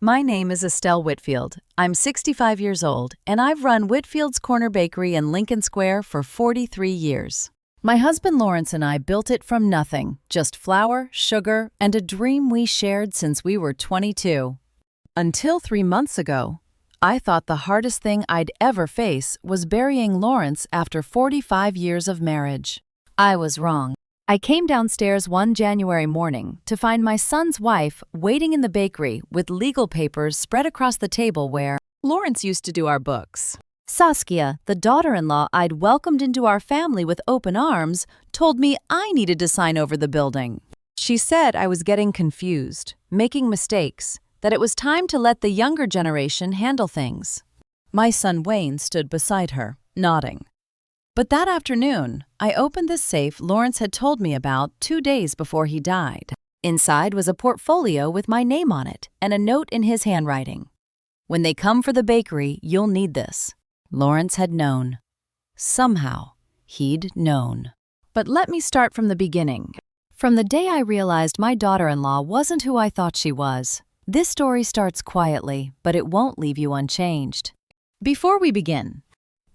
My name is Estelle Whitfield. I'm 65 years old, and I've run Whitfield's Corner Bakery in Lincoln Square for 43 years. My husband Lawrence and I built it from nothing, just flour, sugar, and a dream we shared since we were 22. Until 3 months ago, I thought the hardest thing I'd ever face was burying Lawrence after 45 years of marriage. I was wrong. I came downstairs one January morning to find my son's wife waiting in the bakery with legal papers spread across the table where Lawrence used to do our books. Saskia, the daughter-in-law I'd welcomed into our family with open arms, told me I needed to sign over the building. She said I was getting confused, making mistakes, that it was time to let the younger generation handle things. My son Wayne stood beside her, nodding. But that afternoon, I opened the safe Lawrence had told me about 2 days before he died. Inside was a portfolio with my name on it and a note in his handwriting. When they come for the bakery, you'll need this. Lawrence had known. Somehow, he'd known. But let me start from the beginning. From the day I realized my daughter-in-law wasn't who I thought she was. This story starts quietly, but it won't leave you unchanged. Before we begin,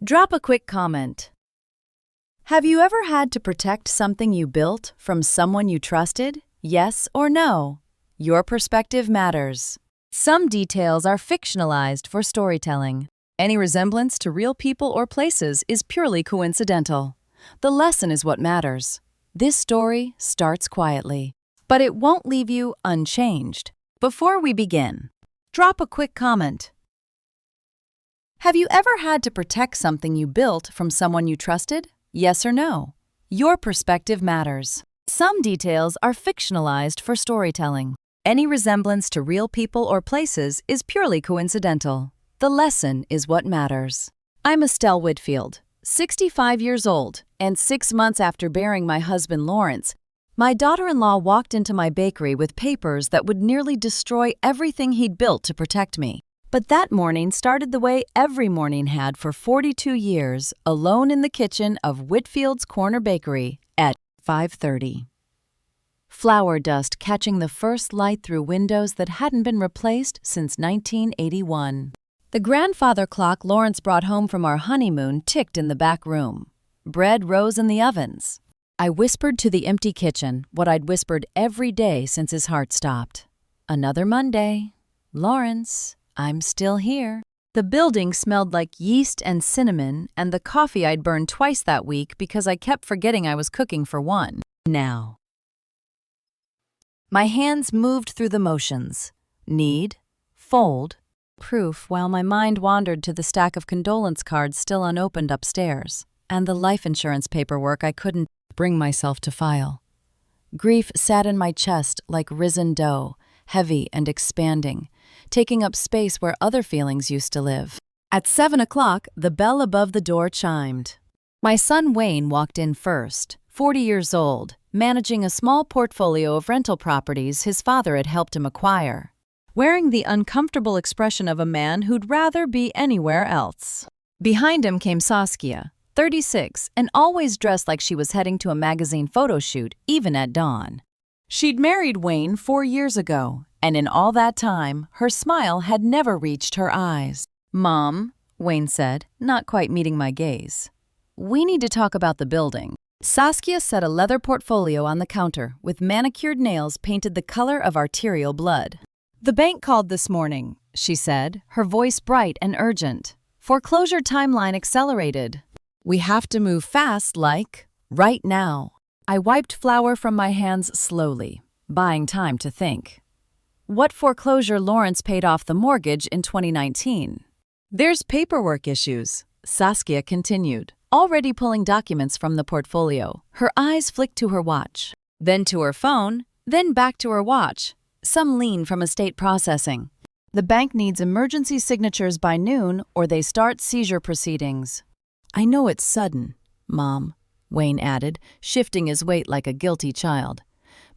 drop a quick comment. Have you ever had to protect something you built from someone you trusted? Yes or no? Your perspective matters. Some details are fictionalized for storytelling. Any resemblance to real people or places is purely coincidental. The lesson is what matters. This story starts quietly, but it won't leave you unchanged. Before we begin, drop a quick comment. Have you ever had to protect something you built from someone you trusted? Yes or no? Your perspective matters. Some details are fictionalized for storytelling. Any resemblance to real people or places is purely coincidental. The lesson is what matters. I'm Estelle Whitfield, 65 years old, and 6 months after burying my husband Lawrence, my daughter-in-law walked into my bakery with papers that would nearly destroy everything he'd built to protect me. But that morning started the way every morning had for 42 years, alone in the kitchen of Whitfield's Corner Bakery at 5:30. Flour dust catching the first light through windows that hadn't been replaced since 1981. The grandfather clock Lawrence brought home from our honeymoon ticked in the back room. Bread rose in the ovens. I whispered to the empty kitchen what I'd whispered every day since his heart stopped. Another Monday. Lawrence, I'm still here. The building smelled like yeast and cinnamon and the coffee I'd burned twice that week because I kept forgetting I was cooking for one. Now. My hands moved through the motions. Knead, fold, proof while my mind wandered to the stack of condolence cards still unopened upstairs and the life insurance paperwork I couldn't bring myself to file. Grief sat in my chest like risen dough, heavy and expanding, taking up space where other feelings used to live. At 7 o'clock, the bell above the door chimed. My son Wayne walked in first, 40 years old, managing a small portfolio of rental properties his father had helped him acquire, wearing the uncomfortable expression of a man who'd rather be anywhere else. Behind him came Saskia, 36, and always dressed like she was heading to a magazine photo shoot, even at dawn. She'd married Wayne 4 years ago, and in all that time, her smile had never reached her eyes. "Mom," Wayne said, not quite meeting my gaze, "we need to talk about the building." Saskia set a leather portfolio on the counter with manicured nails painted the color of arterial blood. "The bank called this morning," she said, her voice bright and urgent. "Foreclosure timeline accelerated. We have to move fast, like, right now." I wiped flour from my hands slowly, buying time to think. What foreclosure? Lawrence paid off the mortgage in 2019. "There's paperwork issues," Saskia continued, already pulling documents from the portfolio. Her eyes flicked to her watch, then to her phone, then back to her watch. Some lien from estate processing. "The bank needs emergency signatures by noon or they start seizure proceedings." "I know it's sudden, Mom," Wayne added, shifting his weight like a guilty child.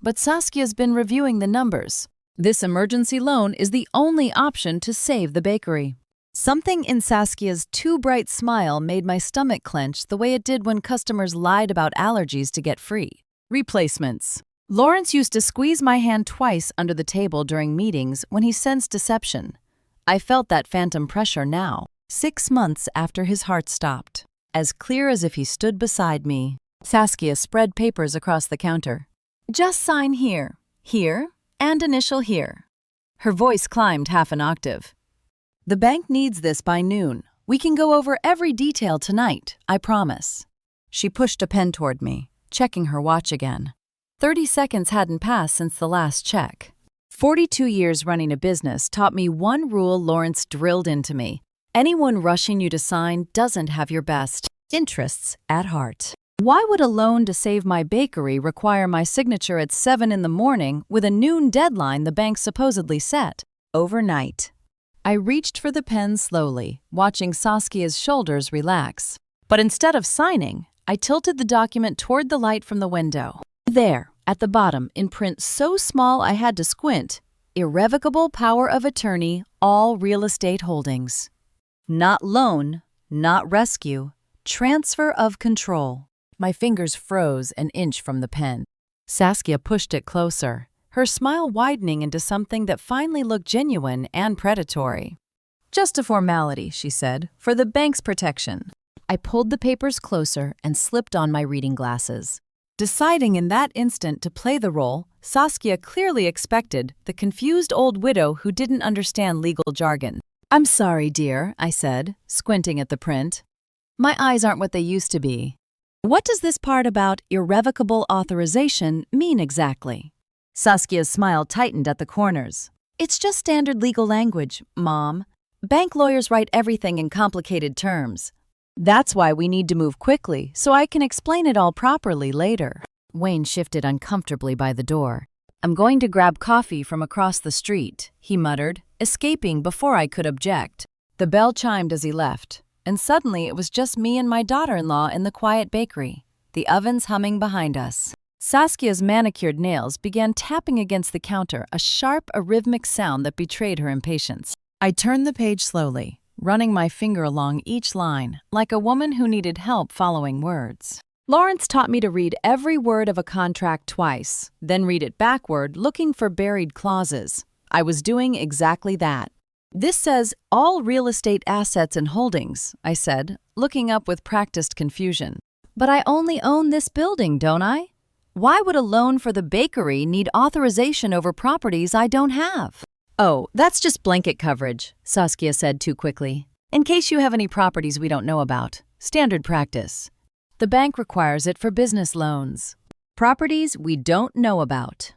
"But Saskia's been reviewing the numbers. This emergency loan is the only option to save the bakery." Something in Saskia's too bright smile made my stomach clench the way it did when customers lied about allergies to get free replacements. Lawrence used to squeeze my hand twice under the table during meetings when he sensed deception. I felt that phantom pressure now, 6 months after his heart stopped, as clear as if he stood beside me. Saskia spread papers across the counter. Just sign here, here, and initial here. Her voice climbed half an octave. The bank needs this by noon. We can go over every detail tonight, I promise. She pushed a pen toward me, checking her watch again. 30 seconds hadn't passed since the last check. 42 years running a business taught me one rule Lawrence drilled into me. Anyone rushing you to sign doesn't have your best interests at heart. Why would a loan to save my bakery require my signature at 7 in the morning with a noon deadline the bank supposedly set? Overnight. I reached for the pen slowly, watching Saskia's shoulders relax. But instead of signing, I tilted the document toward the light from the window. There, at the bottom, in print so small I had to squint, irrevocable power of attorney, all real estate holdings. Not loan, not rescue, transfer of control. My fingers froze an inch from the pen. Saskia pushed it closer, her smile widening into something that finally looked genuine and predatory. Just a formality, she said, for the bank's protection. I pulled the papers closer and slipped on my reading glasses. Deciding in that instant to play the role, Saskia clearly expected the confused old widow who didn't understand legal jargon. I'm sorry, dear, I said, squinting at the print. My eyes aren't what they used to be. What does this part about irrevocable authorization mean exactly? Saskia's smile tightened at the corners. It's just standard legal language, Mom. Bank lawyers write everything in complicated terms. That's why we need to move quickly, so I can explain it all properly later. Wayne shifted uncomfortably by the door. I'm going to grab coffee from across the street, he muttered, escaping before I could object. The bell chimed as he left, and suddenly it was just me and my daughter-in-law in the quiet bakery, the ovens humming behind us. Saskia's manicured nails began tapping against the counter, a sharp, arrhythmic sound that betrayed her impatience. I turned the page slowly, running my finger along each line, like a woman who needed help following words. Lawrence taught me to read every word of a contract twice, then read it backward, looking for buried clauses. I was doing exactly that. This says, all real estate assets and holdings, I said, looking up with practiced confusion. But I only own this building, don't I? Why would a loan for the bakery need authorization over properties I don't have? Oh, that's just blanket coverage, Saskia said too quickly. In case you have any properties we don't know about. Standard practice. The bank requires it for business loans. Properties we don't know about.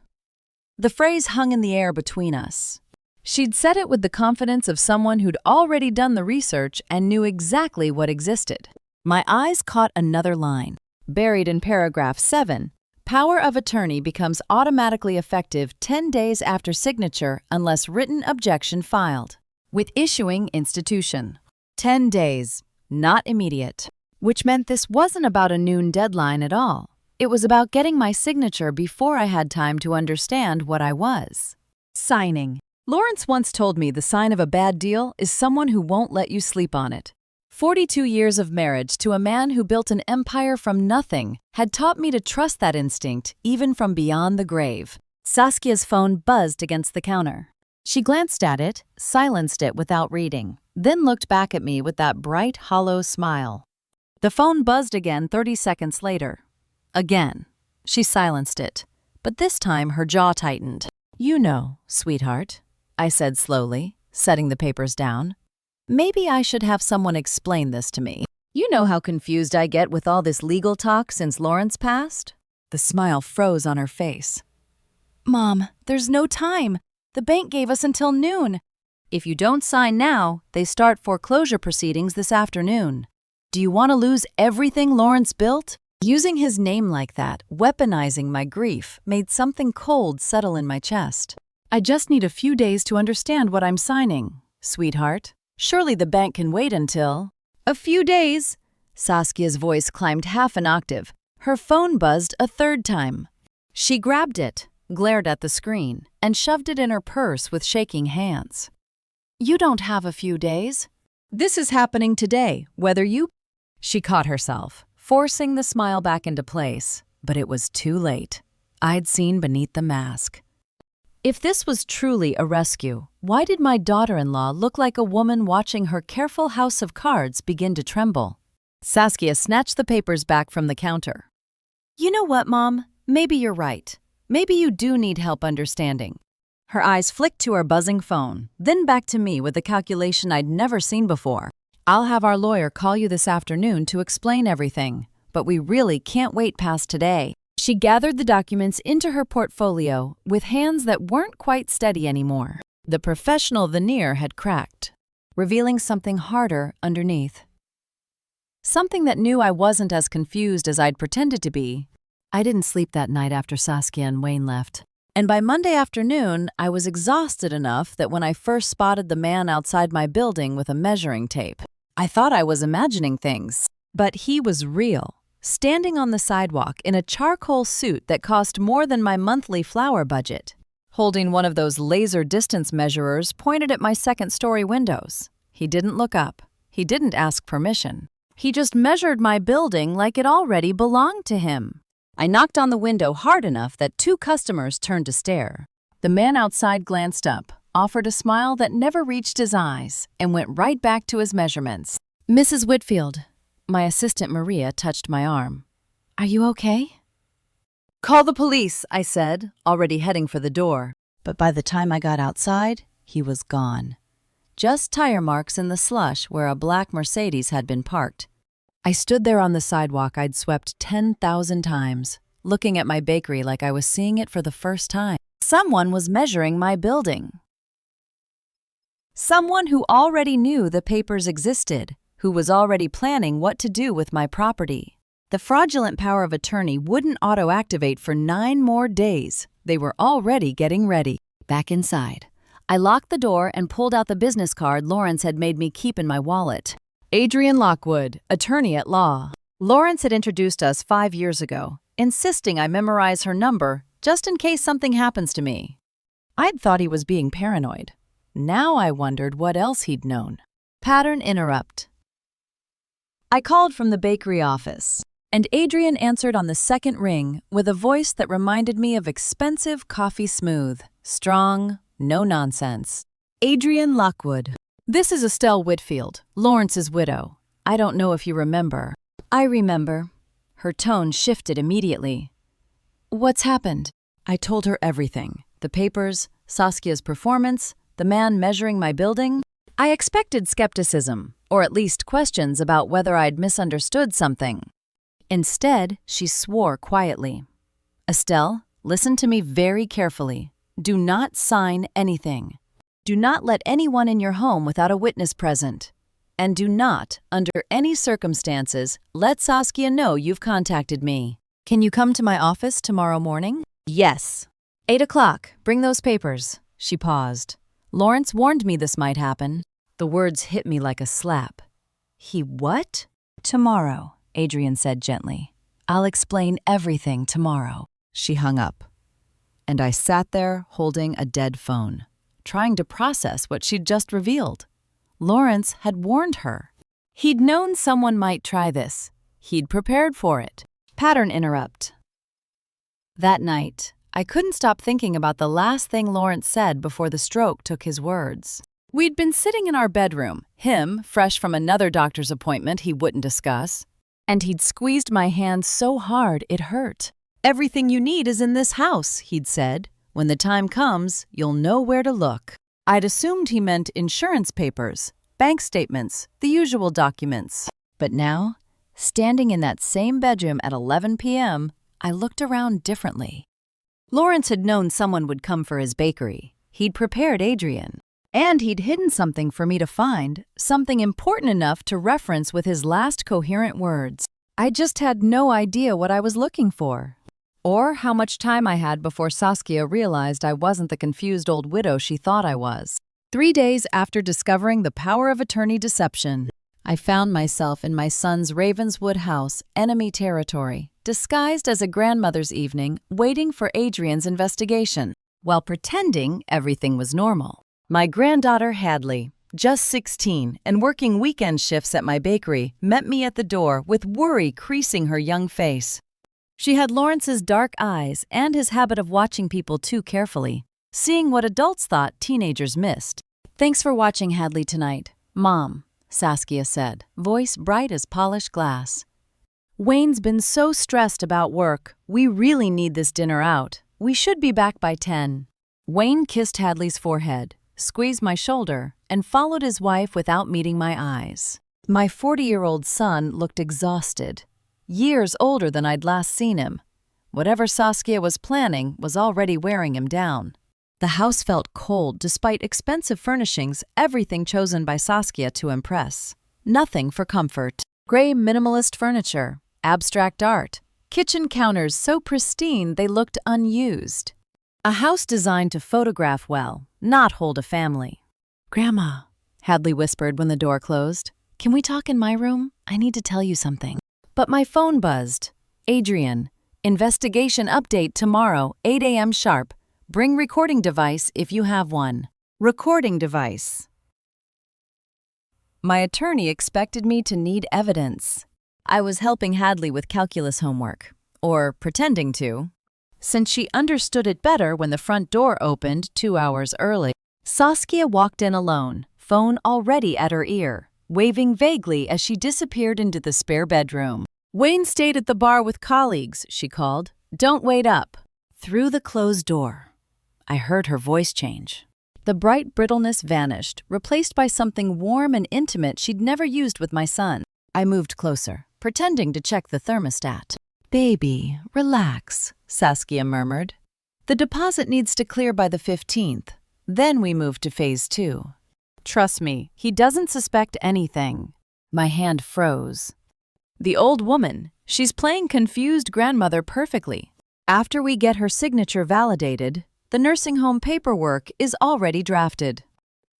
The phrase hung in the air between us. She'd said it with the confidence of someone who'd already done the research and knew exactly what existed. My eyes caught another line. Buried in paragraph 7, power of attorney becomes automatically effective 10 days after signature unless written objection filed. With issuing institution. 10 days, not immediate. Which meant this wasn't about a noon deadline at all. It was about getting my signature before I had time to understand what I was. Signing. Lawrence once told me the sign of a bad deal is someone who won't let you sleep on it. 42 years of marriage to a man who built an empire from nothing had taught me to trust that instinct even from beyond the grave. Saskia's phone buzzed against the counter. She glanced at it, silenced it without reading, then looked back at me with that bright, hollow smile. The phone buzzed again 30 seconds later. Again. She silenced it, but this time her jaw tightened. You know, sweetheart, I said slowly, setting the papers down. Maybe I should have someone explain this to me. You know how confused I get with all this legal talk since Lawrence passed? The smile froze on her face. Mom, there's no time. The bank gave us until noon. If you don't sign now, they start foreclosure proceedings this afternoon. Do you want to lose everything Lawrence built? Using his name like that, weaponizing my grief, made something cold settle in my chest. I just need a few days to understand what I'm signing, sweetheart. Surely the bank can wait until... A few days. Saskia's voice climbed half an octave. Her phone buzzed a third time. She grabbed it, glared at the screen, and shoved it in her purse with shaking hands. You don't have a few days. This is happening today, whether you... She caught herself, forcing the smile back into place, but it was too late. I'd seen beneath the mask. If this was truly a rescue, why did my daughter-in-law look like a woman watching her careful house of cards begin to tremble? Saskia snatched the papers back from the counter. You know what, Mom? Maybe you're right. Maybe you do need help understanding. Her eyes flicked to her buzzing phone, then back to me with a calculation I'd never seen before. I'll have our lawyer call you this afternoon to explain everything, but we really can't wait past today. She gathered the documents into her portfolio with hands that weren't quite steady anymore. The professional veneer had cracked, revealing something harder underneath. Something that knew I wasn't as confused as I'd pretended to be. I didn't sleep that night after Saskia and Wayne left. And by Monday afternoon, I was exhausted enough that when I first spotted the man outside my building with a measuring tape, I thought I was imagining things. But he was real, standing on the sidewalk in a charcoal suit that cost more than my monthly flower budget, holding one of those laser distance measurers pointed at my second-story windows. He didn't look up. He didn't ask permission. He just measured my building like it already belonged to him. I knocked on the window hard enough that 2 customers turned to stare. The man outside glanced up, offered a smile that never reached his eyes, and went right back to his measurements. Mrs. Whitfield, my assistant Maria touched my arm. Are you okay? Call the police, I said, already heading for the door. But by the time I got outside, he was gone. Just tire marks in the slush where a black Mercedes had been parked. I stood there on the sidewalk I'd swept 10,000 times, looking at my bakery like I was seeing it for the first time. Someone was measuring my building. Someone who already knew the papers existed, who was already planning what to do with my property. The fraudulent power of attorney wouldn't auto-activate for 9 more days. They were already getting ready. Back inside, I locked the door and pulled out the business card Lawrence had made me keep in my wallet. Adrian Lockwood, attorney at law. Lawrence had introduced us 5 years ago, insisting I memorize her number just in case something happens to me. I'd thought he was being paranoid. Now I wondered what else he'd known. Pattern interrupt. I called from the bakery office, and Adrian answered on the second ring with a voice that reminded me of expensive coffee smooth, strong, no nonsense. Adrian Lockwood. This is Estelle Whitfield, Lawrence's widow. I don't know if you remember. I remember. Her tone shifted immediately. What's happened? I told her everything. The papers, Saskia's performance, the man measuring my building. I expected skepticism, or at least questions about whether I'd misunderstood something. Instead, she swore quietly. Estelle, listen to me very carefully. Do not sign anything. Do not let anyone in your home without a witness present. And do not, under any circumstances, let Saskia know you've contacted me. Can you come to my office tomorrow morning? Yes. 8 o'clock. Bring those papers. She paused. Lawrence warned me this might happen. The words hit me like a slap. He what? Tomorrow, Adrian said gently. I'll explain everything tomorrow. She hung up. And I sat there holding a dead phone, trying to process what she'd just revealed. Lawrence had warned her. He'd known someone might try this. He'd prepared for it. Pattern interrupt. That night, I couldn't stop thinking about the last thing Lawrence said before the stroke took his words. We'd been sitting in our bedroom, him fresh from another doctor's appointment he wouldn't discuss, and he'd squeezed my hand so hard it hurt. Everything you need is in this house, he'd said. When the time comes, you'll know where to look. I'd assumed he meant insurance papers, bank statements, the usual documents. But now, standing in that same bedroom at 11 p.m., I looked around differently. Lawrence had known someone would come for his bakery. He'd prepared Adrian. And he'd hidden something for me to find, something important enough to reference with his last coherent words. I just had no idea what I was looking for, or how much time I had before Saskia realized I wasn't the confused old widow she thought I was. 3 days after discovering the power of attorney deception, I found myself in my son's Ravenswood house, enemy territory, disguised as a grandmother's evening, waiting for Adrian's investigation, while pretending everything was normal. My granddaughter Hadley, just 16 and working weekend shifts at my bakery, met me at the door with worry creasing her young face. She had Lawrence's dark eyes and his habit of watching people too carefully, seeing what adults thought teenagers missed. "Thanks for watching Hadley tonight, Mom," Saskia said, voice bright as polished glass. "Wayne's been so stressed about work. We really need this dinner out. We should be back by 10. Wayne kissed Hadley's forehead, squeezed my shoulder, and followed his wife without meeting my eyes. My 40-year-old son looked exhausted, years older than I'd last seen him. Whatever Saskia was planning was already wearing him down. The house felt cold despite expensive furnishings, everything chosen by Saskia to impress. Nothing for comfort. Gray minimalist furniture, abstract art, kitchen counters so pristine they looked unused. A house designed to photograph well, not hold a family. "Grandma," Hadley whispered when the door closed, "can we talk in my room? I need to tell you something." But my phone buzzed. "Adrian, investigation update tomorrow, 8 a.m. sharp. Bring recording device if you have one." Recording device. My attorney expected me to need evidence. I was helping Hadley with calculus homework, or pretending to, since she understood it better when the front door opened 2 hours early. Saskia walked in alone, phone already at her ear, waving vaguely as she disappeared into the spare bedroom. "Wayne stayed at the bar with colleagues," she called. "Don't wait up." Through the closed door, I heard her voice change. The bright brittleness vanished, replaced by something warm and intimate she'd never used with my son. I moved closer, pretending to check the thermostat. "Baby, relax," Saskia murmured. "The deposit needs to clear by the 15th. Then we move to phase 2. Trust me, he doesn't suspect anything." My hand froze. The old woman, she's playing confused grandmother perfectly. After we get her signature validated, the nursing home paperwork is already drafted.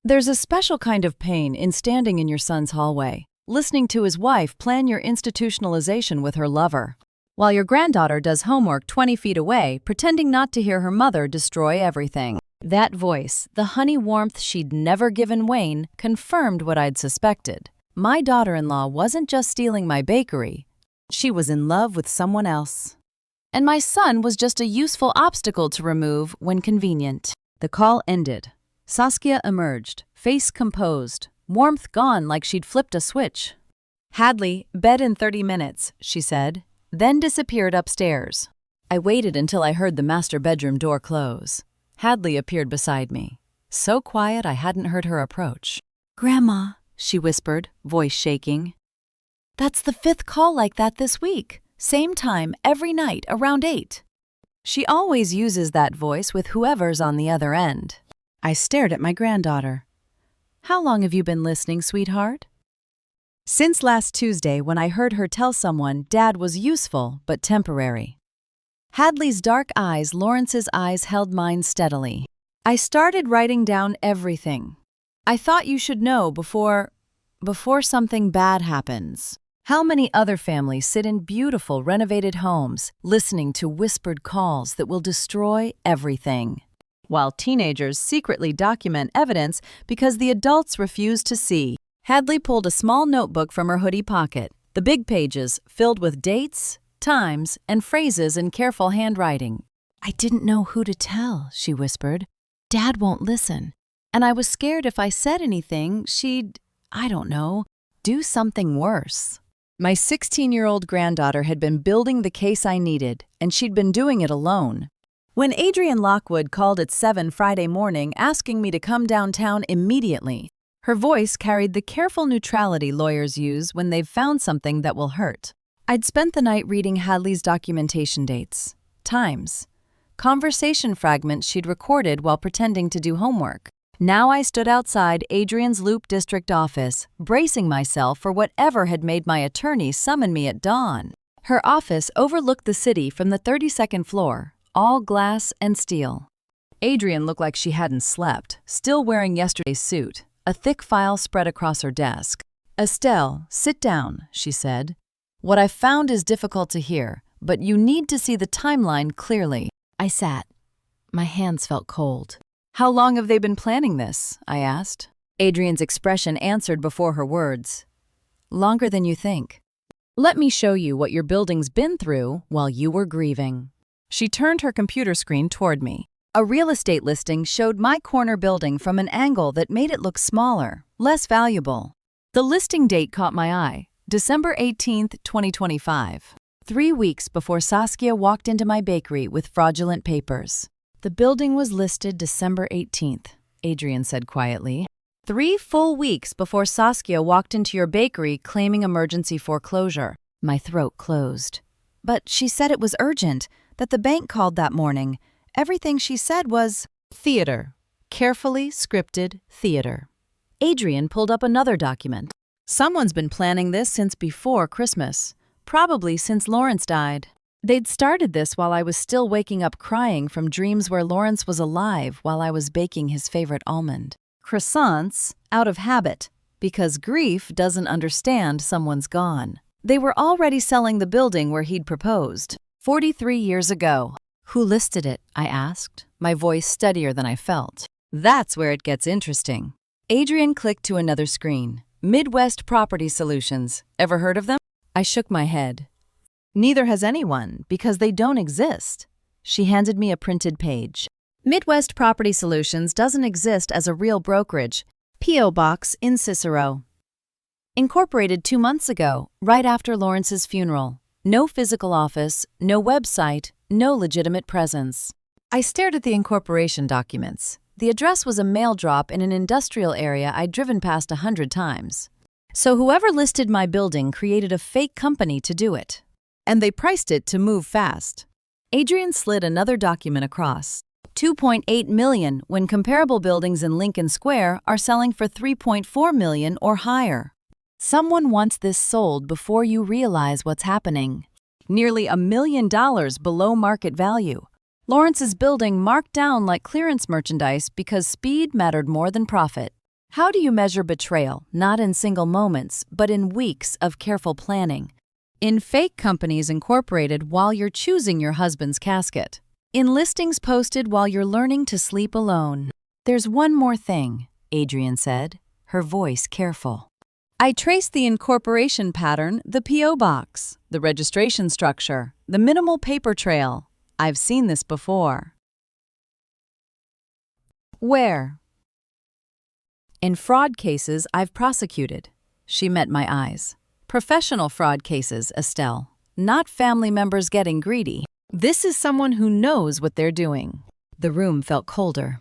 There's a special kind of pain in standing in your son's hallway, listening to his wife plan your institutionalization with her lover, while your granddaughter does homework 20 feet away, pretending not to hear her mother destroy everything. That voice, the honey warmth she'd never given Wayne, confirmed what I'd suspected. My daughter-in-law wasn't just stealing my bakery. She was in love with someone else. And my son was just a useful obstacle to remove when convenient. The call ended. Saskia emerged, face composed, warmth gone like she'd flipped a switch. "Hadley, bed in 30 minutes, she said, then disappeared upstairs. I waited until I heard the master bedroom door close. Hadley appeared beside me, so quiet I hadn't heard her approach. "Grandma," she whispered, voice shaking. "That's the 5th call like that this week. Same time, every night, around 8. She always uses that voice with whoever's on the other end. I stared at my granddaughter. "How long have you been listening, sweetheart?" "Since last Tuesday when I heard her tell someone Dad was useful but temporary." Hadley's dark eyes, Lawrence's eyes held mine steadily. "I started writing down everything. I thought you should know before something bad happens. How many other families sit in beautiful, renovated homes, listening to whispered calls that will destroy everything, while teenagers secretly document evidence because the adults refuse to see?" Hadley pulled a small notebook from her hoodie pocket, the big pages filled with dates, times, and phrases in careful handwriting. "I didn't know who to tell," she whispered. "Dad won't listen. And I was scared if I said anything, she'd, I don't know, do something worse." My 16-year-old granddaughter had been building the case I needed, and she'd been doing it alone. When Adrian Lockwood called at 7 Friday morning asking me to come downtown immediately, her voice carried the careful neutrality lawyers use when they've found something that will hurt. I'd spent the night reading Hadley's documentation dates, times, conversation fragments she'd recorded while pretending to do homework. Now I stood outside Adrian's Loop District office, bracing myself for whatever had made my attorney summon me at dawn. Her office overlooked the city from the 32nd floor, all glass and steel. Adrian looked like she hadn't slept, still wearing yesterday's suit, a thick file spread across her desk. "Estelle, sit down," she said. "What I've found is difficult to hear, but you need to see the timeline clearly." I sat. My hands felt cold. "How long have they been planning this?" I asked. Adrian's expression answered before her words. "Longer than you think." Let me show you what your building's been through while you were grieving. She turned her computer screen toward me. A real estate listing showed my corner building from an angle that made it look smaller, less valuable. The listing date caught my eye, December 18th, 2025. 3 weeks before Saskia walked into my bakery with fraudulent papers. The building was listed December 18th, Adrian said quietly. 3 full weeks before Saskia walked into your bakery claiming emergency foreclosure. My throat closed. But she said it was urgent, that the bank called that morning. Everything she said was theater. Carefully scripted theater. Adrian pulled up another document. Someone's been planning this since before Christmas. Probably since Lawrence died. They'd started this while I was still waking up crying from dreams where Lawrence was alive while I was baking his favorite almond. Croissants, out of habit, because grief doesn't understand someone's gone. They were already selling the building where he'd proposed, 43 years ago. Who listed it? I asked, my voice steadier than I felt. That's where it gets interesting. Adrian clicked to another screen. Midwest Property Solutions. Ever heard of them? I shook my head. Neither has anyone, because they don't exist. She handed me a printed page. Midwest Property Solutions doesn't exist as a real brokerage. P.O. Box in Cicero. Incorporated 2 months ago, right after Lawrence's funeral. No physical office, no website, no legitimate presence. I stared at the incorporation documents. The address was a mail drop in an industrial area I'd driven past 100 times. So whoever listed my building created a fake company to do it. And they priced it to move fast. Adrian slid another document across. $2.8 million when comparable buildings in Lincoln Square are selling for $3.4 million or higher. Someone wants this sold before you realize what's happening. Nearly $1 million below market value. Lawrence's building marked down like clearance merchandise because speed mattered more than profit. How do you measure betrayal? Not in single moments, but in weeks of careful planning. In fake companies incorporated while you're choosing your husband's casket. In listings posted while you're learning to sleep alone. There's one more thing, Adrian said, her voice careful. I traced the incorporation pattern, the P.O. box, the registration structure, the minimal paper trail. I've seen this before. Where? In fraud cases I've prosecuted. She met my eyes. Professional fraud cases, Estelle. Not family members getting greedy. This is someone who knows what they're doing. The room felt colder.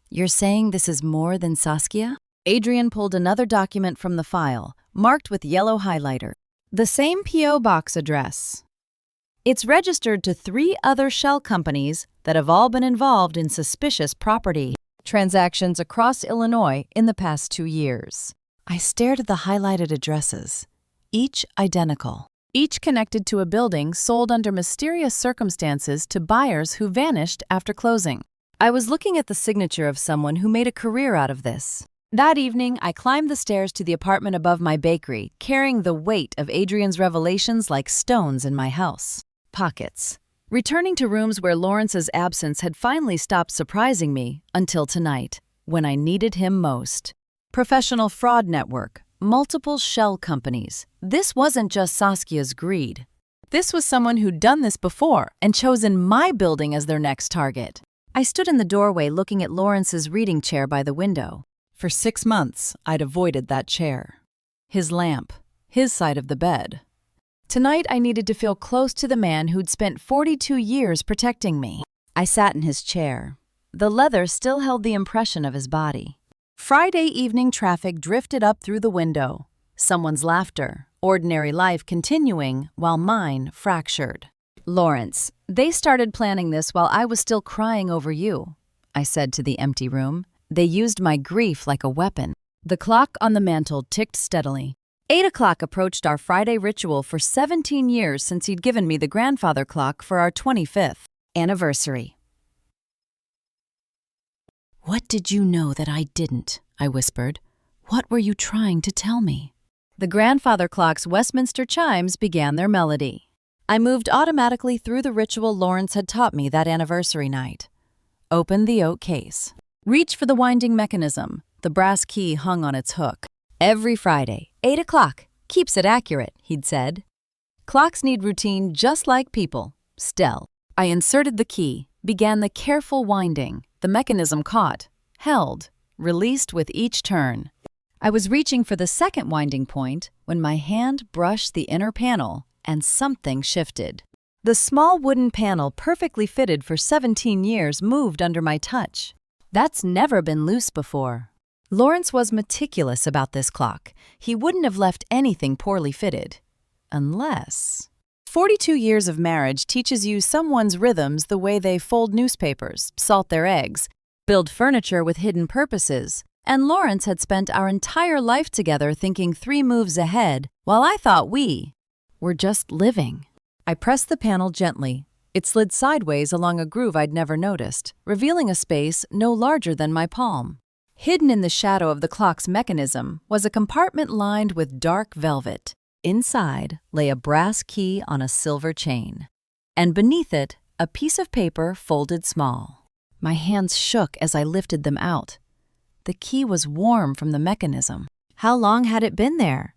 You're saying this is more than Saskia? Adrian pulled another document from the file, marked with yellow highlighter. The same P.O. box address. It's registered to 3 other shell companies that have all been involved in suspicious property transactions across Illinois in the past 2 years. I stared at the highlighted addresses, each identical. Each connected to a building sold under mysterious circumstances to buyers who vanished after closing. I was looking at the signature of someone who made a career out of this. That evening, I climbed the stairs to the apartment above my bakery, carrying the weight of Adrian's revelations like stones in my house. Pockets. Returning to rooms where Lawrence's absence had finally stopped surprising me until tonight, when I needed him most. Professional fraud network. Multiple shell companies. This wasn't just Saskia's greed. This was someone who'd done this before and chosen my building as their next target. I stood in the doorway looking at Lawrence's reading chair by the window. For 6 months, I'd avoided that chair. His lamp. His side of the bed. Tonight, I needed to feel close to the man who'd spent 42 years protecting me. I sat in his chair. The leather still held the impression of his body. Friday evening traffic drifted up through the window. Someone's laughter, ordinary life continuing while mine fractured. Lawrence, they started planning this while I was still crying over you, I said to the empty room. They used my grief like a weapon. The clock on the mantel ticked steadily. 8 o'clock approached our Friday ritual for 17 years since he'd given me the grandfather clock for our 25th anniversary. What did you know that I didn't? I whispered. What were you trying to tell me? The grandfather clock's Westminster chimes began their melody. I moved automatically through the ritual Lawrence had taught me that anniversary night. Open the oak case. Reach for the winding mechanism. The brass key hung on its hook. Every Friday, 8 o'clock. Keeps it accurate, he'd said. Clocks need routine just like people. Stell. I inserted the key, began the careful winding. The mechanism caught, held, released with each turn. I was reaching for the second winding point when my hand brushed the inner panel and something shifted. The small wooden panel perfectly fitted for 17 years moved under my touch. That's never been loose before. Lawrence was meticulous about this clock. He wouldn't have left anything poorly fitted. Unless… 42 years of marriage teaches you someone's rhythms the way they fold newspapers, salt their eggs, build furniture with hidden purposes, and Lawrence had spent our entire life together thinking 3 moves ahead, while I thought we were just living. I pressed the panel gently. It slid sideways along a groove I'd never noticed, revealing a space no larger than my palm. Hidden in the shadow of the clock's mechanism was a compartment lined with dark velvet. Inside lay a brass key on a silver chain, and beneath it, a piece of paper folded small. My hands shook as I lifted them out. The key was warm from the mechanism. How long had it been there?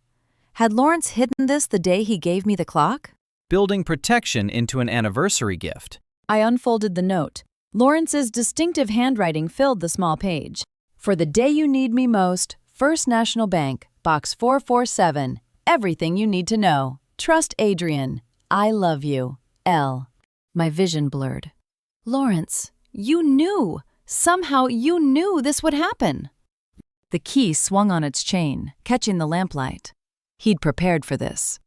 Had Lawrence hidden this the day he gave me the clock? Building protection into an anniversary gift. I unfolded the note. Lawrence's distinctive handwriting filled the small page. For the day you need me most, First National Bank, Box 447. Everything you need to know. Trust Adrian. I love you. L. My vision blurred. Lawrence, you knew. Somehow you knew this would happen. The key swung on its chain, catching the lamplight. He'd prepared for this.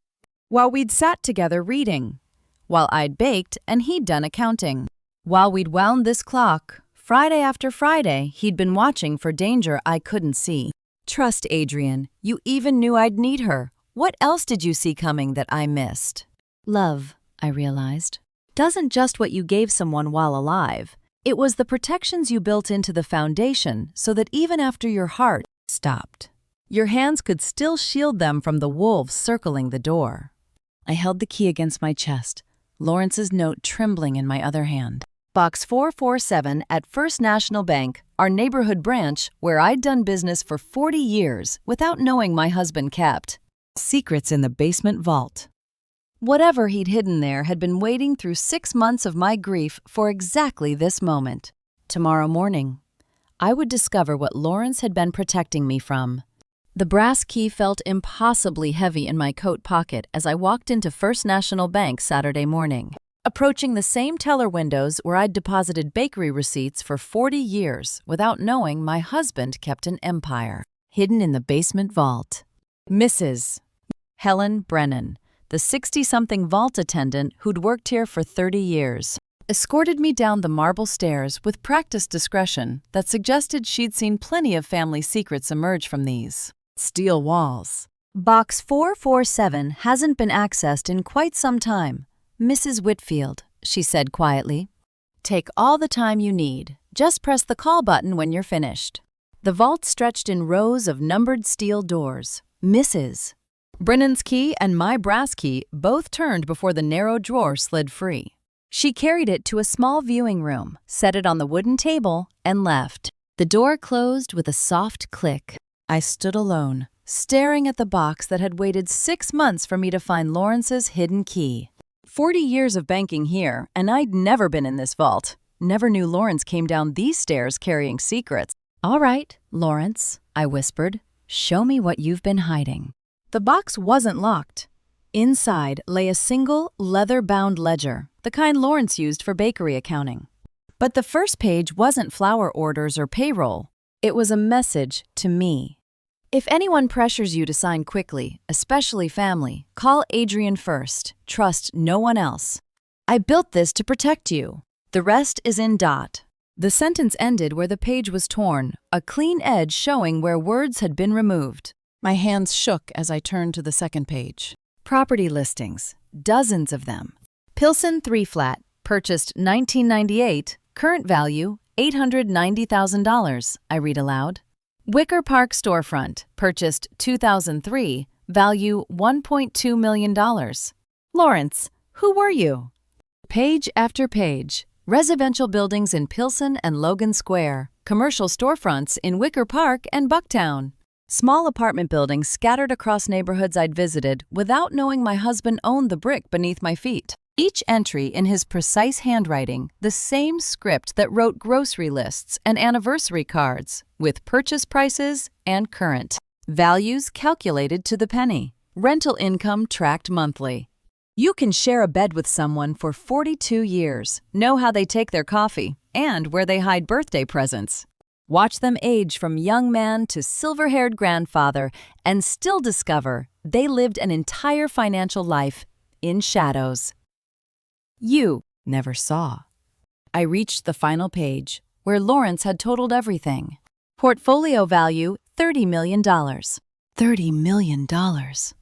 While we'd sat together reading. While I'd baked and he'd done accounting. While we'd wound this clock, Friday after Friday, he'd been watching for danger I couldn't see. Trust Adrian. You even knew I'd need her. What else did you see coming that I missed? Love, I realized, doesn't just what you gave someone while alive. It was the protections you built into the foundation so that even after your heart stopped, your hands could still shield them from the wolves circling the door. I held the key against my chest, Lawrence's note trembling in my other hand. Box 447 at First National Bank, our neighborhood branch where I'd done business for 40 years without knowing my husband kept. Secrets in the basement vault. Whatever he'd hidden there had been waiting through 6 months of my grief for exactly this moment. Tomorrow morning, I would discover what Lawrence had been protecting me from. The brass key felt impossibly heavy in my coat pocket as I walked into First National Bank Saturday morning, approaching the same teller windows where I'd deposited bakery receipts for 40 years without knowing my husband kept an empire, hidden in the basement vault. Mrs. Helen Brennan, the 60-something vault attendant who'd worked here for 30 years, escorted me down the marble stairs with practiced discretion that suggested she'd seen plenty of family secrets emerge from these steel walls. Box 447 hasn't been accessed in quite some time. Mrs. Whitfield, she said quietly. Take all the time you need. Just press the call button when you're finished. The vault stretched in rows of numbered steel doors. Mrs. Brennan's key and my brass key both turned before the narrow drawer slid free. She carried it to a small viewing room, set it on the wooden table, and left. The door closed with a soft click. I stood alone, staring at the box that had waited 6 months for me to find Lawrence's hidden key. 40 years of banking here, and I'd never been in this vault. Never knew Lawrence came down these stairs carrying secrets. All right, Lawrence, I whispered. Show me what you've been hiding. The box wasn't locked. Inside lay a single, leather-bound ledger, the kind Lawrence used for bakery accounting. But the first page wasn't flour orders or payroll. It was a message to me. If anyone pressures you to sign quickly, especially family, call Adrian first. Trust no one else. I built this to protect you. The rest is in dot. The sentence ended where the page was torn, a clean edge showing where words had been removed. My hands shook as I turned to the second page. Property listings, dozens of them. Pilsen 3-flat, purchased 1998, current value $890,000, I read aloud. Wicker Park storefront, purchased 2003, value $1.2 million. Lawrence, who were you? Page after page. Residential buildings in Pilsen and Logan Square, commercial storefronts in Wicker Park and Bucktown. Small apartment buildings scattered across neighborhoods I'd visited without knowing my husband owned the brick beneath my feet. Each entry in his precise handwriting, the same script that wrote grocery lists and anniversary cards, with purchase prices and current. Values calculated to the penny. Rental income tracked monthly. You can share a bed with someone for 42 years, know how they take their coffee, and where they hide birthday presents. Watch them age from young man to silver-haired grandfather and still discover they lived an entire financial life in shadows you never saw. I reached the final page, where Lawrence had totaled everything. Portfolio value, $30 million. $30 million,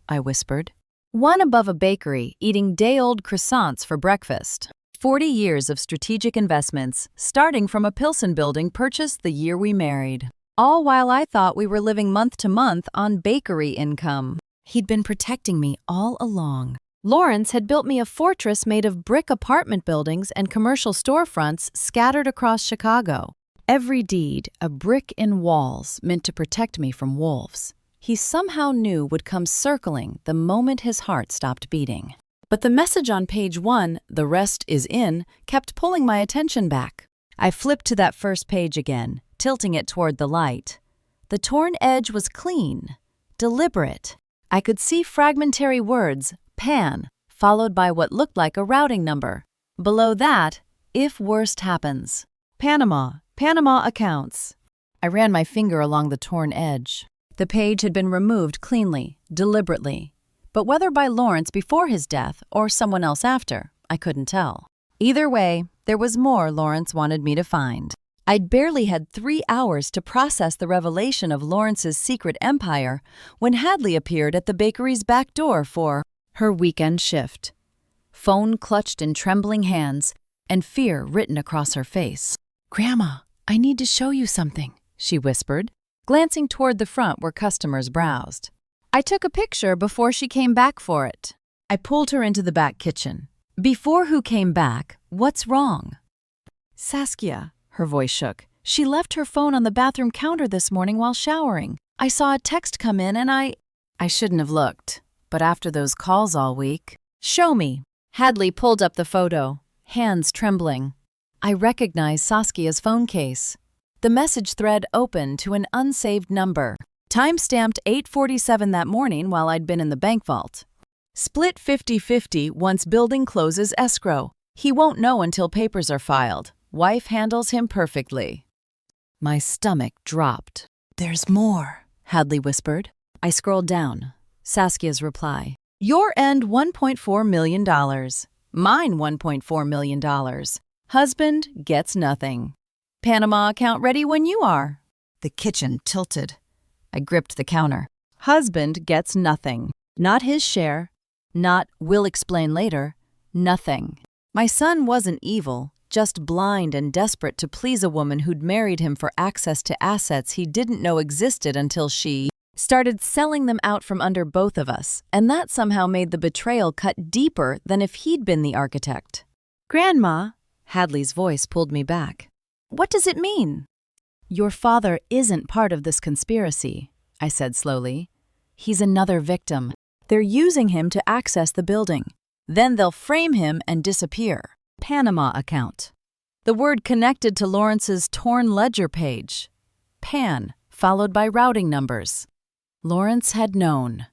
I whispered. One above a bakery, eating day-old croissants for breakfast. 40 years of strategic investments, starting from a Pilsen building purchased the year we married. All while I thought we were living month to month on bakery income. He'd been protecting me all along. Lawrence had built me a fortress made of brick apartment buildings and commercial storefronts scattered across Chicago. Every deed, a brick in walls meant to protect me from wolves. He somehow knew would come circling the moment his heart stopped beating. But the message on page 1, "The rest is in," kept pulling my attention back. I flipped to that first page again, tilting it toward the light. The torn edge was clean, deliberate. I could see fragmentary words, PAN, followed by what looked like a routing number. Below that, "If worst happens." Panama accounts. I ran my finger along the torn edge. The page had been removed cleanly, deliberately. But whether by Lawrence before his death or someone else after, I couldn't tell. Either way, there was more Lawrence wanted me to find. I'd barely had 3 hours to process the revelation of Lawrence's secret empire when Hadley appeared at the bakery's back door for her weekend shift. Phone clutched in trembling hands and fear written across her face. "Grandma, I need to show you something," she whispered, glancing toward the front where customers browsed. I took a picture before she came back for it. I pulled her into the back kitchen. Before who came back, what's wrong? "Saskia," her voice shook. "She left her phone on the bathroom counter this morning while showering. I saw a text come in and I shouldn't have looked. But after those calls all week..." "Show me." Hadley pulled up the photo, hands trembling. I recognized Saskia's phone case. The message thread opened to an unsaved number. Time-stamped 8:47 that morning while I'd been in the bank vault. "Split 50-50 once building closes escrow. He won't know until papers are filed. Wife handles him perfectly." My stomach dropped. "There's more," Hadley whispered. I scrolled down. Saskia's reply. "Your end $1.4 million. Mine $1.4 million. Husband gets nothing. Panama account ready when you are." The kitchen tilted. I gripped the counter. Husband gets nothing. Not his share. Not "will explain later." Nothing. My son wasn't evil, just blind and desperate to please a woman who'd married him for access to assets he didn't know existed until she started selling them out from under both of us, and that somehow made the betrayal cut deeper than if he'd been the architect. "Grandma," Hadley's voice pulled me back. "What does it mean?" "Your father isn't part of this conspiracy," I said slowly. "He's another victim. They're using him to access the building. Then they'll frame him and disappear." Panama account. The word connected to Lawrence's torn ledger page. PAN, followed by routing numbers. Lawrence had known.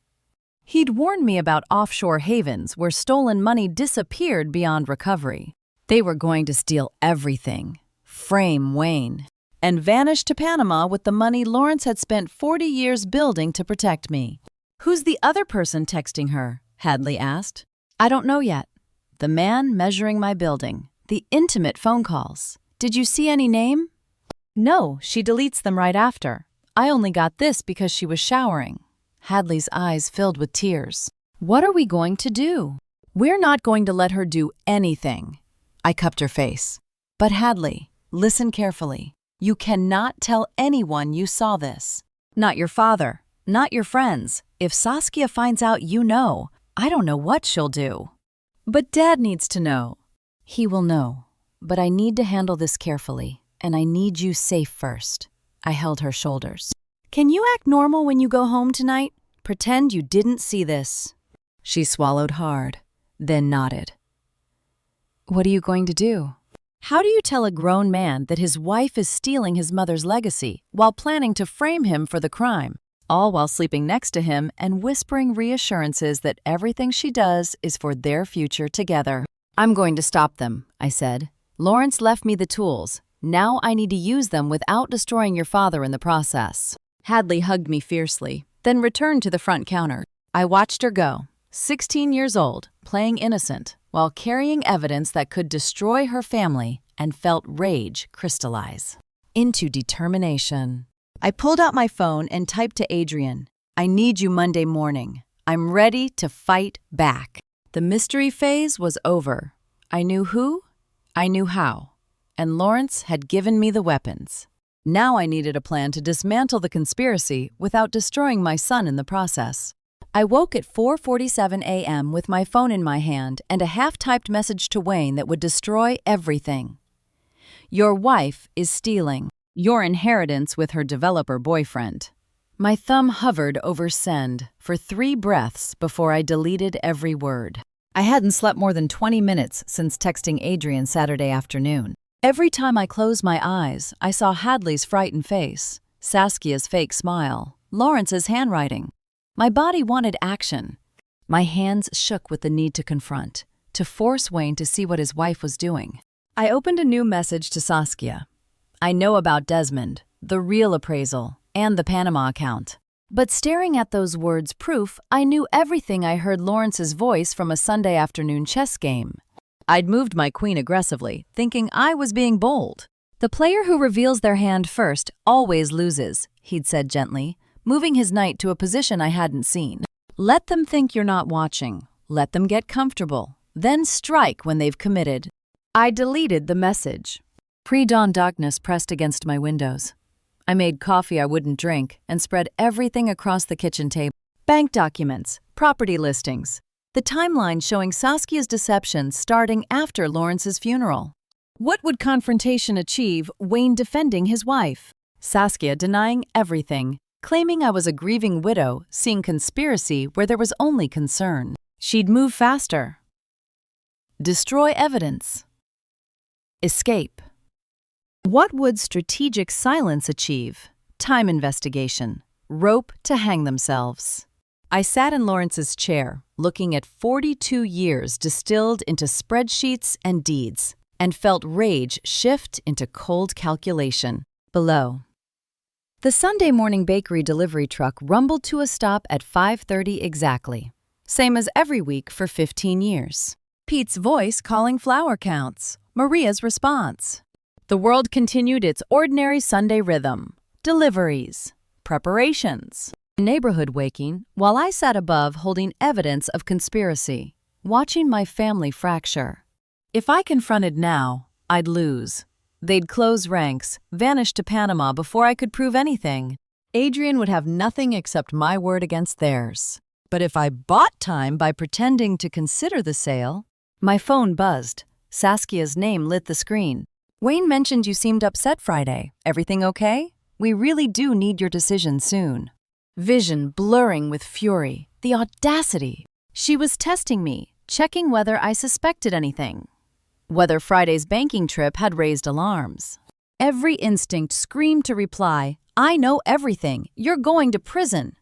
He'd warned me about offshore havens where stolen money disappeared beyond recovery. They were going to steal everything, frame Wayne, and vanish to Panama with the money Lawrence had spent 40 years building to protect me. "Who's the other person texting her?" Hadley asked. "I don't know yet. The man measuring my building, the intimate phone calls. Did you see any name?" "No, she deletes them right after. I only got this because she was showering." Hadley's eyes filled with tears. "What are we going to do?" "We're not going to let her do anything." I cupped her face. "But Hadley, listen carefully. You cannot tell anyone you saw this. Not your father, not your friends. If Saskia finds out you know, I don't know what she'll do." "But Dad needs to know." "He will know. But I need to handle this carefully, and I need you safe first." I held her shoulders. Can you act normal when you go home tonight? Pretend you didn't see this." She swallowed hard, then nodded. "What are you going to do?" How do you tell a grown man that his wife is stealing his mother's legacy while planning to frame him for the crime, all while sleeping next to him and whispering reassurances that everything she does is for their future together? "I'm going to stop them," I said. "Lawrence left me the tools. Now I need to use them without destroying your father in the process." Hadley hugged me fiercely, then returned to the front counter. I watched her go, 16 years old, playing innocent, while carrying evidence that could destroy her family, and felt rage crystallize into determination. I pulled out my phone and typed to Adrian, "I need you Monday morning. I'm ready to fight back." The mystery phase was over. I knew who, I knew how, and Lawrence had given me the weapons. Now I needed a plan to dismantle the conspiracy without destroying my son in the process. I woke at 4:47 a.m. with my phone in my hand and a half-typed message to Wayne that would destroy everything. "Your wife is stealing your inheritance with her developer boyfriend." My thumb hovered over send for 3 breaths before I deleted every word. I hadn't slept more than 20 minutes since texting Adrian Saturday afternoon. Every time I closed my eyes, I saw Hadley's frightened face, Saskia's fake smile, Lawrence's handwriting. My body wanted action. My hands shook with the need to confront, to force Wayne to see what his wife was doing. I opened a new message to Saskia. "I know about Desmond, the real appraisal, and the Panama account." But staring at those words proof, I knew everything I heard Lawrence's voice from a Sunday afternoon chess game. I'd moved my queen aggressively, thinking I was being bold. "The player who reveals their hand first always loses," he'd said gently, moving his knight to a position I hadn't seen. "Let them think you're not watching. Let them get comfortable. Then strike when they've committed." I deleted the message. Pre-dawn darkness pressed against my windows. I made coffee I wouldn't drink and spread everything across the kitchen table. Bank documents, property listings, the timeline showing Saskia's deception starting after Lawrence's funeral. What would confrontation achieve, Wayne defending his wife? Saskia denying everything, claiming I was a grieving widow, seeing conspiracy where there was only concern. She'd move faster. Destroy evidence. Escape. What would strategic silence achieve? Time investigation. Rope to hang themselves. I sat in Lawrence's chair, looking at 42 years distilled into spreadsheets and deeds, and felt rage shift into cold calculation. Below. The Sunday morning bakery delivery truck rumbled to a stop at 5:30 exactly. Same as every week for 15 years. Pete's voice calling flour counts. Maria's response. The world continued its ordinary Sunday rhythm. Deliveries. Preparations. Neighborhood waking, while I sat above holding evidence of conspiracy, watching my family fracture. If I confronted now, I'd lose. They'd close ranks, vanish to Panama before I could prove anything. Adrian would have nothing except my word against theirs. But if I bought time by pretending to consider the sale... My phone buzzed. Saskia's name lit the screen. "Wayne mentioned you seemed upset Friday. Everything okay? We really do need your decision soon." Vision blurring with fury. The audacity. She was testing me, checking whether I suspected anything. Whether Friday's banking trip had raised alarms. Every instinct screamed to reply, "I know everything. You're going to prison."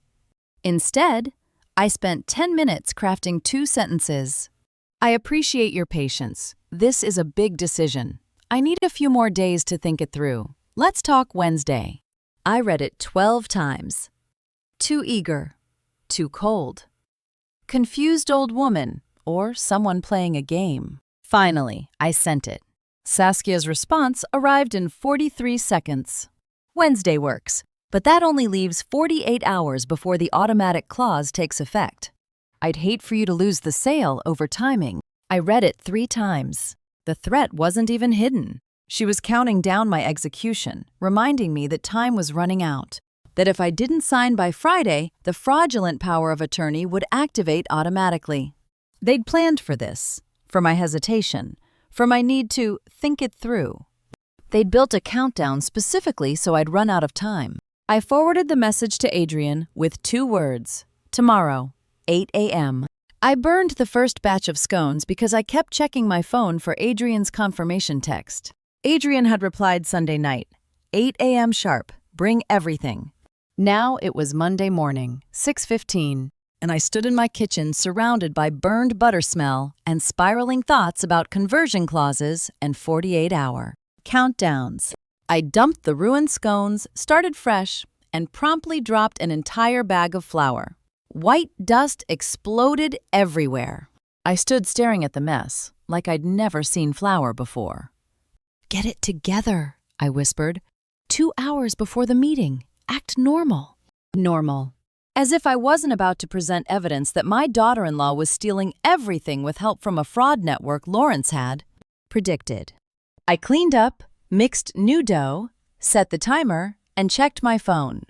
Instead, I spent 10 minutes crafting 2 sentences. "I appreciate your patience. This is a big decision. I need a few more days to think it through. Let's talk Wednesday." I read it 12 times. Too eager. Too cold. Confused old woman, or someone playing a game. Finally, I sent it. Saskia's response arrived in 43 seconds. "Wednesday works, but that only leaves 48 hours before the automatic clause takes effect. I'd hate for you to lose the sale over timing." I read it 3 times. The threat wasn't even hidden. She was counting down my execution, reminding me that time was running out. That if I didn't sign by Friday, the fraudulent power of attorney would activate automatically. They'd planned for this. For my hesitation, for my need to think it through. They'd built a countdown specifically so I'd run out of time. I forwarded the message to Adrian with 2 words: tomorrow, 8 a.m. I burned the first batch of scones because I kept checking my phone for Adrian's confirmation text. Adrian had replied Sunday night, 8 a.m. sharp, bring everything. Now it was Monday morning, 6:15, and I stood in my kitchen surrounded by burned butter smell and spiraling thoughts about conversion clauses and 48-hour countdowns. I dumped the ruined scones, started fresh, and promptly dropped an entire bag of flour. White dust exploded everywhere. I stood staring at the mess, like I'd never seen flour before. "Get it together," I whispered. 2 hours before the meeting. Act normal. Normal. As if I wasn't about to present evidence that my daughter-in-law was stealing everything with help from a fraud network Lawrence had predicted. I cleaned up, mixed new dough, set the timer, and checked my phone.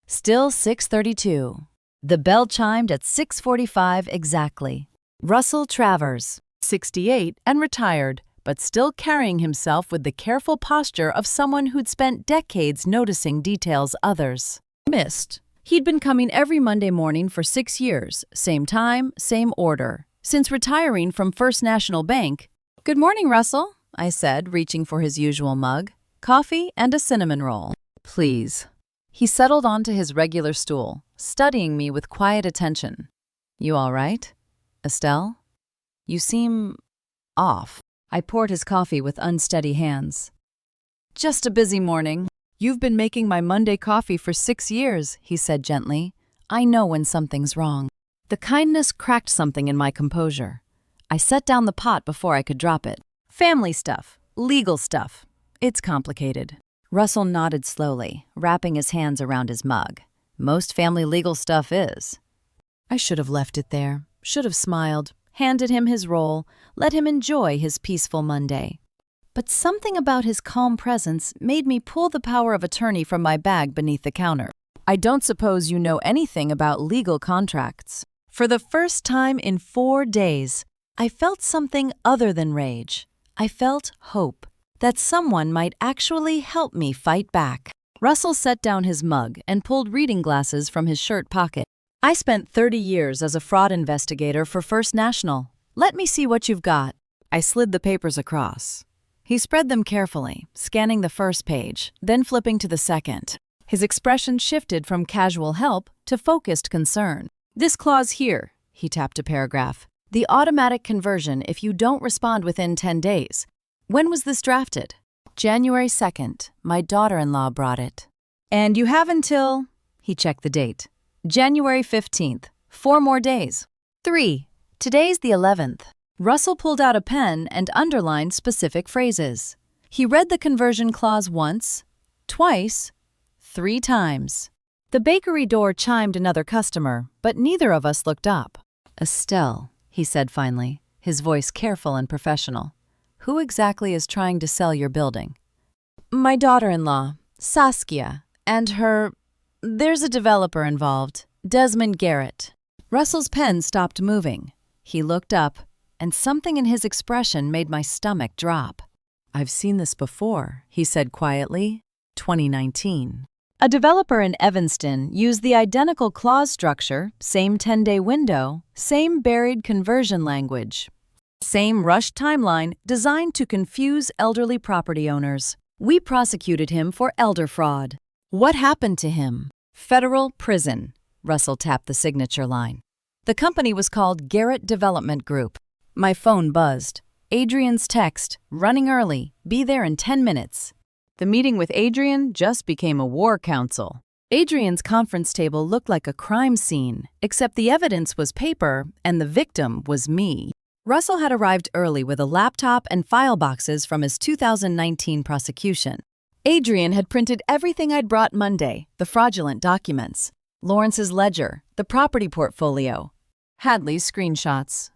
Still 6:32. The bell chimed at 6:45 exactly. Russell Travers, 68 and retired, but still carrying himself with the careful posture of someone who'd spent decades noticing details others missed. He'd been coming every Monday morning for 6 years, same time, same order. Since retiring from First National Bank. "Good morning, Russell," I said, reaching for his usual mug. "Coffee and a cinnamon roll, please." He settled onto his regular stool, studying me with quiet attention. "You all right, Estelle? You seem off." I poured his coffee with unsteady hands. "Just a busy morning." "You've been making my Monday coffee for 6 years," he said gently. "I know when something's wrong." The kindness cracked something in my composure. I set down the pot before I could drop it. "Family stuff, legal stuff. It's complicated." Russell nodded slowly, wrapping his hands around his mug. "Most family legal stuff is." I should have left it there, should have smiled, handed him his roll, let him enjoy his peaceful Monday. But something about his calm presence made me pull the power of attorney from my bag beneath the counter. "I don't suppose you know anything about legal contracts." For the first time in 4 days, I felt something other than rage. I felt hope. That someone might actually help me fight back. Russell set down his mug and pulled reading glasses from his shirt pocket. "I spent 30 years as a fraud investigator for First National. Let me see what you've got." I slid the papers across. He spread them carefully, scanning the first page, then flipping to the second. His expression shifted from casual help to focused concern. "This clause here," he tapped a paragraph. "The automatic conversion if you don't respond within 10 days. When was this drafted?" "January 2nd. My daughter-in-law brought it." "And you have until," he checked the date, "January 15th. 4 more days." 3. Today's the 11th. Russell pulled out a pen and underlined specific phrases. He read the conversion clause once, twice, 3 times. The bakery door chimed another customer, but neither of us looked up. "Estelle," he said finally, his voice careful and professional. "Who exactly is trying to sell your building?" "My daughter-in-law, Saskia, and her... There's a developer involved, Desmond Garrett." Russell's pen stopped moving. He looked up, and something in his expression made my stomach drop. "I've seen this before," he said quietly. 2019. A developer in Evanston used the identical clause structure, same 10-day window, same buried conversion language. Same rushed timeline designed to confuse elderly property owners. We prosecuted him for elder fraud. What happened to him? Federal prison. Russell tapped the signature line. The company was called Garrett Development Group. My phone buzzed. Adrian's text, "Running early, be there in 10 minutes." The meeting with Adrian just became a war council. Adrian's conference table looked like a crime scene, except the evidence was paper and the victim was me. Russell had arrived early with a laptop and file boxes from his 2019 prosecution. Adrian had printed everything I'd brought Monday, the fraudulent documents, Lawrence's ledger, the property portfolio, Hadley's screenshots.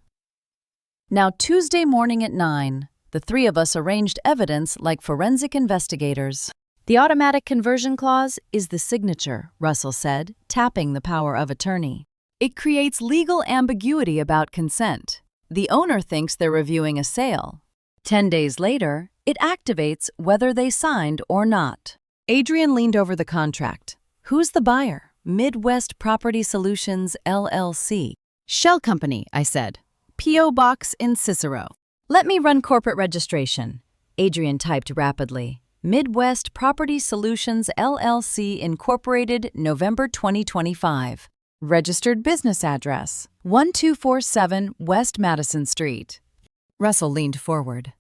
Now Tuesday morning at 9, the 3 of us arranged evidence like forensic investigators. "The automatic conversion clause is the signature," Russell said, tapping the power of attorney. "It creates legal ambiguity about consent. The owner thinks they're reviewing a sale. 10 days later, it activates whether they signed or not." Adrian leaned over the contract. Who's the buyer? Midwest Property Solutions, LLC. Shell company, I said. P.O. Box in Cicero. Let me run corporate registration. Adrian typed rapidly. Midwest Property Solutions, LLC, Incorporated, November 2025. Registered business address, 1247 West Madison Street. Russell leaned forward.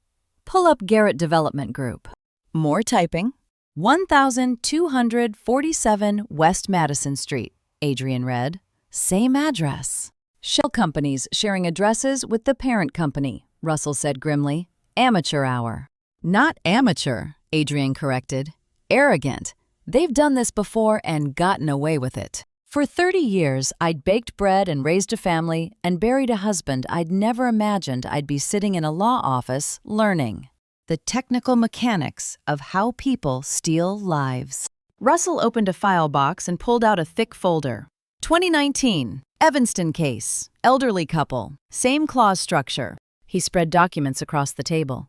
Pull up Garrett Development Group. More typing. 1247 West Madison Street, Adrian read. Same address. Shell companies sharing addresses with the parent company, Russell said grimly. Amateur hour. Not amateur, Adrian corrected. Arrogant. They've done this before and gotten away with it. For 30 years, I'd baked bread and raised a family and buried a husband I'd never imagined I'd be sitting in a law office learning the technical mechanics of how people steal lives. Russell opened a file box and pulled out a thick folder. 2019, Evanston case, elderly couple, same clause structure. He spread documents across the table.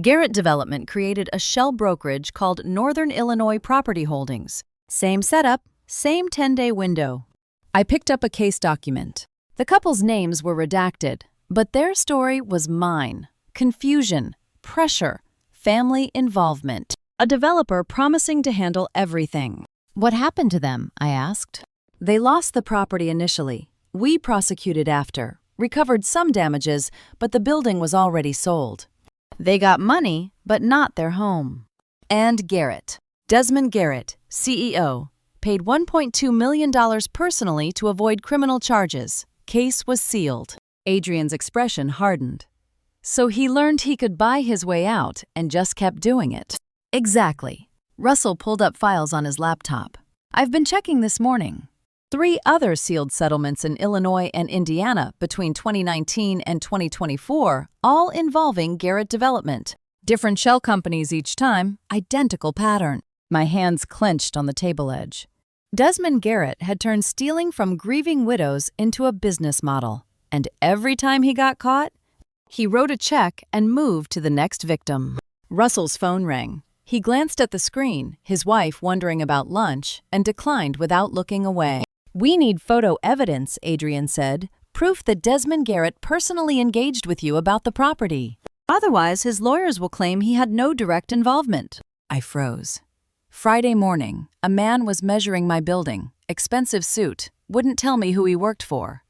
Garrett Development created a shell brokerage called Northern Illinois Property Holdings. Same setup, same 10-day window. I picked up a case document. The couple's names were redacted, but their story was mine. Confusion, pressure, family involvement. A developer promising to handle everything. What happened to them? I asked. They lost the property initially. We prosecuted after, recovered some damages, but the building was already sold. They got money, but not their home. And Garrett. Desmond Garrett, CEO, paid $1.2 million personally to avoid criminal charges. Case was sealed. Adrian's expression hardened. So he learned he could buy his way out and just kept doing it. Exactly. Russell pulled up files on his laptop. I've been checking this morning. 3 other sealed settlements in Illinois and Indiana between 2019 and 2024, all involving Garrett Development. Different shell companies each time, identical pattern. My hands clenched on the table edge. Desmond Garrett had turned stealing from grieving widows into a business model, and every time he got caught, he wrote a check and moved to the next victim. Russell's phone rang. He glanced at the screen, his wife wondering about lunch, and declined without looking away. We need photo evidence, Adrian said, proof that Desmond Garrett personally engaged with you about the property. Otherwise, his lawyers will claim he had no direct involvement. I froze. Friday morning, a man was measuring my building, expensive suit, wouldn't tell me who he worked for.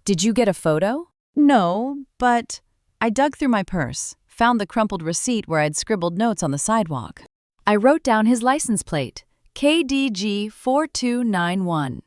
Did you get a photo? No, but I dug through my purse, found the crumpled receipt where I'd scribbled notes on the sidewalk. I wrote down his license plate, KDG 4291.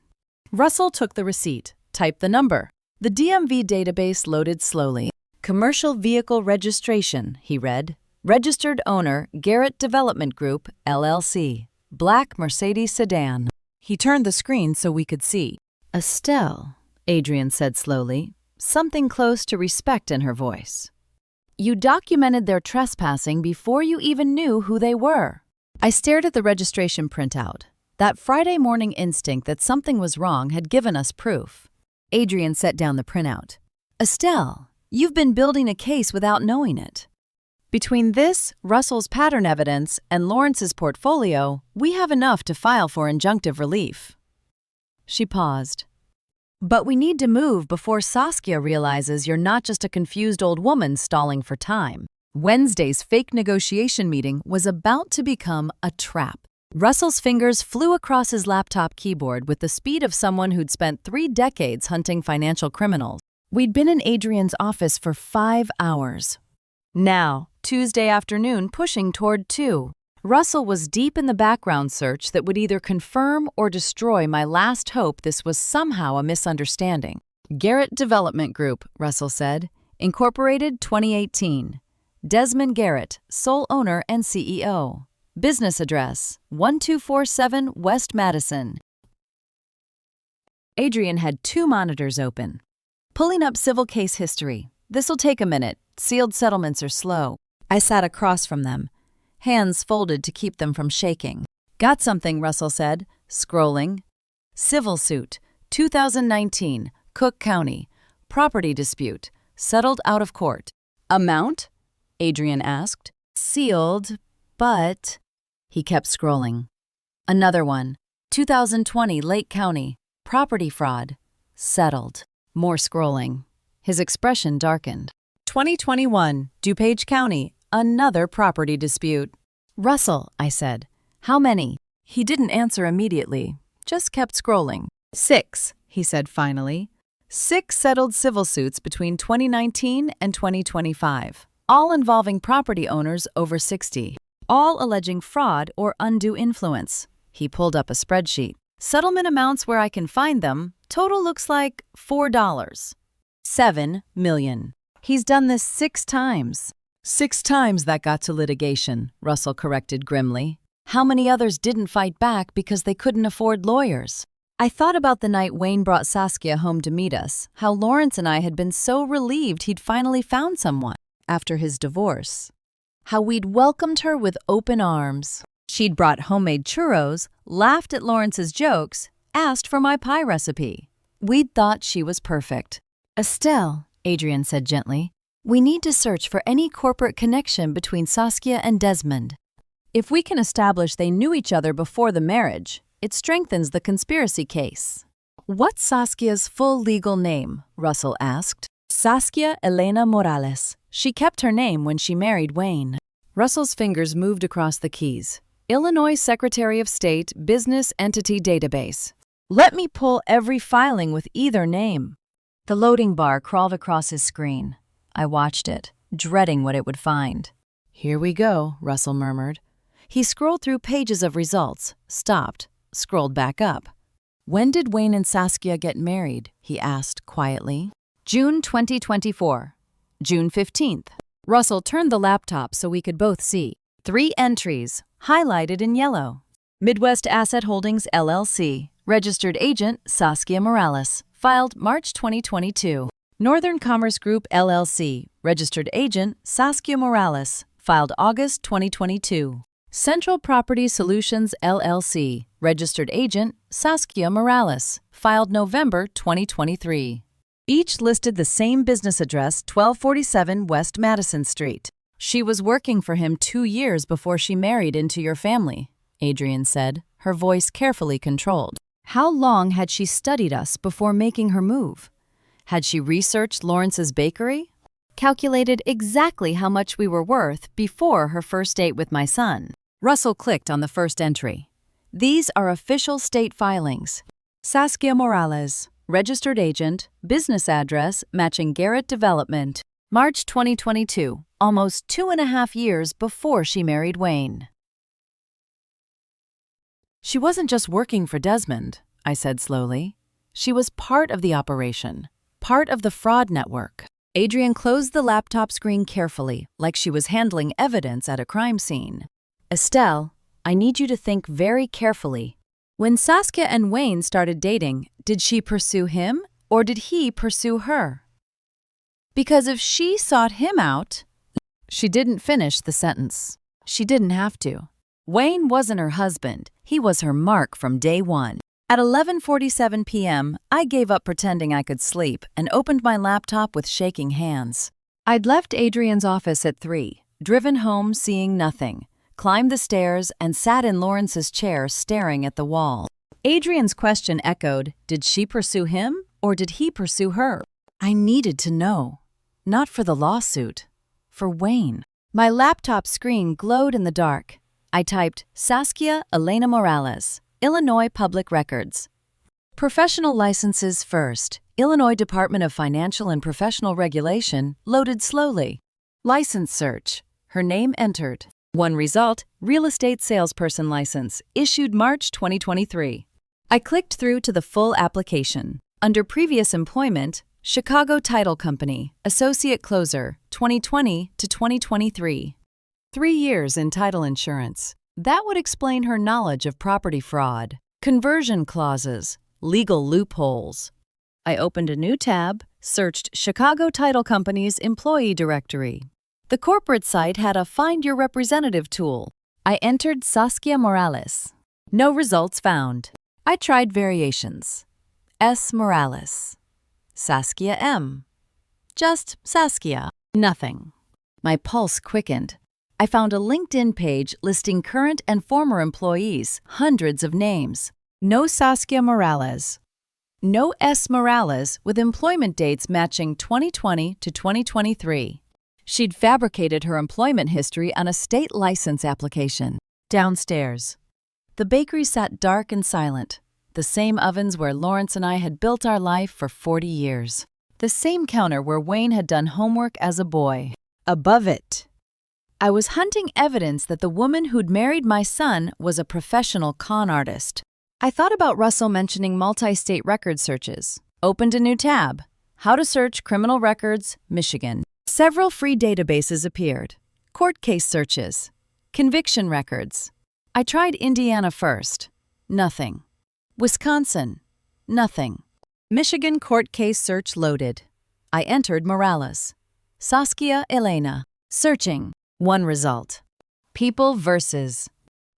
Russell took the receipt, typed the number. The DMV database loaded slowly. Commercial vehicle registration, he read. Registered owner, Garrett Development Group, LLC. Black Mercedes sedan. He turned the screen so we could see. Estelle, Adrian said slowly, something close to respect in her voice. You documented their trespassing before you even knew who they were. I stared at the registration printout. That Friday morning instinct that something was wrong had given us proof. Adrian set down the printout. Estelle, you've been building a case without knowing it. Between this, Russell's pattern evidence, and Lawrence's portfolio, we have enough to file for injunctive relief. She paused. But we need to move before Saskia realizes you're not just a confused old woman stalling for time. Wednesday's fake negotiation meeting was about to become a trap. Russell's fingers flew across his laptop keyboard with the speed of someone who'd spent 3 decades hunting financial criminals. We'd been in Adrian's office for 5 hours. Now, Tuesday afternoon, pushing toward 2. Russell was deep in the background search that would either confirm or destroy my last hope this was somehow a misunderstanding. Garrett Development Group, Russell said. Incorporated 2018. Desmond Garrett, sole owner and CEO. Business address, 1247 West Madison. Adrian had 2 monitors open. Pulling up civil case history. This'll take a minute. Sealed settlements are slow. I sat across from them, hands folded to keep them from shaking. Got something, Russell said, scrolling. Civil suit, 2019, Cook County. Property dispute, settled out of court. Amount? Adrian asked. Sealed, but... He kept scrolling. Another one. 2020 Lake County. Property fraud. Settled. More scrolling. His expression darkened. 2021 DuPage County. Another property dispute. Russell, I said. How many? He didn't answer immediately, just kept scrolling. 6, he said finally. 6 settled civil suits between 2019 and 2025, all involving property owners over 60, all alleging fraud or undue influence. He pulled up a spreadsheet. Settlement amounts where I can find them, total looks like $4. 7 million. He's done this 6 times. 6 times that got to litigation, Russell corrected grimly. How many others didn't fight back because they couldn't afford lawyers? I thought about the night Wayne brought Saskia home to meet us, how Lawrence and I had been so relieved he'd finally found someone after his divorce. How we'd welcomed her with open arms. She'd brought homemade churros, laughed at Lawrence's jokes, asked for my pie recipe. We'd thought she was perfect. Estelle, Adrian said gently, we need to search for any corporate connection between Saskia and Desmond. If we can establish they knew each other before the marriage, it strengthens the conspiracy case. What's Saskia's full legal name? Russell asked. Saskia Elena Morales. She kept her name when she married Wayne. Russell's fingers moved across the keys. Illinois Secretary of State Business Entity Database. Let me pull every filing with either name. The loading bar crawled across his screen. I watched it, dreading what it would find. Here we go, Russell murmured. He scrolled through pages of results, stopped, scrolled back up. When did Wayne and Saskia get married? He asked quietly. June 2024. June 15th. Russell turned the laptop so we could both see. 3 entries, highlighted in yellow. Midwest Asset Holdings, LLC. Registered agent, Saskia Morales. Filed March 2022. Northern Commerce Group, LLC. Registered agent, Saskia Morales. Filed August 2022. Central Property Solutions, LLC. Registered agent, Saskia Morales. Filed November 2023. Each listed the same business address, 1247 West Madison Street. She was working for him 2 years before she married into your family, Adrian said, her voice carefully controlled. How long had she studied us before making her move? Had she researched Lawrence's bakery? Calculated exactly how much we were worth before her first date with my son. Russell clicked on the first entry. These are official state filings. Saskia Morales, registered agent, business address matching Garrett Development. March 2022, almost 2.5 years before she married Wayne. She wasn't just working for Desmond, I said slowly. She was part of the operation, part of the fraud network. Adrian closed the laptop screen carefully, like she was handling evidence at a crime scene. Estelle, I need you to think very carefully. When Saskia and Wayne started dating, did she pursue him or did he pursue her? Because if she sought him out, she didn't finish the sentence. She didn't have to. Wayne wasn't her husband. He was her mark from day one. At 11:47 p.m., I gave up pretending I could sleep and opened my laptop with shaking hands. I'd left Adrian's office at 3, driven home seeing nothing, climbed the stairs and sat in Lawrence's chair staring at the wall. Adrian's question echoed, did she pursue him or did he pursue her? I needed to know. Not for the lawsuit. For Wayne. My laptop screen glowed in the dark. I typed Saskia Elena Morales, Illinois Public Records. Professional licenses first. Illinois Department of Financial and Professional Regulation loaded slowly. License search. Her name entered. One result, real estate salesperson license, issued March 2023. I clicked through to the full application. Under previous employment, Chicago Title Company, Associate Closer, 2020 to 2023. 3 years in title insurance. That would explain her knowledge of property fraud, conversion clauses, legal loopholes. I opened a new tab, searched Chicago Title Company's employee directory. The corporate site had a Find Your Representative tool. I entered Saskia Morales. No results found. I tried variations. S. Morales. Saskia M. Just Saskia. Nothing. My pulse quickened. I found a LinkedIn page listing current and former employees, hundreds of names. No Saskia Morales. No S. Morales with employment dates matching 2020 to 2023. She'd fabricated her employment history on a state license application. Downstairs. The bakery sat dark and silent. The same ovens where Lawrence and I had built our life for 40 years. The same counter where Wayne had done homework as a boy. Above it, I was hunting evidence that the woman who'd married my son was a professional con artist. I thought about Russell mentioning multi-state record searches. Opened a new tab. How to search criminal records, Michigan. Several free databases appeared. Court case searches. Conviction records. I tried Indiana first. Nothing. Wisconsin. Nothing. Michigan court case search loaded. I entered Morales. Saskia Elena. Searching. One result. People versus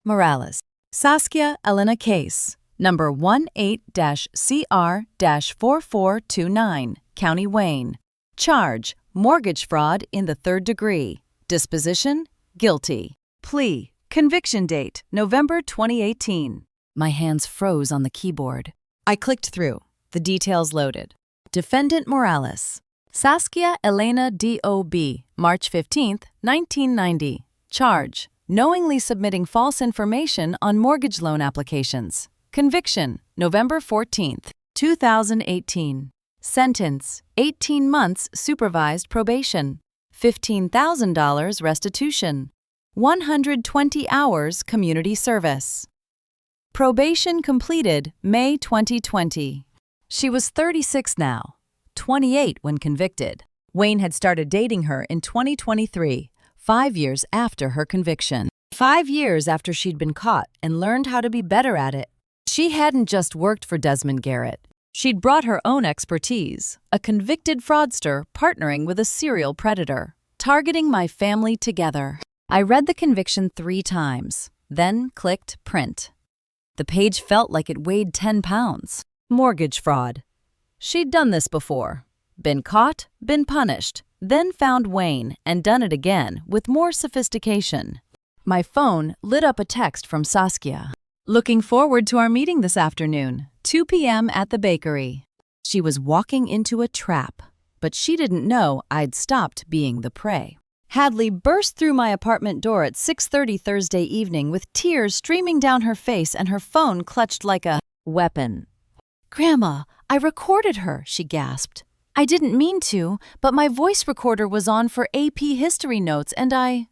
Morales. Saskia Elena case. Number 18-CR-4429. County Wayne. Charge. Mortgage fraud in the third degree. Disposition. Guilty. Plea. Conviction date. November 2018. My hands froze on the keyboard. I clicked through. The details loaded. Defendant Morales. Saskia Elena D.O.B. March 15, 1990. Charge. Knowingly submitting false information on mortgage loan applications. Conviction. November 14, 2018. Sentence. 18 months supervised probation. $15,000 restitution. 120 hours community service. Probation completed May 2020. She was 36 now, 28 when convicted. Wayne had started dating her in 2023, 5 years after her conviction. 5 years after she'd been caught and learned how to be better at it. She hadn't just worked for Desmond Garrett. She'd brought her own expertise, a convicted fraudster partnering with a serial predator, targeting my family together. I read the conviction 3 times, then clicked print. The page felt like it weighed 10 pounds. Mortgage fraud. She'd done this before. Been caught, been punished, then found Wayne and done it again with more sophistication. My phone lit up a text from Saskia. Looking forward to our meeting this afternoon, 2 p.m. at the bakery. She was walking into a trap, but she didn't know I'd stopped being the prey. Hadley burst through my apartment door at 6:30 Thursday evening with tears streaming down her face and her phone clutched like a weapon. "Grandma, I recorded her," she gasped. "I didn't mean to, but my voice recorder was on for AP history notes and I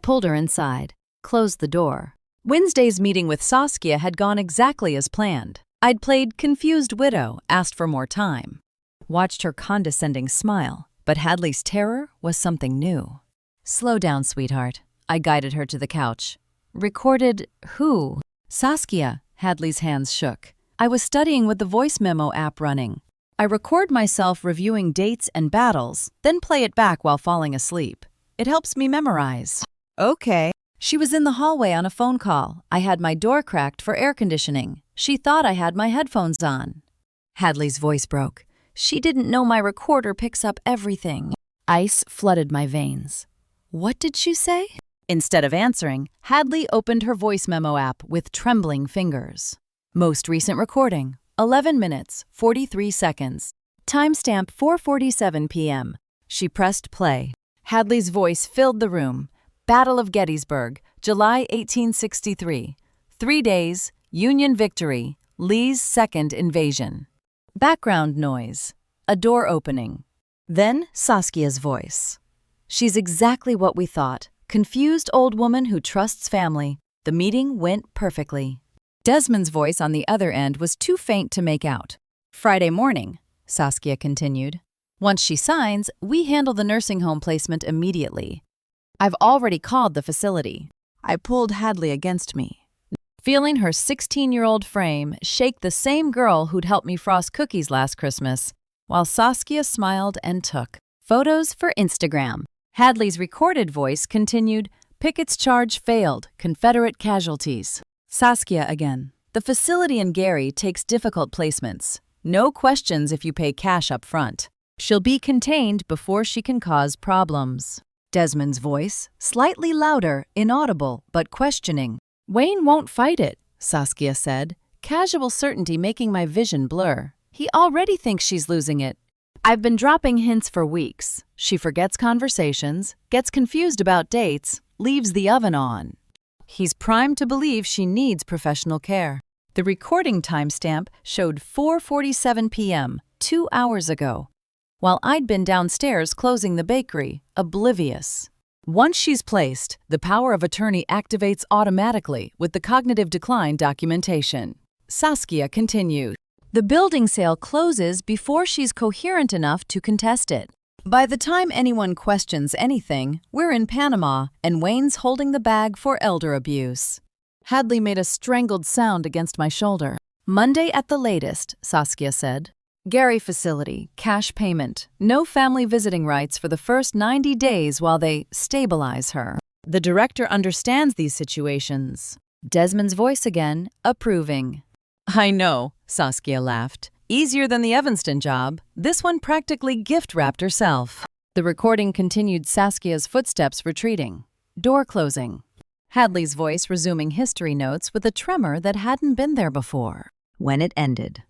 pulled her inside, closed the door. Wednesday's meeting with Saskia had gone exactly as planned. I'd played confused widow, asked for more time. Watched her condescending smile, but Hadley's terror was something new. "Slow down, sweetheart." I guided her to the couch. "Recorded who?" "Saskia." Hadley's hands shook. "I was studying with the voice memo app running. I record myself reviewing dates and battles, then play it back while falling asleep. It helps me memorize." "Okay." She was in the hallway on a phone call. I had my door cracked for air conditioning. She thought I had my headphones on. Hadley's voice broke. "She didn't know my recorder picks up everything." Ice flooded my veins. "What did she say?" Instead of answering, Hadley opened her voice memo app with trembling fingers. Most recent recording, 11 minutes, 43 seconds. Timestamp 4:47 p.m. She pressed play. Hadley's voice filled the room. Battle of Gettysburg, July 1863. 3 days, Union victory, Lee's second invasion. Background noise. A door opening. Then Saskia's voice. "She's exactly what we thought. Confused old woman who trusts family. The meeting went perfectly." Desmond's voice on the other end was too faint to make out. "Friday morning," Saskia continued. "Once she signs, we handle the nursing home placement immediately. I've already called the facility." I pulled Hadley against me, feeling her 16-year-old frame shake the same girl who'd helped me frost cookies last Christmas, while Saskia smiled and took photos for Instagram. Hadley's recorded voice continued, "Pickett's charge failed, Confederate casualties." Saskia again. "The facility in Gary takes difficult placements. No questions if you pay cash up front. She'll be contained before she can cause problems." Desmond's voice, slightly louder, inaudible, but questioning. "Wayne won't fight it," Saskia said. casual certainty making my vision blur. He already thinks she's losing it. I've been dropping hints for weeks. She forgets conversations, gets confused about dates, leaves the oven on. He's primed to believe she needs professional care. The recording timestamp showed 4:47 p.m., 2 hours ago, while I'd been downstairs closing the bakery, oblivious. Once she's placed, the power of attorney activates automatically with the cognitive decline documentation. Saskia continued. The building sale closes before she's coherent enough to contest it. By the time anyone questions anything, we're in Panama and Wayne's holding the bag for elder abuse. Hadley made a strangled sound against my shoulder. Monday at the latest, Saskia said. Gary facility, cash payment, no family visiting rights for the first 90 days while they stabilize her. The director understands these situations. Desmond's voice again, approving. I know, Saskia laughed. Easier than the Evanston job. This one practically gift-wrapped herself. The recording continued Saskia's footsteps retreating. Door closing. Hadley's voice resuming history notes with a tremor that hadn't been there before. When it ended,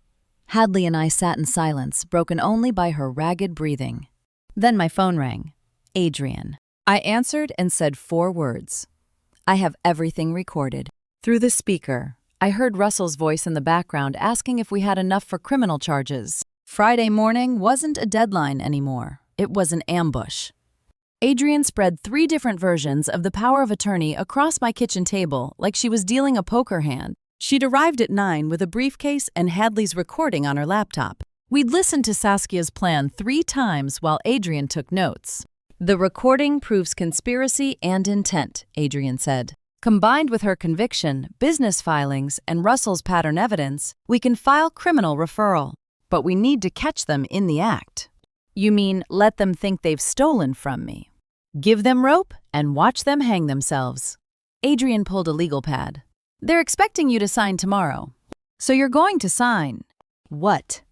Hadley and I sat in silence, broken only by her ragged breathing. Then my phone rang. Adrian. I answered and said 4 words. I have everything recorded. Through the speaker, I heard Russell's voice in the background asking if we had enough for criminal charges. Friday morning wasn't a deadline anymore. It was an ambush. Adrian spread 3 different versions of the power of attorney across my kitchen table like she was dealing a poker hand. She'd arrived at 9 with a briefcase and Hadley's recording on her laptop. We'd listened to Saskia's plan 3 times while Adrian took notes. The recording proves conspiracy and intent, Adrian said. Combined with her conviction, business filings, and Russell's pattern evidence, we can file criminal referral. But we need to catch them in the act. You mean let them think they've stolen from me? Give them rope and watch them hang themselves. Adrian pulled a legal pad. They're expecting you to sign tomorrow. So you're going to sign. What?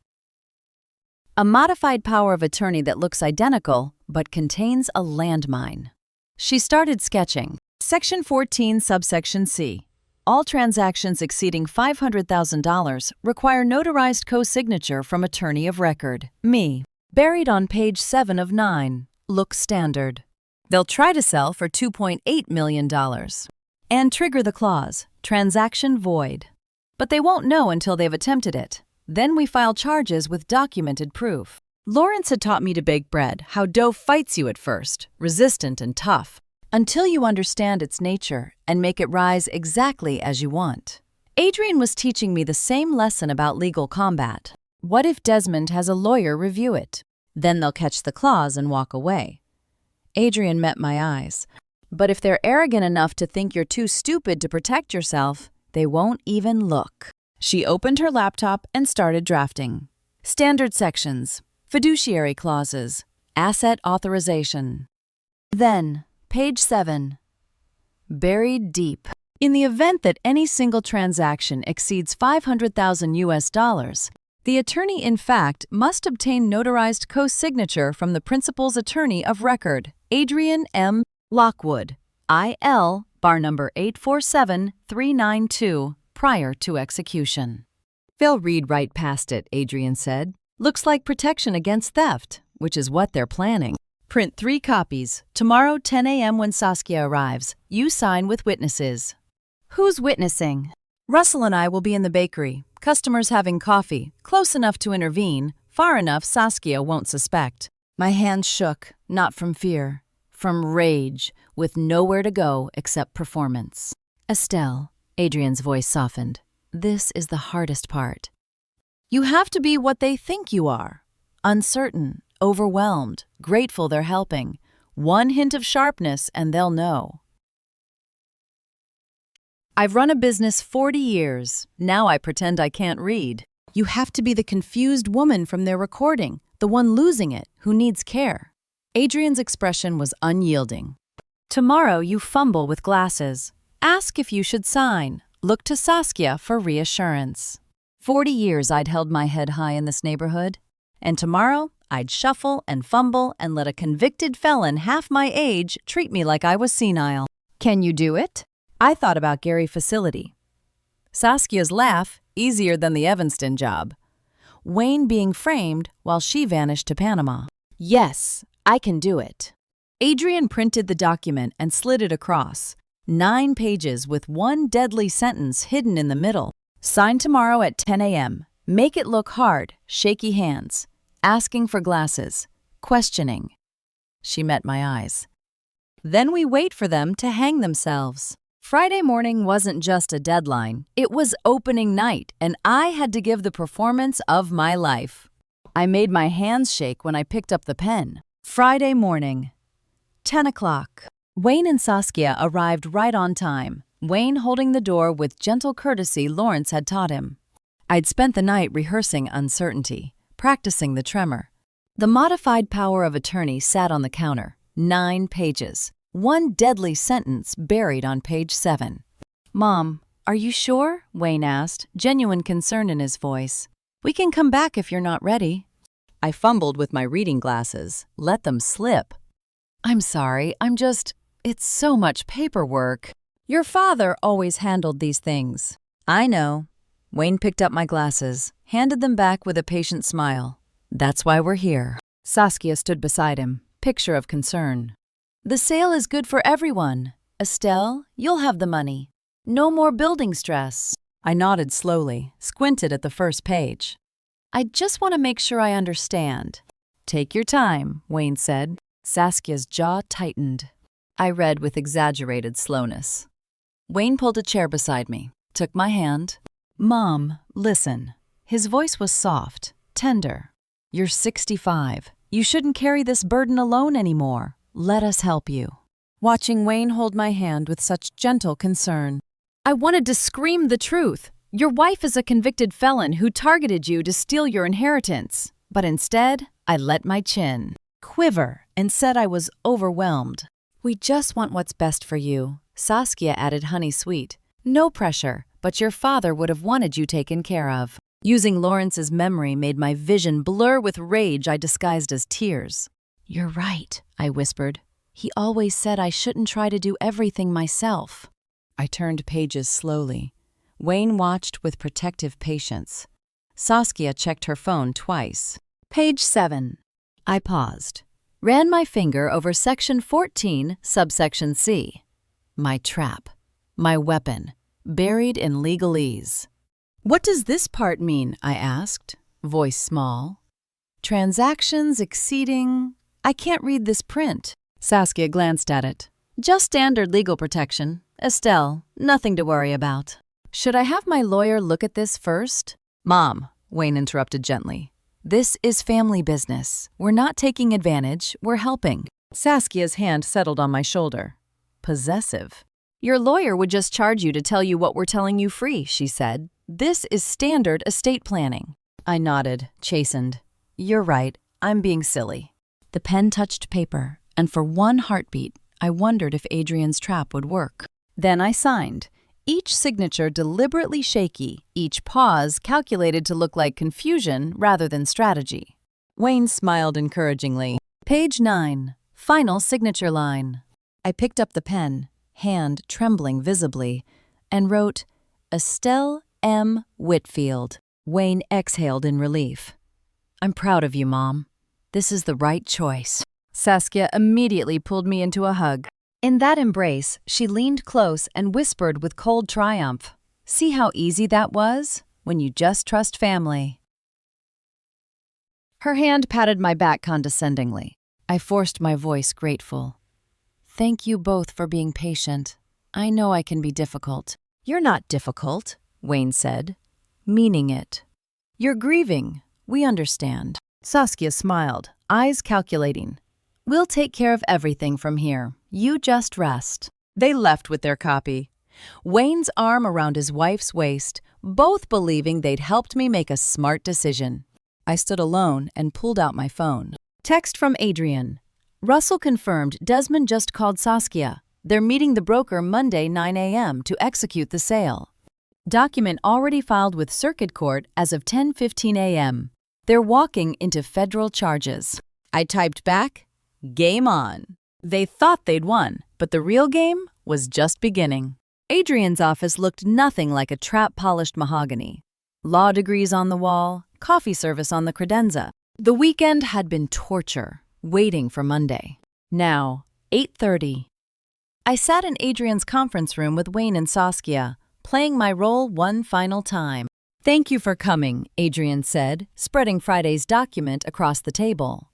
A modified power of attorney that looks identical, but contains a landmine. She started sketching. Section 14, subsection C. All transactions exceeding $500,000 require notarized co-signature from attorney of record, me. Buried on page 7 of 9. Looks standard. They'll try to sell for $2.8 million. And trigger the clause, transaction void. But they won't know until they've attempted it. Then we file charges with documented proof. Lawrence had taught me to bake bread, how dough fights you at first, resistant and tough, until you understand its nature and make it rise exactly as you want. Adrian was teaching me the same lesson about legal combat. What if Desmond has a lawyer review it? Then they'll catch the clause and walk away. Adrian met my eyes. But if they're arrogant enough to think you're too stupid to protect yourself, they won't even look. She opened her laptop and started drafting. Standard sections, fiduciary clauses, asset authorization. Then, page 7. Buried deep. In the event that any single transaction exceeds $500,000 US, the attorney in fact must obtain notarized co-signature from the principal's attorney of record, Adrian M. Lockwood, IL, bar number 847392, prior to execution. They'll read right past it, Adrian said. Looks like protection against theft, which is what they're planning. Print 3 copies. Tomorrow, 10 a.m. when Saskia arrives. You sign with witnesses. Who's witnessing? Russell and I will be in the bakery. Customers having coffee. Close enough to intervene. Far enough Saskia won't suspect. My hands shook, not from fear. From rage, with nowhere to go except performance. Estelle, Adrian's voice softened. This is the hardest part. You have to be what they think you are. Uncertain, overwhelmed, grateful they're helping. One hint of sharpness and they'll know. I've run a business 40 years. Now I pretend I can't read. You have to be the confused woman from their recording, the one losing it, who needs care. Adrian's expression was unyielding. Tomorrow you fumble with glasses. Ask if you should sign. Look to Saskia for reassurance. 40 years I'd held my head high in this neighborhood. And tomorrow I'd shuffle and fumble and let a convicted felon half my age treat me like I was senile. Can you do it? I thought about Gary facility. Saskia's laugh, easier than the Evanston job. Wayne being framed while she vanished to Panama. Yes, I can do it. Adrian printed the document and slid it across. 9 pages with one deadly sentence hidden in the middle. Sign tomorrow at 10 a.m. Make it look hard, shaky hands. Asking for glasses. Questioning. She met my eyes. Then we wait for them to hang themselves. Friday morning wasn't just a deadline. It was opening night, and I had to give the performance of my life. I made my hands shake when I picked up the pen. Friday morning. 10 o'clock. Wayne and Saskia arrived right on time, Wayne holding the door with gentle courtesy Lawrence had taught him. I'd spent the night rehearsing uncertainty, practicing the tremor. The modified power of attorney sat on the counter, 9 pages. One deadly sentence buried on page 7. Mom, are you sure? Wayne asked, genuine concern in his voice. We can come back if you're not ready. I fumbled with my reading glasses, let them slip. I'm sorry, it's so much paperwork. Your father always handled these things. I know. Wayne picked up my glasses, handed them back with a patient smile. That's why we're here. Saskia stood beside him, picture of concern. The sale is good for everyone. Estelle, you'll have the money. No more building stress. I nodded slowly, squinted at the first page. I just want to make sure I understand. Take your time, Wayne said. Saskia's jaw tightened. I read with exaggerated slowness. Wayne pulled a chair beside me, took my hand. Mom, listen. His voice was soft, tender. You're 65. You shouldn't carry this burden alone anymore. Let us help you. Watching Wayne hold my hand with such gentle concern, I wanted to scream the truth. Your wife is a convicted felon who targeted you to steal your inheritance. But instead, I let my chin quiver and said I was overwhelmed. We just want what's best for you. Saskia added honey sweet. No pressure, but your father would have wanted you taken care of. Using Lawrence's memory made my vision blur with rage I disguised as tears. You're right, I whispered. He always said I shouldn't try to do everything myself. I turned pages slowly. Wayne watched with protective patience. Saskia checked her phone twice. Page 7. I paused. Ran my finger over section 14, subsection C. My trap. My weapon. Buried in legalese. What does this part mean? I asked, voice small. Transactions exceeding... I can't read this print. Saskia glanced at it. Just standard legal protection. Estelle, nothing to worry about. Should I have my lawyer look at this first? Mom, Wayne interrupted gently. This is family business. We're not taking advantage, we're helping. Saskia's hand settled on my shoulder. Possessive. Your lawyer would just charge you to tell you what we're telling you free, she said. This is standard estate planning. I nodded, chastened. You're right, I'm being silly. The pen touched paper, and for one heartbeat, I wondered if Adrian's trap would work. Then I signed, each signature deliberately shaky, each pause calculated to look like confusion rather than strategy. Wayne smiled encouragingly. Page 9, final signature line. I picked up the pen, hand trembling visibly, and wrote, Estelle M. Whitfield. Wayne exhaled in relief. I'm proud of you, Mom. This is the right choice. Saskia immediately pulled me into a hug. In that embrace, she leaned close and whispered with cold triumph, See how easy that was when you just trust family. Her hand patted my back condescendingly. I forced my voice grateful. Thank you both for being patient. I know I can be difficult. You're not difficult, Wayne said, meaning it. You're grieving. We understand. Saskia smiled, eyes calculating. We'll take care of everything from here. You just rest. They left with their copy. Wayne's arm around his wife's waist, both believing they'd helped me make a smart decision. I stood alone and pulled out my phone. Text from Adrian. Russell confirmed Desmond just called Saskia. They're meeting the broker Monday 9 a.m. to execute the sale. Document already filed with Circuit Court as of 10:15 a.m. They're walking into federal charges. I typed back, game on. They thought they'd won, but the real game was just beginning. Adrian's office looked nothing like a trap-polished mahogany. Law degrees on the wall, coffee service on the credenza. The weekend had been torture, waiting for Monday. Now, 8:30. I sat in Adrian's conference room with Wayne and Saskia, playing my role one final time. "Thank you for coming," Adrian said, spreading Friday's document across the table.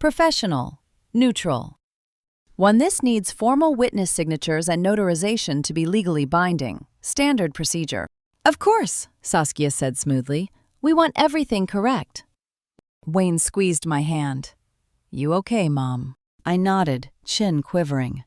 "Professional, neutral. One, this needs formal witness signatures and notarization to be legally binding. Standard procedure." "Of course," Saskia said smoothly. "We want everything correct." Wayne squeezed my hand. "You okay, Mom?" I nodded, chin quivering.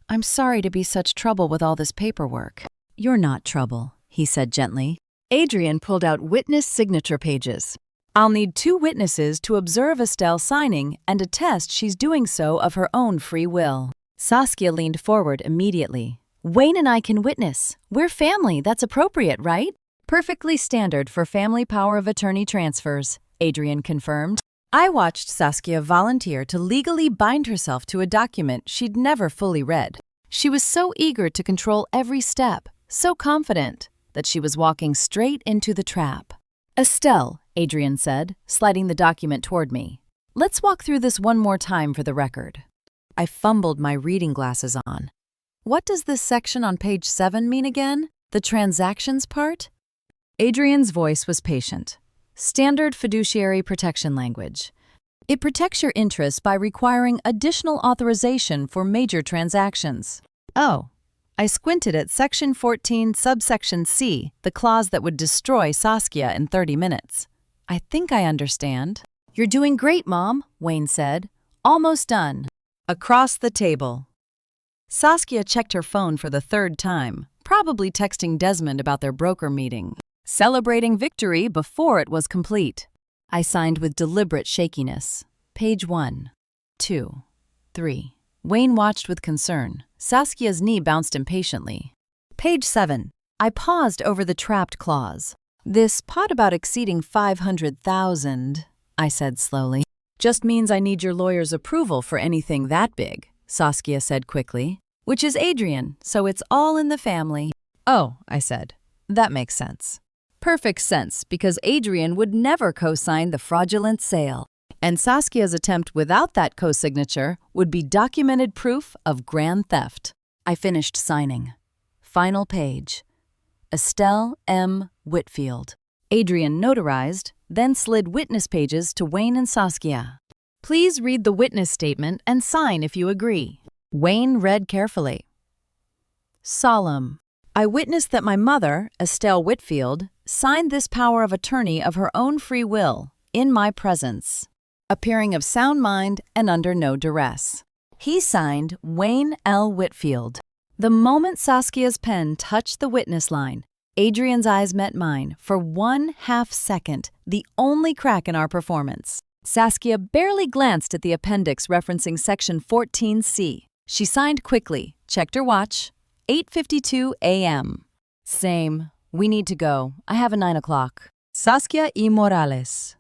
"I'm sorry to be such trouble with all this paperwork." "You're not trouble," he said gently. Adrian pulled out witness signature pages. "I'll need 2 witnesses to observe Estelle signing and attest she's doing so of her own free will." Saskia leaned forward immediately. "Wayne and I can witness. We're family, that's appropriate, right?" "Perfectly standard for family power of attorney transfers," Adrian confirmed. I watched Saskia volunteer to legally bind herself to a document she'd never fully read. She was so eager to control every step, so confident, that she was walking straight into the trap. "Estelle," Adrian said, sliding the document toward me. "Let's walk through this one more time for the record." I fumbled my reading glasses on. "What does this section on page 7 mean again? The transactions part?" Adrian's voice was patient. "Standard fiduciary protection language. It protects your interests by requiring additional authorization for major transactions." "Oh." I squinted at Section 14, subsection C, the clause that would destroy Saskia in 30 minutes. "I think I understand." "You're doing great, Mom," Wayne said. "Almost done." Across the table. Saskia checked her phone for the 3rd time, probably texting Desmond about their broker meeting, celebrating victory before it was complete. I signed with deliberate shakiness. Page 1, 2, 3. Wayne watched with concern. Saskia's knee bounced impatiently. Page 7. I paused over the trapped clause. "This part about exceeding 500,000, I said slowly. "Just means I need your lawyer's approval for anything that big," Saskia said quickly. "Which is Adrian, so it's all in the family." "Oh," I said. "That makes sense." Perfect sense, because Adrian would never co-sign the fraudulent sale. And Saskia's attempt without that co-signature would be documented proof of grand theft. I finished signing. Final page. Estelle M. Whitfield. Adrian notarized, then slid witness pages to Wayne and Saskia. "Please read the witness statement and sign if you agree." Wayne read carefully. "Solemn. I witness that my mother, Estelle Whitfield, signed this power of attorney of her own free will, in my presence, appearing of sound mind and under no duress." He signed Wayne L. Whitfield. The moment Saskia's pen touched the witness line, Adrian's eyes met mine for 1/2 second, the only crack in our performance. Saskia barely glanced at the appendix referencing Section 14C. She signed quickly, checked her watch. 8:52 a.m. "Same. We need to go. I have a 9 o'clock. Saskia E. Morales.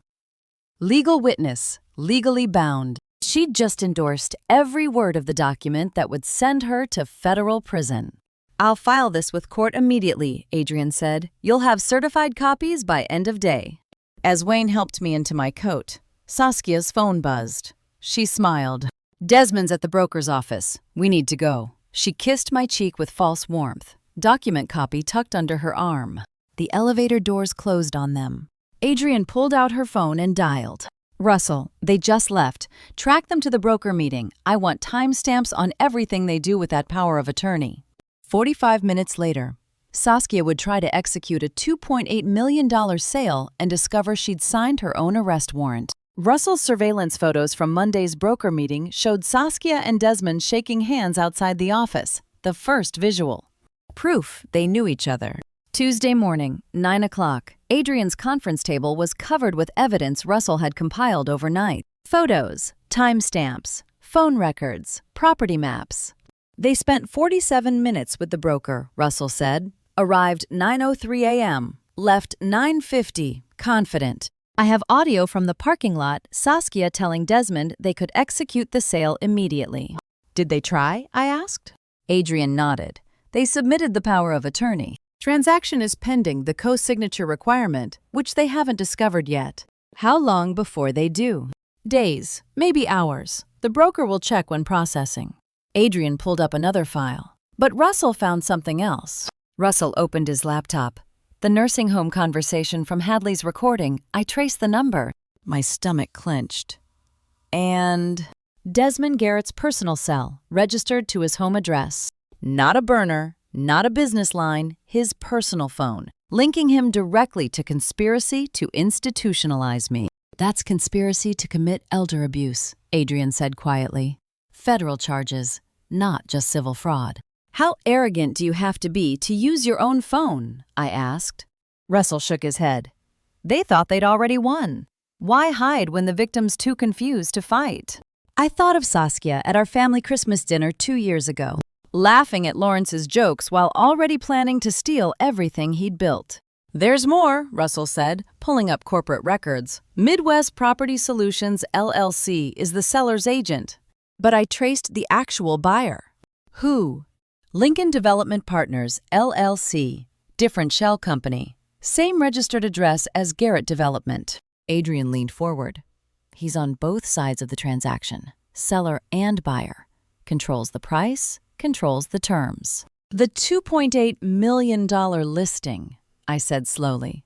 Legal witness, legally bound. She'd just endorsed every word of the document that would send her to federal prison. "I'll file this with court immediately," Adrian said. "You'll have certified copies by end of day." As Wayne helped me into my coat, Saskia's phone buzzed. She smiled. "Desmond's at the broker's office. We need to go." She kissed my cheek with false warmth, document copy tucked under her arm. The elevator doors closed on them. Adrian pulled out her phone and dialed. "Russell, they just left. Track them to the broker meeting. I want timestamps on everything they do with that power of attorney." 45 minutes later, Saskia would try to execute a $2.8 million sale and discover she'd signed her own arrest warrant. Russell's surveillance photos from Monday's broker meeting showed Saskia and Desmond shaking hands outside the office, the first visual. Proof they knew each other. Tuesday morning, 9 o'clock, Adrian's conference table was covered with evidence Russell had compiled overnight. Photos, timestamps, phone records, property maps. They spent 47 minutes with the broker, Russell said. Arrived 9:03 a.m., left 9:50, confident. I have audio from the parking lot, Saskia telling Desmond they could execute the sale immediately. Did they try? I asked. Adrian nodded. They submitted the power of attorney. Transaction is pending the co-signature requirement, which they haven't discovered yet. How long before they do? Days, maybe hours. The broker will check when processing. Adrian pulled up another file. But Russell found something else. Russell opened his laptop. The nursing home conversation from Hadley's recording. I traced the number. My stomach clenched. And Desmond Garrett's personal cell, registered to his home address. Not a burner, not a business line, his personal phone, linking him directly to conspiracy to institutionalize me. That's conspiracy to commit elder abuse, Adrian said quietly. Federal charges, not just civil fraud. How arrogant do you have to be to use your own phone? I asked. Russell shook his head. They thought they'd already won. Why hide when the victim's too confused to fight? I thought of Saskia at our family Christmas dinner 2 years ago, laughing at Lawrence's jokes while already planning to steal everything he'd built. There's more, Russell said, pulling up corporate records. Midwest Property Solutions, LLC is the seller's agent. But I traced the actual buyer. Who? Lincoln Development Partners, LLC. Different shell company. Same registered address as Garrett Development. Adrian leaned forward. He's on both sides of the transaction, seller and buyer. Controls the price, controls the terms. The $2.8 million listing, I said slowly.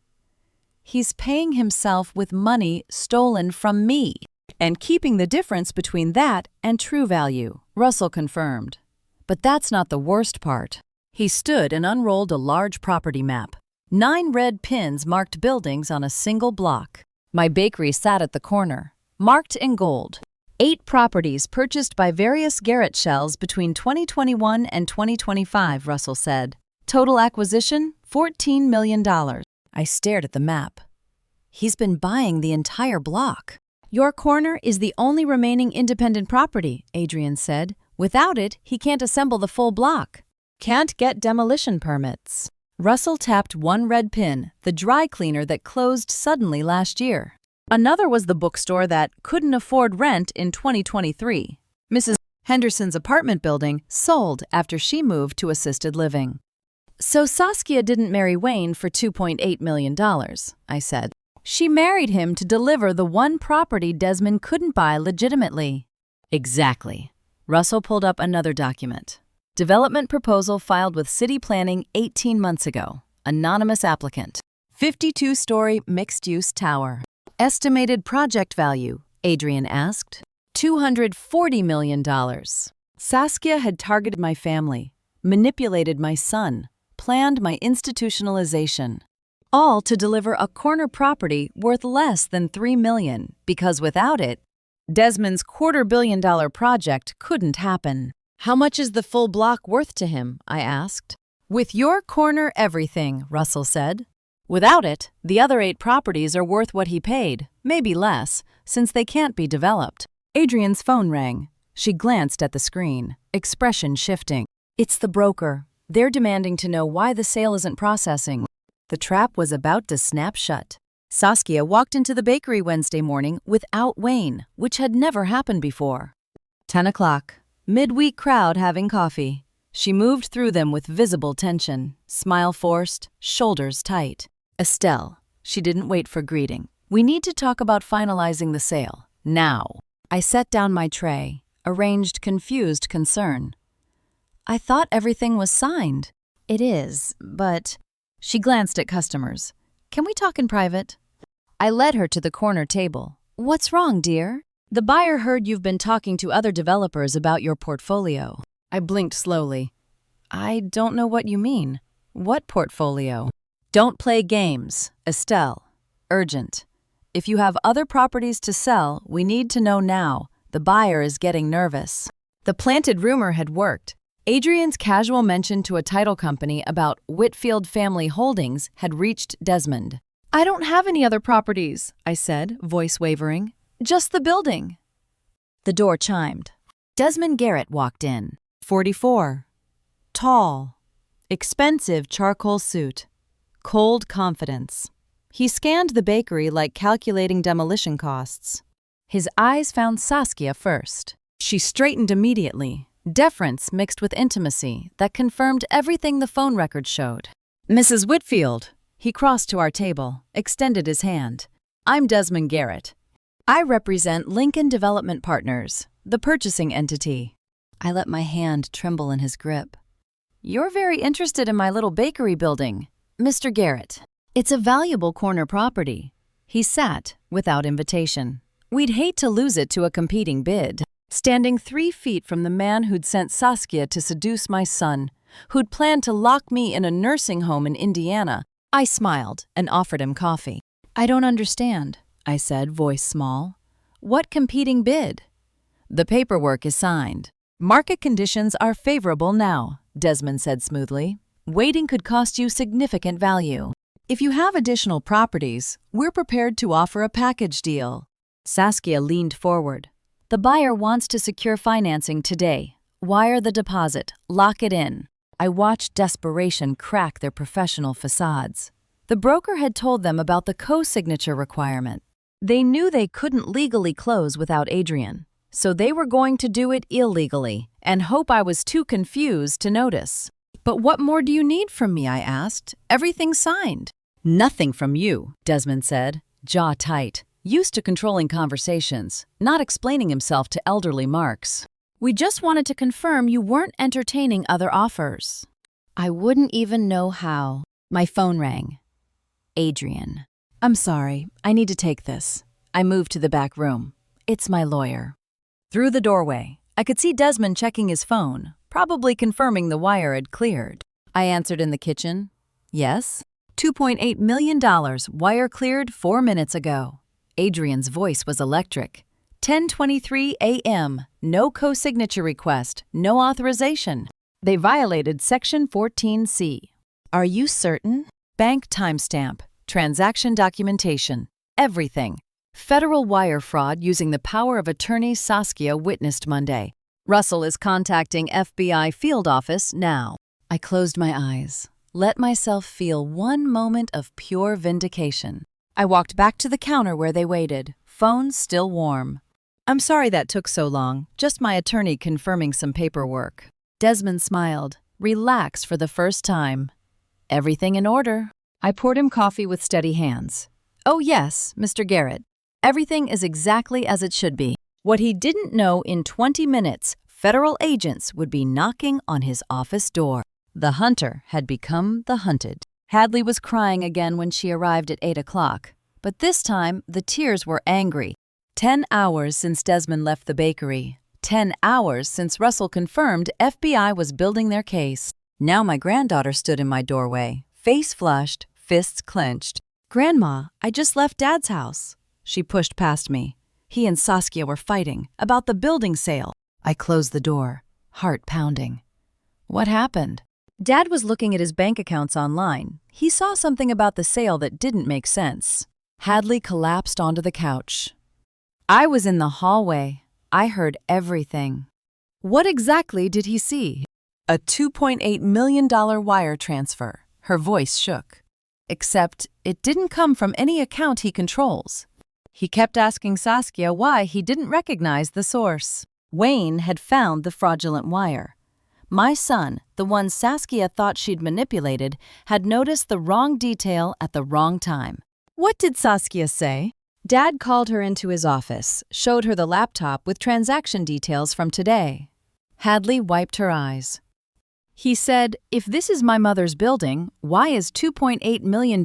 He's paying himself with money stolen from me and keeping the difference between that and true value, Russell confirmed. But that's not the worst part. He stood and unrolled a large property map. 9 red pins marked buildings on a single block. My bakery sat at the corner, marked in gold. 8 properties purchased by various Garrett shells between 2021 and 2025, Russell said. Total acquisition, $14 million. I stared at the map. He's been buying the entire block. Your corner is the only remaining independent property, Adrian said. Without it, he can't assemble the full block. Can't get demolition permits. Russell tapped 1 red pin, the dry cleaner that closed suddenly last year. Another was the bookstore that couldn't afford rent in 2023. Mrs. Henderson's apartment building sold after she moved to assisted living. So Saskia didn't marry Wayne for $2.8 million, I said. She married him to deliver the one property Desmond couldn't buy legitimately. Exactly. Russell pulled up another document. Development proposal filed with City Planning 18 months ago. Anonymous applicant. 52-story mixed-use tower. Estimated project value, Adrian asked. $240 million. Saskia had targeted my family, manipulated my son, planned my institutionalization. All to deliver a corner property worth less than $3 million, because without it, Desmond's $250 million project couldn't happen. How much is the full block worth to him? I asked. With your corner, everything, Russell said. Without it, the other 8 properties are worth what he paid, maybe less, since they can't be developed. Adrian's phone rang. She glanced at the screen, expression shifting. It's the broker. They're demanding to know why the sale isn't processing. The trap was about to snap shut. Saskia walked into the bakery Wednesday morning without Wayne, which had never happened before. 10 o'clock. Midweek crowd having coffee. She moved through them with visible tension, smile forced, shoulders tight. Estelle. She didn't wait for greeting. We need to talk about finalizing the sale. Now. I set down my tray, arranged confused concern. I thought everything was signed. It is, but... She glanced at customers. Can we talk in private? I led her to the corner table. What's wrong, dear? The buyer heard you've been talking to other developers about your portfolio. I blinked slowly. I don't know what you mean. What portfolio? Don't play games. Estelle. Urgent. If you have other properties to sell, we need to know now. The buyer is getting nervous. The planted rumor had worked. Adrian's casual mention to a title company about Whitfield Family Holdings had reached Desmond. I don't have any other properties, I said, voice wavering. Just the building. The door chimed. Desmond Garrett walked in. 44. Tall. Expensive charcoal suit. Cold confidence. He scanned the bakery like calculating demolition costs. His eyes found Saskia first. She straightened immediately. Deference mixed with intimacy that confirmed everything the phone record showed. Mrs. Whitfield. He crossed to our table, extended his hand. I'm Desmond Garrett. I represent Lincoln Development Partners, the purchasing entity. I let my hand tremble in his grip. You're very interested in my little bakery building, Mr. Garrett. It's a valuable corner property. He sat without invitation. We'd hate to lose it to a competing bid. Standing 3 feet from the man who'd sent Saskia to seduce my son, who'd planned to lock me in a nursing home in Indiana, I smiled and offered him coffee. I don't understand, I said, voice small. What competing bid? The paperwork is signed. Market conditions are favorable now, Desmond said smoothly. Waiting could cost you significant value. If you have additional properties, we're prepared to offer a package deal. Saskia leaned forward. The buyer wants to secure financing today. Wire the deposit. Lock it in. I watched desperation crack their professional facades. The broker had told them about the co-signature requirement. They knew they couldn't legally close without Adrian, so they were going to do it illegally and hope I was too confused to notice. But what more do you need from me, I asked. Everything's signed. Nothing from you, Desmond said, jaw tight, used to controlling conversations, not explaining himself to elderly Marks. We just wanted to confirm you weren't entertaining other offers. I wouldn't even know how. My phone rang. Adrian. I'm sorry, I need to take this. I moved to the back room. It's my lawyer. Through the doorway, I could see Desmond checking his phone, probably confirming the wire had cleared. I answered in the kitchen. Yes? $2.8 million, wire cleared 4 minutes ago. Adrian's voice was electric. 10:23 a.m., no co-signature request, no authorization. They violated Section 14C. Are you certain? Bank timestamp, transaction documentation, everything. Federal wire fraud using the power of attorney Saskia witnessed Monday. Russell is contacting FBI field office now. I closed my eyes, let myself feel one moment of pure vindication. I walked back to the counter where they waited, phone still warm. I'm sorry that took so long, just my attorney confirming some paperwork. Desmond smiled, relaxed for the first time. Everything in order. I poured him coffee with steady hands. Oh yes, Mr. Garrett. Everything is exactly as it should be. What he didn't know, in 20 minutes, federal agents would be knocking on his office door. The hunter had become the hunted. Hadley was crying again when she arrived at 8 o'clock, but this time the tears were angry. 10 hours since Desmond left the bakery. 10 hours since Russell confirmed FBI was building their case. Now my granddaughter stood in my doorway, face flushed, fists clenched. Grandma, I just left Dad's house. She pushed past me. He and Saskia were fighting about the building sale. I closed the door, heart pounding. What happened? Dad was looking at his bank accounts online. He saw something about the sale that didn't make sense. Hadley collapsed onto the couch. I was in the hallway. I heard everything. What exactly did he see? A $2.8 million wire transfer. Her voice shook. Except it didn't come from any account he controls. He kept asking Saskia why he didn't recognize the source. Wayne had found the fraudulent wire. My son, the one Saskia thought she'd manipulated, had noticed the wrong detail at the wrong time. What did Saskia say? Dad called her into his office, showed her the laptop with transaction details from today. Hadley wiped her eyes. He said, if this is my mother's building, why is $2.8 million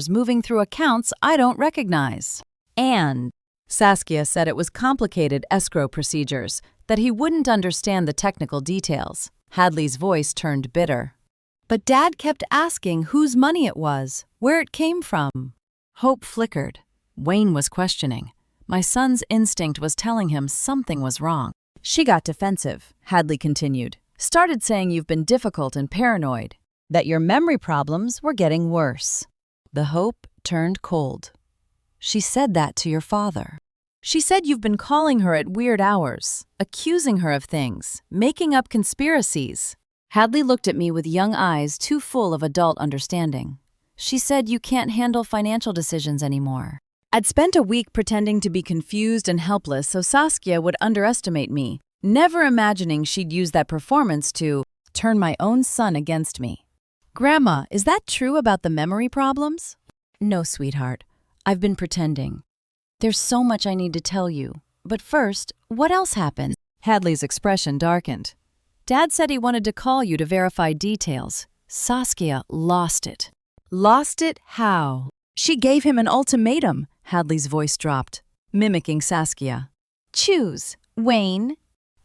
moving through accounts I don't recognize? And Saskia said it was complicated escrow procedures, that he wouldn't understand the technical details. Hadley's voice turned bitter. But Dad kept asking whose money it was, where it came from. Hope flickered. Wayne was questioning. My son's instinct was telling him something was wrong. She got defensive, Hadley continued. Started saying you've been difficult and paranoid, that your memory problems were getting worse. The hope turned cold. She said that to your father. She said you've been calling her at weird hours, accusing her of things, making up conspiracies. Hadley looked at me with young eyes too full of adult understanding. She said you can't handle financial decisions anymore. I'd spent a week pretending to be confused and helpless so Saskia would underestimate me, never imagining she'd use that performance to turn my own son against me. Grandma, is that true about the memory problems? No, sweetheart. I've been pretending. There's so much I need to tell you. But first, what else happened? Hadley's expression darkened. Dad said he wanted to call you to verify details. Saskia lost it. Lost it how? She gave him an ultimatum. Hadley's voice dropped, mimicking Saskia. Choose, Wayne.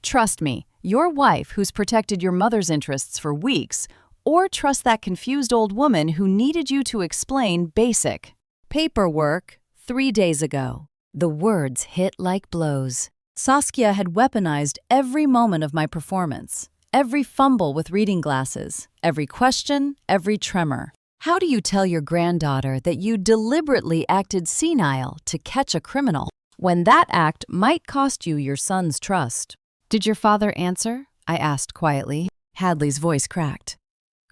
Trust me, your wife who's protected your mother's interests for weeks, or trust that confused old woman who needed you to explain basic paperwork 3 days ago. The words hit like blows. Saskia had weaponized every moment of my performance, every fumble with reading glasses, every question, every tremor. How do you tell your granddaughter that you deliberately acted senile to catch a criminal, when that act might cost you your son's trust? Did your father answer? I asked quietly. Hadley's voice cracked.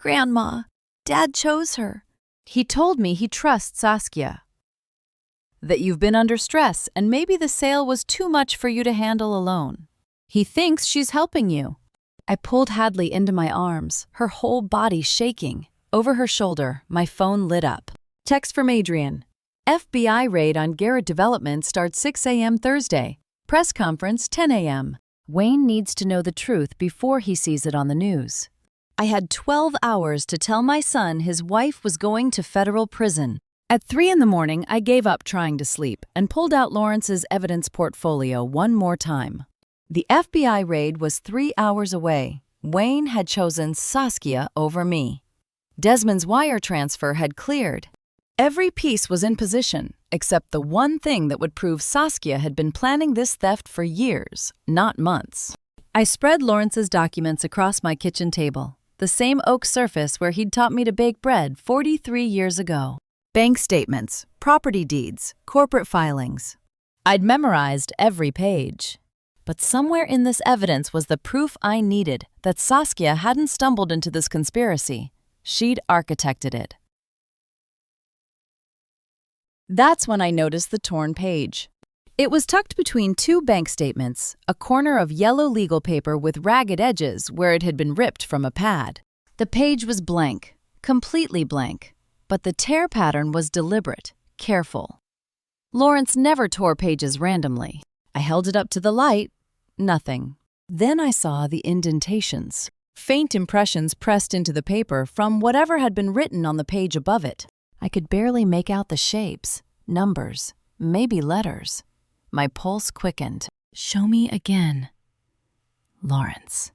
Grandma, Dad chose her. He told me he trusts Saskia. That you've been under stress and maybe the sale was too much for you to handle alone. He thinks she's helping you. I pulled Hadley into my arms, her whole body shaking. Over her shoulder, my phone lit up. Text from Adrian. FBI raid on Garrett Development starts 6 a.m. Thursday. Press conference 10 a.m. Wayne needs to know the truth before he sees it on the news. I had 12 hours to tell my son his wife was going to federal prison. At 3 a.m, I gave up trying to sleep and pulled out Lawrence's evidence portfolio one more time. The FBI raid was 3 hours away. Wayne had chosen Saskia over me. Desmond's wire transfer had cleared. Every piece was in position, except the one thing that would prove Saskia had been planning this theft for years, not months. I spread Lawrence's documents across my kitchen table, the same oak surface where he'd taught me to bake bread 43 years ago. Bank statements, property deeds, corporate filings. I'd memorized every page. But somewhere in this evidence was the proof I needed that Saskia hadn't stumbled into this conspiracy. She'd architected it. That's when I noticed the torn page. It was tucked between 2 bank statements, a corner of yellow legal paper with ragged edges where it had been ripped from a pad. The page was blank, completely blank, but the tear pattern was deliberate, careful. Lawrence never tore pages randomly. I held it up to the light. Nothing. Then I saw the indentations. Faint impressions pressed into the paper from whatever had been written on the page above it. I could barely make out the shapes, numbers, maybe letters. My pulse quickened. Show me again. Lawrence.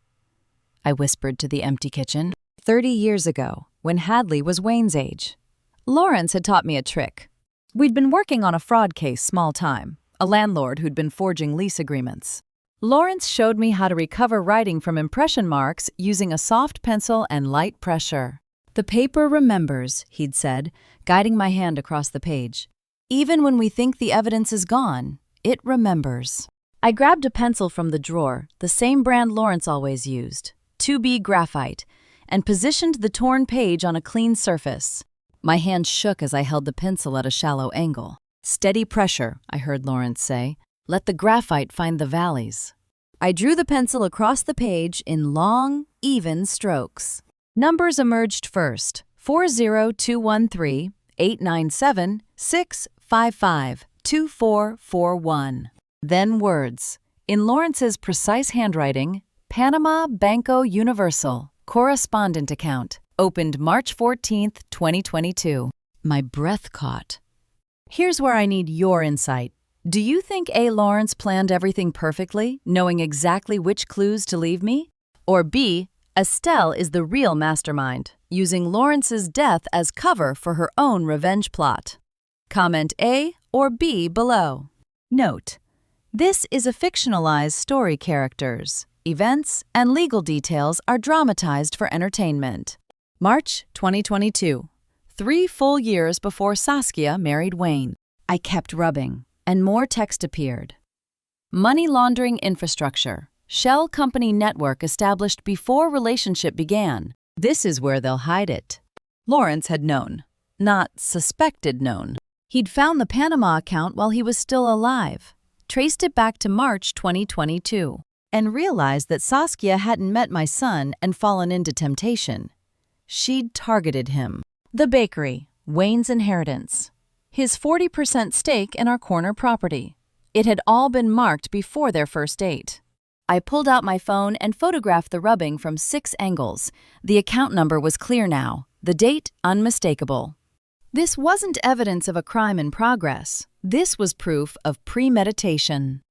I whispered to the empty kitchen. 30 years ago, when Hadley was Wayne's age. Lawrence had taught me a trick. We'd been working on a fraud case small time, a landlord who'd been forging lease agreements. Lawrence showed me how to recover writing from impression marks using a soft pencil and light pressure. The paper remembers, he'd said, guiding my hand across the page. Even when we think the evidence is gone, it remembers. I grabbed a pencil from the drawer, the same brand Lawrence always used, 2B graphite, and positioned the torn page on a clean surface. My hand shook as I held the pencil at a shallow angle. Steady pressure, I heard Lawrence say. Let the graphite find the valleys. I drew the pencil across the page in long, even strokes. Numbers emerged first, 40213 897 655 2441. Then words. In Lawrence's precise handwriting, Panama Banco Universal, correspondent account, opened March 14th, 2022. My breath caught. Here's where I need your insight. Do you think A. Lawrence planned everything perfectly, knowing exactly which clues to leave me? Or B. Estelle is the real mastermind, using Lawrence's death as cover for her own revenge plot? Comment A or B below. Note: this is a fictionalized story. Characters, events, and legal details are dramatized for entertainment. March 2022. 3 full years before Saskia married Wayne. I kept rubbing, and more text appeared. Money laundering infrastructure. Shell company network established before relationship began. This is where they'll hide it. Lawrence had known. Not suspected known. He'd found the Panama account while he was still alive, traced it back to March 2022, and realized that Saskia hadn't met my son and fallen into temptation. She'd targeted him. The bakery, Wayne's inheritance, his 40% stake in our corner property. It had all been marked before their first date. I pulled out my phone and photographed the rubbing from 6 angles. The account number was clear now, the date unmistakable. This wasn't evidence of a crime in progress. This was proof of premeditation.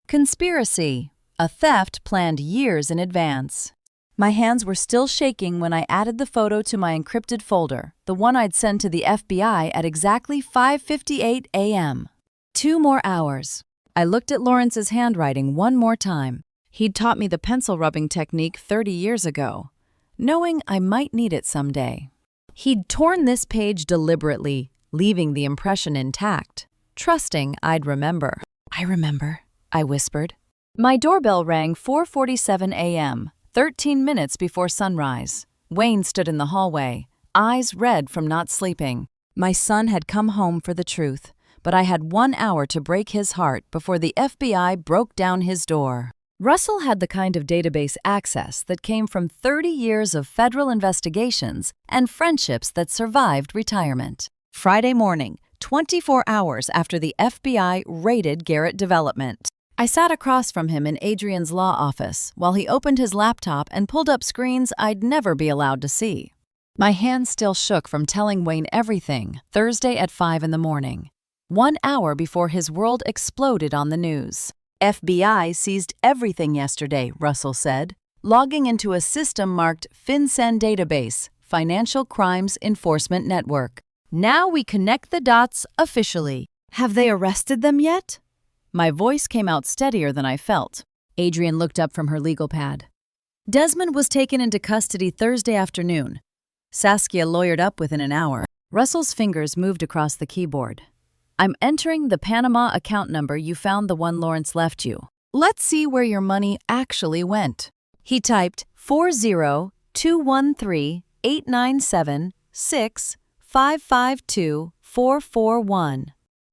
Conspiracy, a theft planned years in advance. My hands were still shaking when I added the photo to my encrypted folder, the one I'd send to the FBI at exactly 5:58 a.m. 2 more hours. I looked at Lawrence's handwriting one more time. He'd taught me the pencil rubbing technique 30 years ago, knowing I might need it someday. He'd torn this page deliberately, leaving the impression intact, trusting I'd remember. I remember, I whispered. My doorbell rang 4:47 a.m., 13 minutes before sunrise. Wayne stood in the hallway, eyes red from not sleeping. My son had come home for the truth, but I had 1 hour to break his heart before the FBI broke down his door. Russell had the kind of database access that came from 30 years of federal investigations and friendships that survived retirement. Friday morning, 24 hours after the FBI raided Garrett Development. I sat across from him in Adrian's law office while he opened his laptop and pulled up screens I'd never be allowed to see. My hands still shook from telling Wayne everything Thursday at 5 in the morning, 1 hour before his world exploded on the news. FBI seized everything yesterday, Russell said, logging into a system marked FinCEN Database, Financial Crimes Enforcement Network. Now we connect the dots officially. Have they arrested them yet? My voice came out steadier than I felt. Adrian looked up from her legal pad. Desmond was taken into custody Thursday afternoon. Saskia lawyered up within an hour. Russell's fingers moved across the keyboard. I'm entering the Panama account number you found the one Lawrence left you. Let's see where your money actually went. He typed 4021389765524441.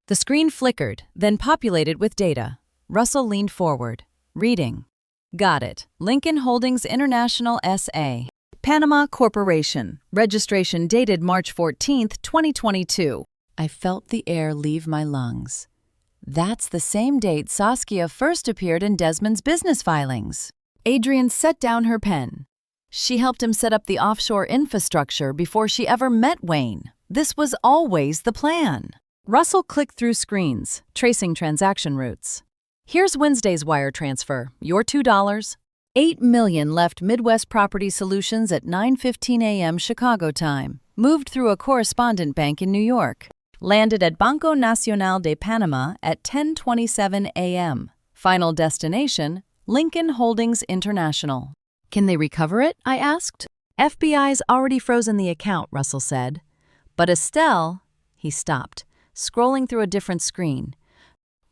The screen flickered, then populated with data. Russell leaned forward, reading. Got it. Lincoln Holdings International S.A. Panama Corporation. Registration dated March 14, 2022. I felt the air leave my lungs. That's the same date Saskia first appeared in Desmond's business filings. Adrian set down her pen. She helped him set up the offshore infrastructure before she ever met Wayne. This was always the plan. Russell clicked through screens, tracing transaction routes. Here's Wednesday's wire transfer, your $2. $8 million left Midwest Property Solutions at 9:15 a.m. Chicago time. Moved through a correspondent bank in New York. Landed at Banco Nacional de Panama at 10:27 a.m. Final destination, Lincoln Holdings International. Can they recover it? I asked. FBI's already frozen the account, Russell said. But Estelle, he stopped, scrolling through a different screen.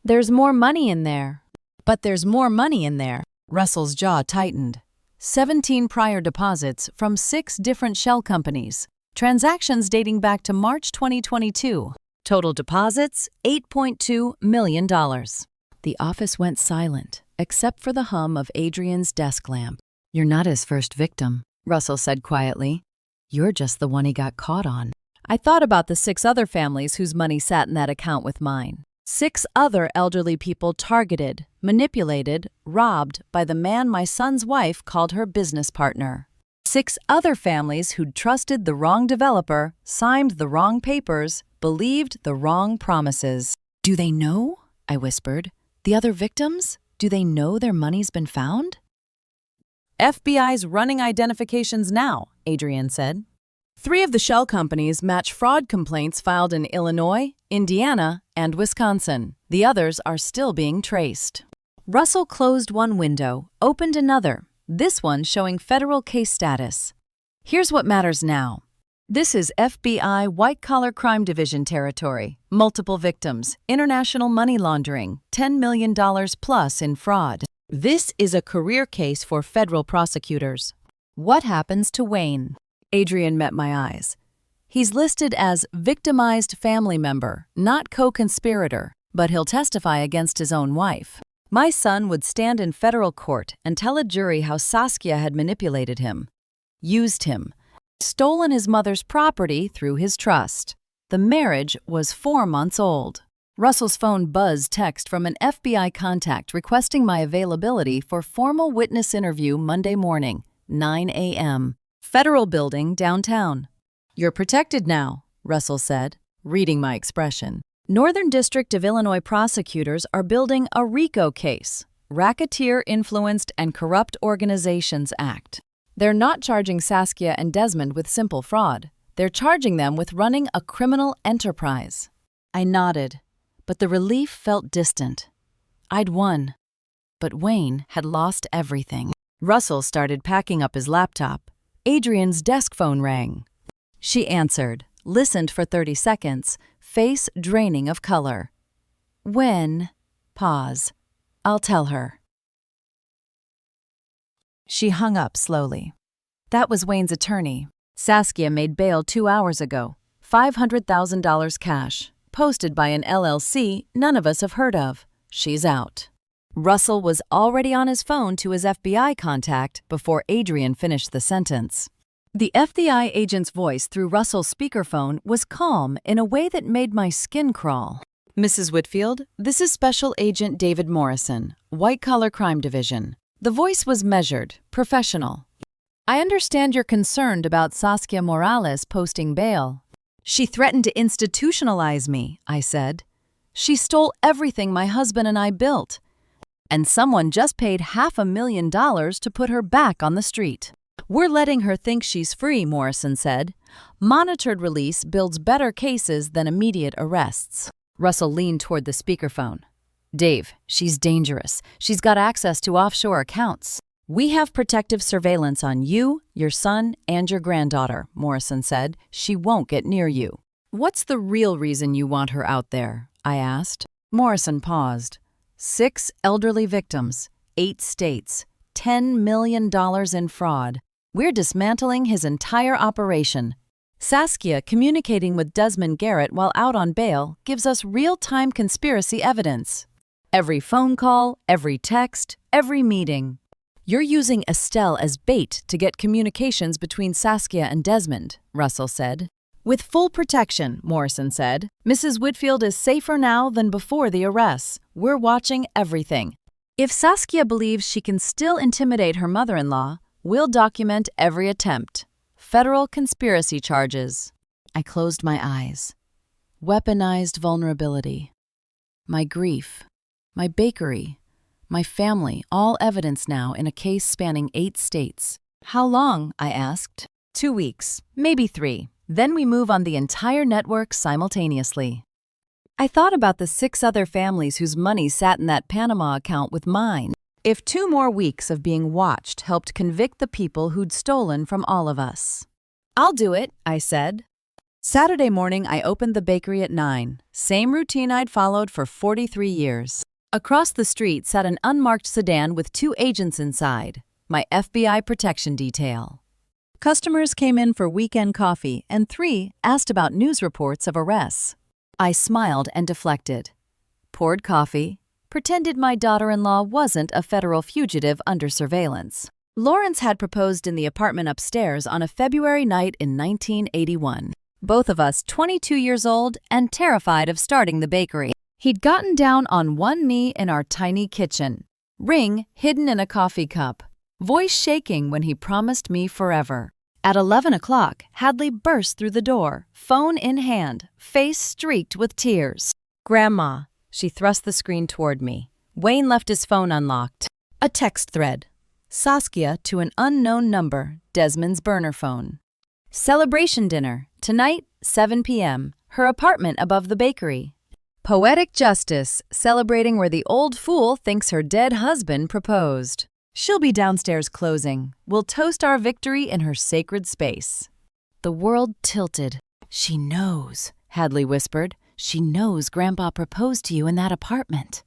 There's more money in there. But there's more money in there. Russell's jaw tightened. 17 prior deposits from 6 different shell companies. Transactions dating back to March 2022. Total deposits, $8.2 million. The office went silent, except for the hum of Adrian's desk lamp. You're not his first victim, Russell said quietly. You're just the one he got caught on. I thought about the 6 other families whose money sat in that account with mine. 6 other elderly people targeted, manipulated, robbed by the man my son's wife called her business partner. 6 other families who'd trusted the wrong developer, signed the wrong papers, believed the wrong promises. Do they know? I whispered. The other victims? Do they know their money's been found? FBI's running identifications now, Adrian said. 3 of the shell companies match fraud complaints filed in Illinois, Indiana, and Wisconsin. The others are still being traced. Russell closed one window, opened another, this one showing federal case status. Here's what matters now. This is FBI white-collar crime division territory, multiple victims, international money laundering, $10 million plus in fraud. This is a career case for federal prosecutors. What happens to Wayne? Adrian met my eyes. He's listed as victimized family member, not co-conspirator, but he'll testify against his own wife. My son would stand in federal court and tell a jury how Saskia had manipulated him. used him, stolen his mother's property through his trust. The marriage was 4 months old. Russell's phone buzzed text from an FBI contact requesting my availability for formal witness interview Monday morning, 9 a.m. Federal Building, downtown. "You're protected now," Russell said, reading my expression. Northern District of Illinois prosecutors are building a RICO case, Racketeer-Influenced and Corrupt Organizations Act. They're not charging Saskia and Desmond with simple fraud. They're charging them with running a criminal enterprise. I nodded, but the relief felt distant. I'd won, but Wayne had lost everything. Russell started packing up his laptop. Adrian's desk phone rang. She answered, listened for 30 seconds, face draining of color. "When?" Pause. "I'll tell her." She hung up slowly. That was Wayne's attorney. Saskia made bail 2 hours ago. $500,000 cash, posted by an LLC none of us have heard of. She's out. Russell was already on his phone to his FBI contact before Adrian finished the sentence. The FBI agent's voice through Russell's speakerphone was calm in a way that made my skin crawl. "Mrs. Whitfield, this is Special Agent David Morrison, White Collar Crime Division." The voice was measured, professional. "I understand you're concerned about Saskia Morales posting bail." "She threatened to institutionalize me," I said. "She stole everything my husband and I built. And someone just paid $500,000 to put her back on the street." "We're letting her think she's free," Morrison said. "Monitored release builds better cases than immediate arrests." Russell leaned toward the speakerphone. "Dave, she's dangerous. She's got access to offshore accounts." "We have protective surveillance on you, your son, and your granddaughter," Morrison said. "She won't get near you." "What's the real reason you want her out there?" I asked. Morrison paused. 6 elderly victims, 8 states, $10 million in fraud. We're dismantling his entire operation. Saskia communicating with Desmond Garrett while out on bail gives us real-time conspiracy evidence. Every phone call, every text, every meeting. "You're using Estelle as bait to get communications between Saskia and Desmond," Russell said. "With full protection," Morrison said. "Mrs. Whitfield is safer now than before the arrests. We're watching everything. If Saskia believes she can still intimidate her mother-in-law, we'll document every attempt. Federal conspiracy charges." I closed my eyes. Weaponized vulnerability. My grief. My bakery. My family, all evidence now in a case spanning 8 states. "How long?" I asked. 2 weeks, maybe 3. Then we move on the entire network simultaneously. I thought about the 6 other families whose money sat in that Panama account with mine. If 2 more weeks of being watched helped convict the people who'd stolen from all of us. "I'll do it," I said. Saturday morning, I opened the bakery at 9. Same routine I'd followed for 43 years. Across the street sat an unmarked sedan with 2 agents inside, my FBI protection detail. Customers came in for weekend coffee, and 3 asked about news reports of arrests. I smiled and deflected. Poured coffee, pretended my daughter-in-law wasn't a federal fugitive under surveillance. Lawrence had proposed in the apartment upstairs on a February night in 1981. Both of us 22 years old and terrified of starting the bakery. He'd gotten down on one knee in our tiny kitchen, ring hidden in a coffee cup, voice shaking when he promised me forever. At 11 o'clock, Hadley burst through the door, phone in hand, face streaked with tears. "Grandma," she thrust the screen toward me. Wayne left his phone unlocked. A text thread. Saskia to an unknown number, Desmond's burner phone. Celebration dinner, tonight, 7 p.m., her apartment above the bakery. Poetic justice, celebrating where the old fool thinks her dead husband proposed. She'll be downstairs closing. We'll toast our victory in her sacred space. The world tilted. "She knows," Hadley whispered. "She knows Grandpa proposed to you in that apartment."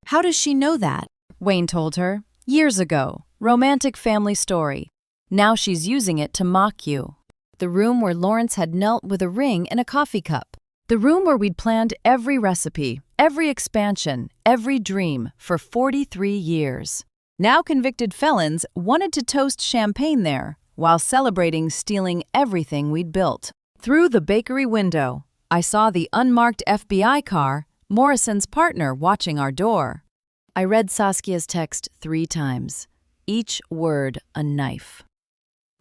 "How does she know that?" Wayne told her. "Years ago. Romantic family story. Now she's using it to mock you." The room where Lawrence had knelt with a ring and a coffee cup. The room where we'd planned every recipe, every expansion, every dream for 43 years. Now convicted felons wanted to toast champagne there, while celebrating stealing everything we'd built. Through the bakery window, I saw the unmarked FBI car, Morrison's partner, watching our door. I read Saskia's text 3 times, each word a knife.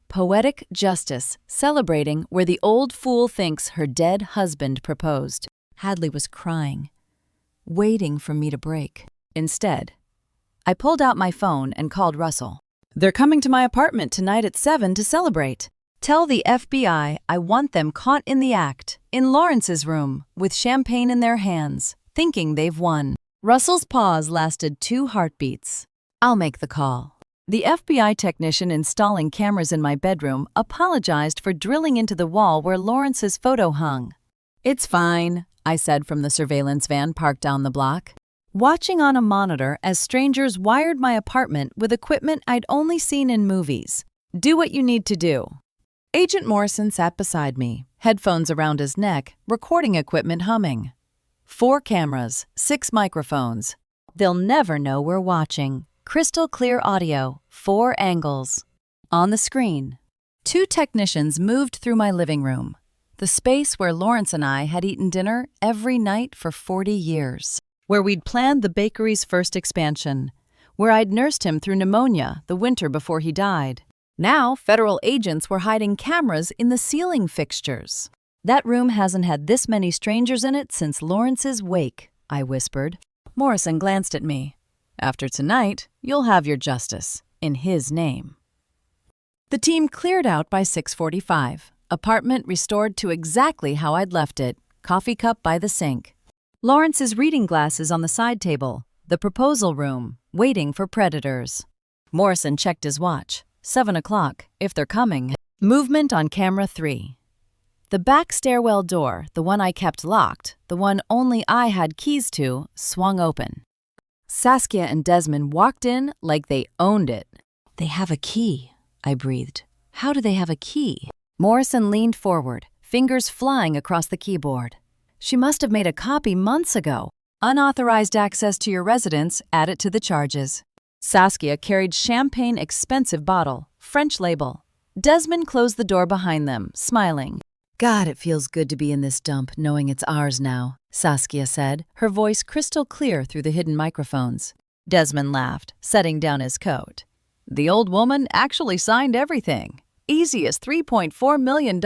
Poetic justice, celebrating where the old fool thinks her dead husband proposed. Hadley was crying, waiting for me to break. Instead, I pulled out my phone and called Russell. "They're coming to my apartment tonight at 7 to celebrate. Tell the FBI I want them caught in the act, in Lawrence's room, with champagne in their hands, thinking they've won." Russell's pause lasted 2 heartbeats. "I'll make the call." The FBI technician installing cameras in my bedroom apologized for drilling into the wall where Lawrence's photo hung. "It's fine," I said from the surveillance van parked down the block, watching on a monitor as strangers wired my apartment with equipment I'd only seen in movies. "Do what you need to do." Agent Morrison sat beside me, headphones around his neck, recording equipment humming. 4 cameras, 6 microphones. They'll never know we're watching. Crystal clear audio, 4 angles. On the screen, 2 technicians moved through my living room, the space where Lawrence and I had eaten dinner every night for 40 years, where we'd planned the bakery's first expansion, where I'd nursed him through pneumonia the winter before he died. Now, federal agents were hiding cameras in the ceiling fixtures. "That room hasn't had this many strangers in it since Lawrence's wake," I whispered. Morrison glanced at me. "After tonight, you'll have your justice, in his name." The team cleared out by 6:45. Apartment restored to exactly how I'd left it, coffee cup by the sink. Lawrence's reading glasses on the side table, the proposal room, waiting for predators. Morrison checked his watch. 7 o'clock, if they're coming. Movement on camera 3. The back stairwell door, the one I kept locked, the one only I had keys to, swung open. Saskia and Desmond walked in like they owned it. "They have a key," I breathed. "How do they have a key?" Morrison leaned forward, fingers flying across the keyboard. "She must have made a copy months ago. Unauthorized access to your residence, add it to the charges." Saskia carried champagne expensive bottle, French label. Desmond closed the door behind them, smiling. "God, it feels good to be in this dump, knowing it's ours now," Saskia said, her voice crystal clear through the hidden microphones. Desmond laughed, setting down his coat. "The old woman actually signed everything. Easiest $3.4 million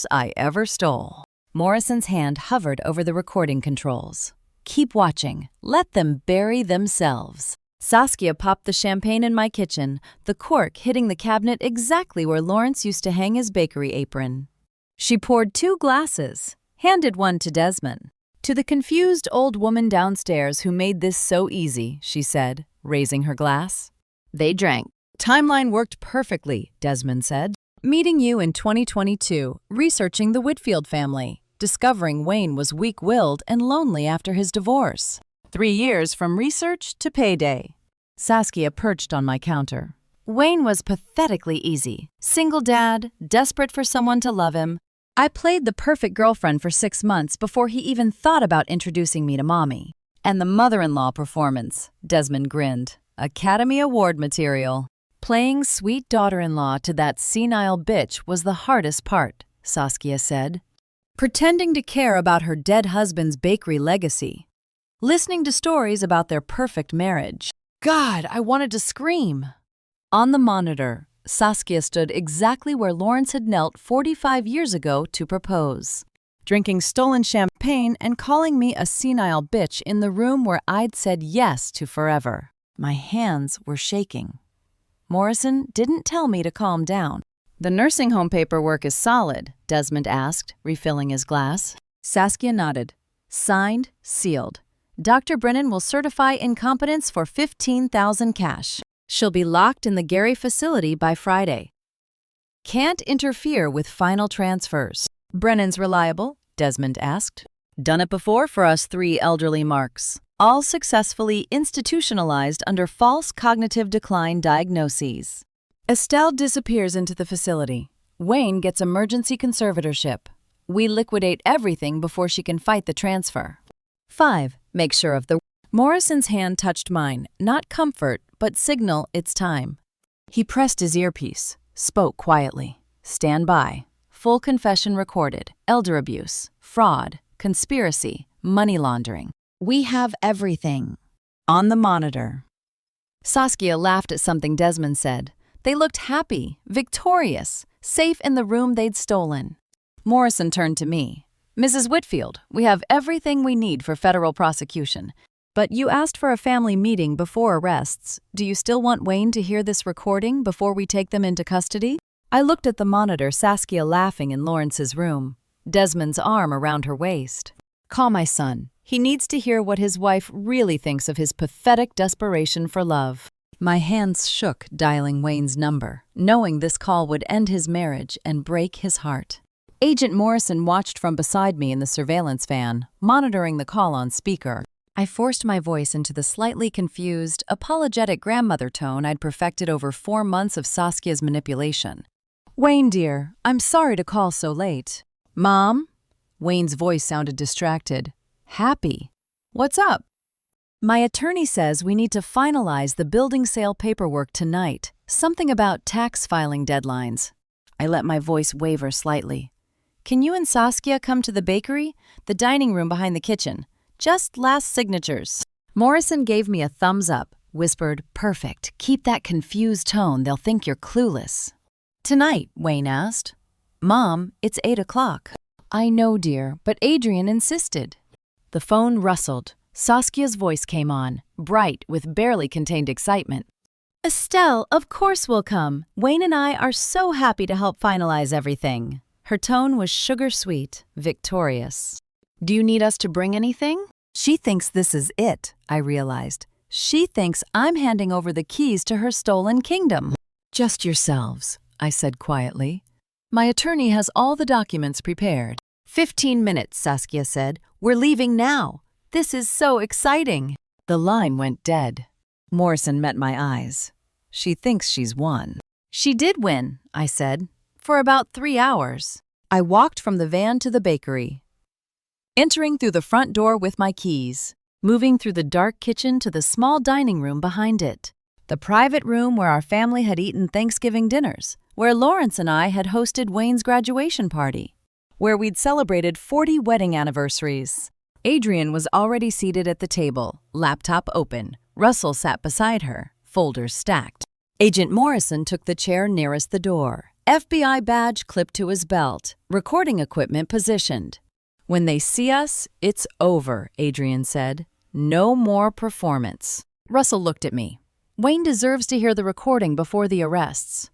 I ever stole." Morrison's hand hovered over the recording controls. "Keep watching. Let them bury themselves." Saskia popped the champagne in my kitchen, the cork hitting the cabinet exactly where Lawrence used to hang his bakery apron. She poured 2 glasses, handed one to Desmond. "To the confused old woman downstairs who made this so easy," she said, raising her glass. They drank. "Timeline worked perfectly," Desmond said. "Meeting you in 2022, researching the Whitfield family, discovering Wayne was weak-willed and lonely after his divorce. 3 years from research to payday." Saskia perched on my counter. "Wayne was pathetically easy. Single dad, desperate for someone to love him. I played the perfect girlfriend for 6 months before he even thought about introducing me to Mommy. And the mother-in-law performance," Desmond grinned. "Academy Award material." "Playing sweet daughter-in-law to that senile bitch was the hardest part," Saskia said. "Pretending to care about her dead husband's bakery legacy. Listening to stories about their perfect marriage. God, I wanted to scream." On the monitor, Saskia stood exactly where Lawrence had knelt 45 years ago to propose, drinking stolen champagne and calling me a senile bitch in the room where I'd said yes to forever. My hands were shaking. Morrison didn't tell me to calm down. "The nursing home paperwork is solid," Desmond asked, refilling his glass. Saskia nodded. "Signed, sealed. Dr. Brennan will certify incompetence for $15,000 cash. She'll be locked in the Gary facility by Friday. Can't interfere with final transfers." "Brennan's reliable?" Desmond asked. "Done it before for us 3 elderly marks. All successfully institutionalized under false cognitive decline diagnoses." Estelle disappears into the facility. Wayne gets emergency conservatorship. We liquidate everything before she can fight the transfer. 5. Make sure of the... Morrison's hand touched mine, not comfort, but signal it's time. He pressed his earpiece. Spoke quietly. Stand by. Full confession recorded. Elder abuse, fraud, conspiracy, money laundering. We have everything. On the monitor. Saskia laughed at something Desmond said. They looked happy, victorious, safe in the room they'd stolen. Morrison turned to me. Mrs. Whitfield, we have everything we need for federal prosecution. But you asked for a family meeting before arrests. Do you still want Wayne to hear this recording before we take them into custody? I looked at the monitor, Saskia laughing in Lawrence's room, Desmond's arm around her waist. Call my son. He needs to hear what his wife really thinks of his pathetic desperation for love. My hands shook dialing Wayne's number, knowing this call would end his marriage and break his heart. Agent Morrison watched from beside me in the surveillance van, monitoring the call on speaker. I forced my voice into the slightly confused, apologetic grandmother tone I'd perfected over 4 months of Saskia's manipulation. Wayne, dear, I'm sorry to call so late. Mom? Wayne's voice sounded distracted. Happy. What's up? My attorney says we need to finalize the building sale paperwork tonight. Something about tax filing deadlines. I let my voice waver slightly. Can you and Saskia come to the bakery? The dining room behind the kitchen. Just last signatures. Morrison gave me a thumbs up, whispered, perfect. Keep that confused tone. They'll think you're clueless. Tonight, Wayne asked. Mom, it's 8 o'clock. I know, dear, but Adrian insisted. The phone rustled. Saskia's voice came on, bright with barely contained excitement. Estelle, of course we'll come. Wayne and I are so happy to help finalize everything. Her tone was sugar-sweet, victorious. Do you need us to bring anything? She thinks this is it, I realized. She thinks I'm handing over the keys to her stolen kingdom. Just yourselves, I said quietly. My attorney has all the documents prepared. 15 minutes, Saskia said. We're leaving now. This is so exciting. The line went dead. Morrison met my eyes. She thinks she's won. She did win, I said, for about 3 hours. I walked from the van to the bakery, entering through the front door with my keys, moving through the dark kitchen to the small dining room behind it, the private room where our family had eaten Thanksgiving dinners, where Lawrence and I had hosted Wayne's graduation party, where we'd celebrated 40 wedding anniversaries. Adrian was already seated at the table, laptop open. Russell sat beside her, folders stacked. Agent Morrison took the chair nearest the door, FBI badge clipped to his belt, recording equipment positioned. When they see us, it's over, Adrian said. No more performance. Russell looked at me. Wayne deserves to hear the recording before the arrests.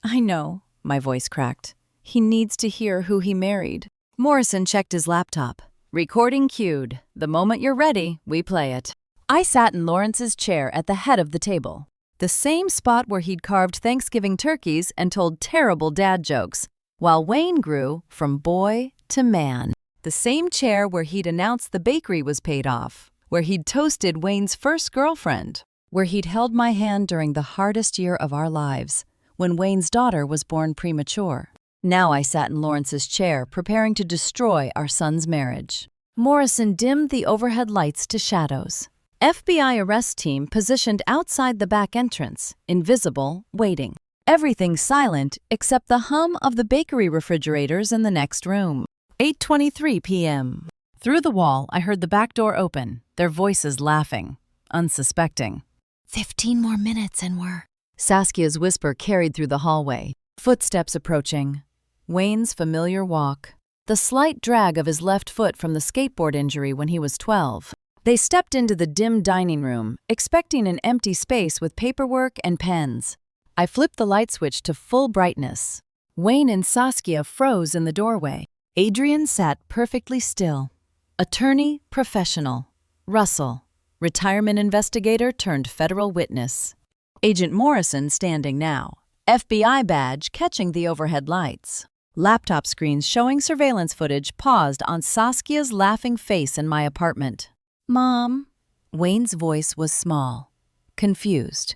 I know, my voice cracked. He needs to hear who he married. Morrison checked his laptop. Recording cued. The moment you're ready, we play it. I sat in Lawrence's chair at the head of the table, the same spot where he'd carved Thanksgiving turkeys and told terrible dad jokes, while Wayne grew from boy to man. The same chair where he'd announced the bakery was paid off, where he'd toasted Wayne's first girlfriend, where he'd held my hand during the hardest year of our lives, when Wayne's daughter was born premature. Now I sat in Lawrence's chair, preparing to destroy our son's marriage. Morrison dimmed the overhead lights to shadows. FBI arrest team positioned outside the back entrance, invisible, waiting. Everything silent except the hum of the bakery refrigerators in the next room. 8:23 p.m. Through the wall, I heard the back door open, their voices laughing, unsuspecting. 15 more minutes and we're... Saskia's whisper carried through the hallway. Footsteps approaching. Wayne's familiar walk. The slight drag of his left foot from the skateboard injury when he was 12. They stepped into the dim dining room, expecting an empty space with paperwork and pens. I flipped the light switch to full brightness. Wayne and Saskia froze in the doorway. Adrian sat perfectly still. Attorney, professional. Russell, retirement investigator turned federal witness. Agent Morrison standing now. FBI badge catching the overhead lights. Laptop screens showing surveillance footage paused on Saskia's laughing face in my apartment. Mom. Wayne's voice was small, confused.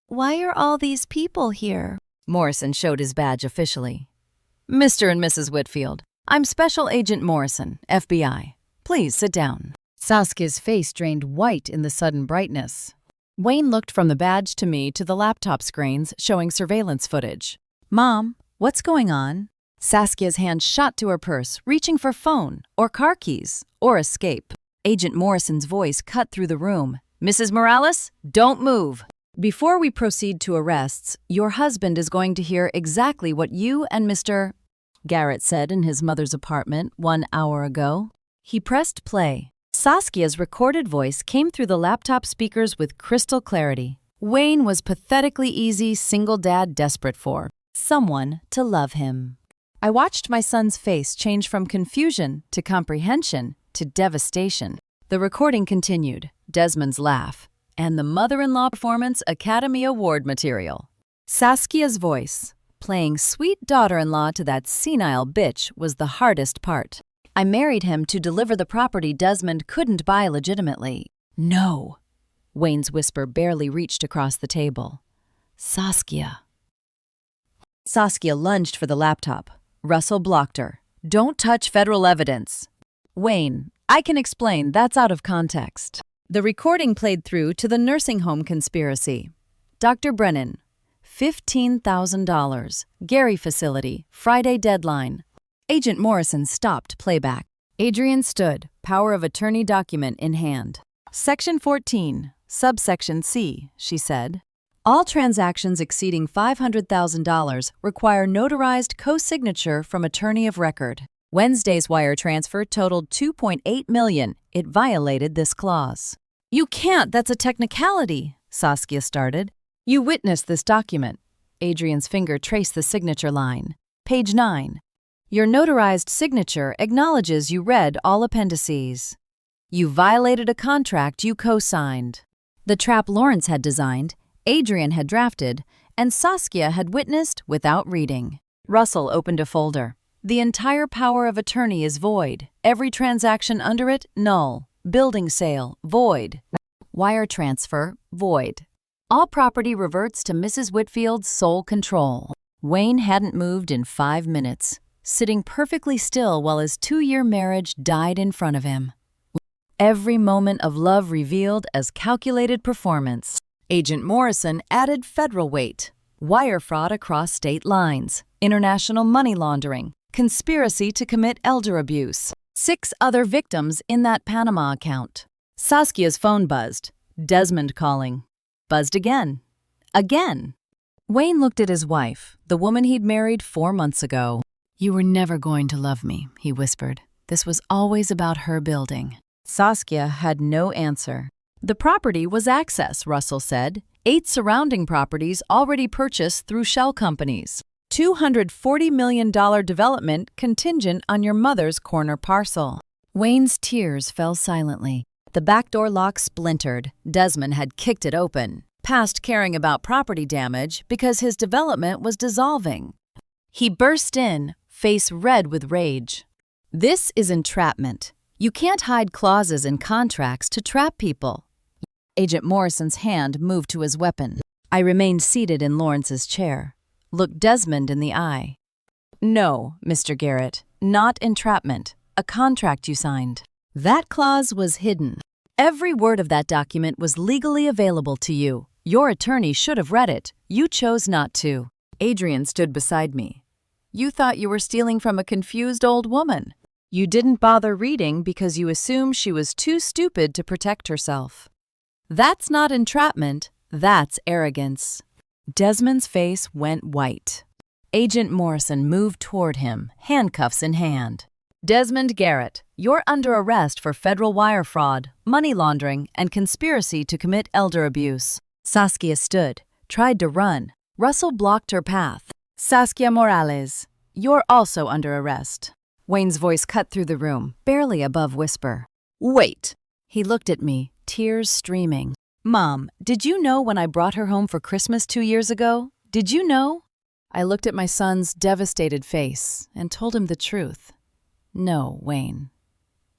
Why are all these people here? Morrison showed his badge officially. Mr. and Mrs. Whitfield, I'm Special Agent Morrison, FBI. Please sit down. Saskia's face drained white in the sudden brightness. Wayne looked from the badge to me to the laptop screens showing surveillance footage. Mom, what's going on? Saskia's hand shot to her purse, reaching for phone, or car keys, or escape. Agent Morrison's voice cut through the room. Mrs. Morales, don't move. Before we proceed to arrests, your husband is going to hear exactly what you and Mr. Garrett said in his mother's apartment 1 hour ago. He pressed play. Saskia's recorded voice came through the laptop speakers with crystal clarity. Wayne was pathetically easy single dad desperate for someone to love him. I watched my son's face change from confusion to comprehension to devastation. The recording continued, Desmond's laugh, and the Mother-in-Law Performance Academy Award material. Saskia's voice, playing sweet daughter-in-law to that senile bitch, was the hardest part. I married him to deliver the property Desmond couldn't buy legitimately. No. Wayne's whisper barely reached across the table. Saskia. Saskia lunged for the laptop. Russell blocked her. Don't touch federal evidence. Wayne, I can explain, that's out of context. The recording played through to the nursing home conspiracy. Dr. Brennan, $15,000. Gary facility, Friday deadline. Agent Morrison stopped playback. Adrian stood, power of attorney document in hand. Section 14, subsection C, she said. All transactions exceeding $500,000 require notarized co-signature from attorney of record. Wednesday's wire transfer totaled $2.8 million. It violated this clause. You can't, that's a technicality, Saskia started. You witnessed this document. Adrian's finger traced the signature line. Page 9. Your notarized signature acknowledges you read all appendices. You violated a contract you co-signed. The trap Lawrence had designed, Adrian had drafted, and Saskia had witnessed without reading. Russell opened a folder. The entire power of attorney is void. Every transaction under it, null. Building sale, void. Wire transfer, void. All property reverts to Mrs. Whitfield's sole control. Wayne hadn't moved in 5 minutes, sitting perfectly still while his 2-year marriage died in front of him. Every moment of love revealed as calculated performance. Agent Morrison added federal weight. Wire fraud across state lines. International money laundering. Conspiracy to commit elder abuse. 6 other victims in that Panama account. Saskia's phone buzzed. Desmond calling. Buzzed again. Again. Wayne looked at his wife, the woman he'd married 4 months ago. You were never going to love me, he whispered. This was always about her building. Saskia had no answer. The property was Access, Russell said. 8 surrounding properties already purchased through shell companies. $240 million development contingent on your mother's corner parcel. Wayne's tears fell silently. The back door lock splintered. Desmond had kicked it open, past caring about property damage because his development was dissolving. He burst in, face red with rage. This is entrapment. You can't hide clauses in contracts to trap people. Agent Morrison's hand moved to his weapon. I remained seated in Lawrence's chair. Looked Desmond in the eye. No, Mr. Garrett, not entrapment. A contract you signed. That clause was hidden. Every word of that document was legally available to you. Your attorney should have read it. You chose not to. Adrian stood beside me. You thought you were stealing from a confused old woman. You didn't bother reading because you assumed she was too stupid to protect herself. That's not entrapment, that's arrogance. Desmond's face went white. Agent Morrison moved toward him, handcuffs in hand. Desmond Garrett, you're under arrest for federal wire fraud, money laundering, and conspiracy to commit elder abuse. Saskia stood, tried to run. Russell blocked her path. Saskia Morales, you're also under arrest. Wayne's voice cut through the room, barely above whisper. Wait! He looked at me, tears streaming. Mom, did you know when I brought her home for Christmas 2 years ago? Did you know? I looked at my son's devastated face and told him the truth. No, Wayne.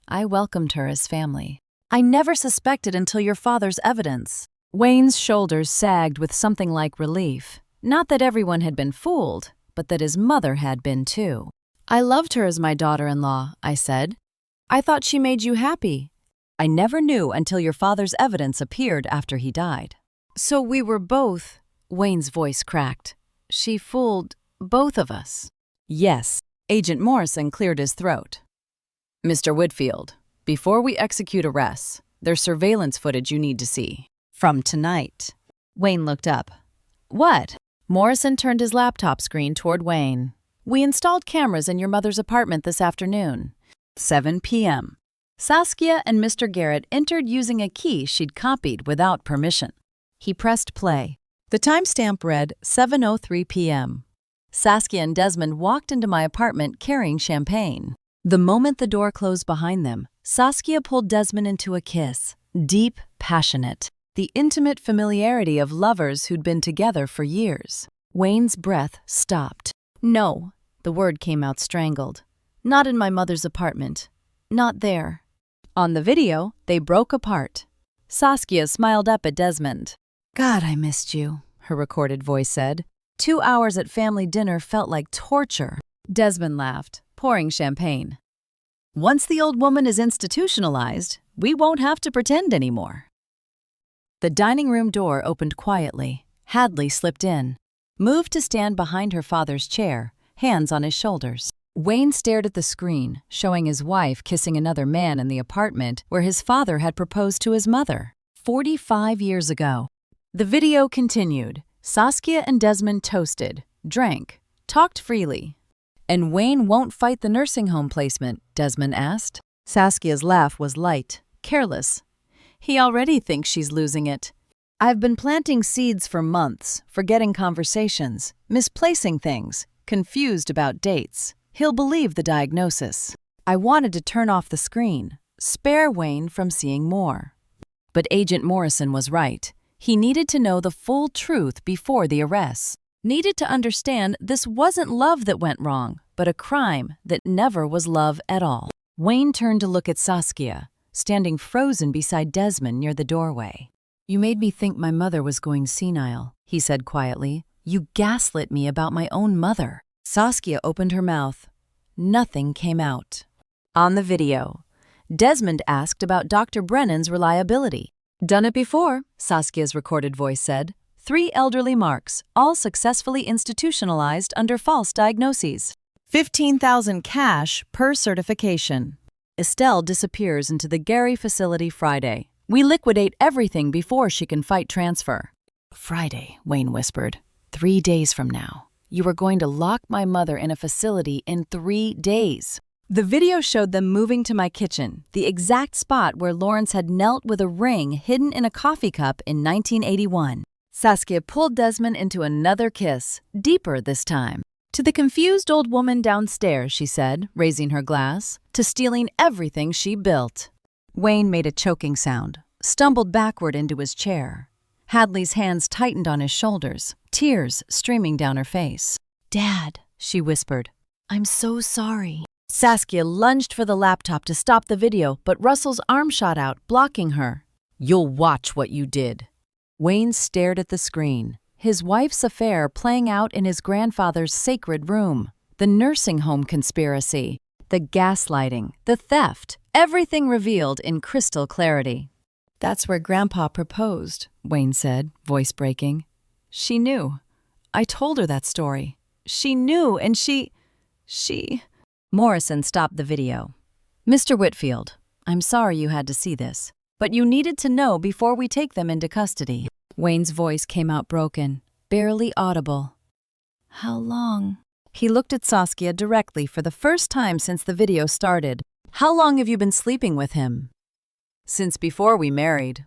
I welcomed her as family. I never suspected until your father's evidence. Wayne's shoulders sagged with something like relief. Not that everyone had been fooled, but that his mother had been too. I loved her as my daughter-in-law, I said. I thought she made you happy. I never knew until your father's evidence appeared after he died. So we were both, Wayne's voice cracked. She fooled both of us. Yes, Agent Morrison cleared his throat. Mr. Whitfield, before we execute arrests, there's surveillance footage you need to see. From tonight. Wayne looked up. What? Morrison turned his laptop screen toward Wayne. We installed cameras in your mother's apartment this afternoon. 7 p.m. Saskia and Mr. Garrett entered using a key she'd copied without permission. He pressed play. The timestamp read 7:03 p.m. Saskia and Desmond walked into my apartment carrying champagne. The moment the door closed behind them, Saskia pulled Desmond into a kiss, deep, passionate, the intimate familiarity of lovers who'd been together for years. Wayne's breath stopped. No, the word came out strangled. Not in my mother's apartment. Not there. On the video, they broke apart. Saskia smiled up at Desmond. God, I missed you, her recorded voice said. 2 hours at family dinner felt like torture. Desmond laughed, pouring champagne. Once the old woman is institutionalized, we won't have to pretend anymore. The dining room door opened quietly. Hadley slipped in, moved to stand behind her father's chair, hands on his shoulders. Wayne stared at the screen, showing his wife kissing another man in the apartment where his father had proposed to his mother 45 years ago. The video continued. Saskia and Desmond toasted, drank, talked freely. And Wayne won't fight the nursing home placement, Desmond asked. Saskia's laugh was light, careless. He already thinks she's losing it. I've been planting seeds for months, forgetting conversations, misplacing things, confused about dates. He'll believe the diagnosis. I wanted to turn off the screen, spare Wayne from seeing more. But Agent Morrison was right. He needed to know the full truth before the arrests. Needed to understand this wasn't love that went wrong, but a crime that never was love at all. Wayne turned to look at Saskia, standing frozen beside Desmond near the doorway. You made me think my mother was going senile, he said quietly. You gaslit me about my own mother. Saskia opened her mouth. Nothing came out. On the video, Desmond asked about Dr. Brennan's reliability. Done it before, Saskia's recorded voice said. 3 elderly marks, all successfully institutionalized under false diagnoses. $15,000 cash per certification. Estelle disappears into the Gary facility Friday. We liquidate everything before she can fight transfer. Friday, Wayne whispered. 3 days from now. You are going to lock my mother in a facility in 3 days. The video showed them moving to my kitchen, the exact spot where Lawrence had knelt with a ring hidden in a coffee cup in 1981. Saskia pulled Desmond into another kiss, deeper this time. To the confused old woman downstairs, she said, raising her glass, to stealing everything she built. Wayne made a choking sound, stumbled backward into his chair. Hadley's hands tightened on his shoulders, tears streaming down her face. Dad, she whispered, I'm so sorry. Saskia lunged for the laptop to stop the video, but Russell's arm shot out, blocking her. You'll watch what you did. Wayne stared at the screen, his wife's affair playing out in his grandfather's sacred room. The nursing home conspiracy, the gaslighting, the theft, everything revealed in crystal clarity. That's where Grandpa proposed, Wayne said, voice breaking. She knew. I told her that story. She knew, and she... Morrison stopped the video. Mr. Whitfield, I'm sorry you had to see this, but you needed to know before we take them into custody. Wayne's voice came out broken, barely audible. How long? He looked at Saskia directly for the first time since the video started. How long have you been sleeping with him? Since before we married.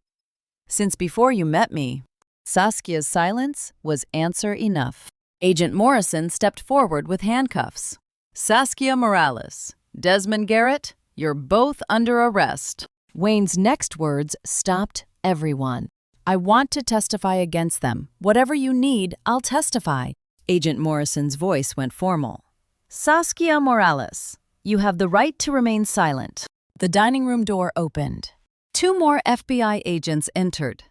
Since before you met me. Saskia's silence was answer enough. Agent Morrison stepped forward with handcuffs. Saskia Morales, Desmond Garrett, you're both under arrest. Wayne's next words stopped everyone. I want to testify against them. Whatever you need, I'll testify. Agent Morrison's voice went formal. Saskia Morales, you have the right to remain silent. The dining room door opened. 2 more FBI agents entered.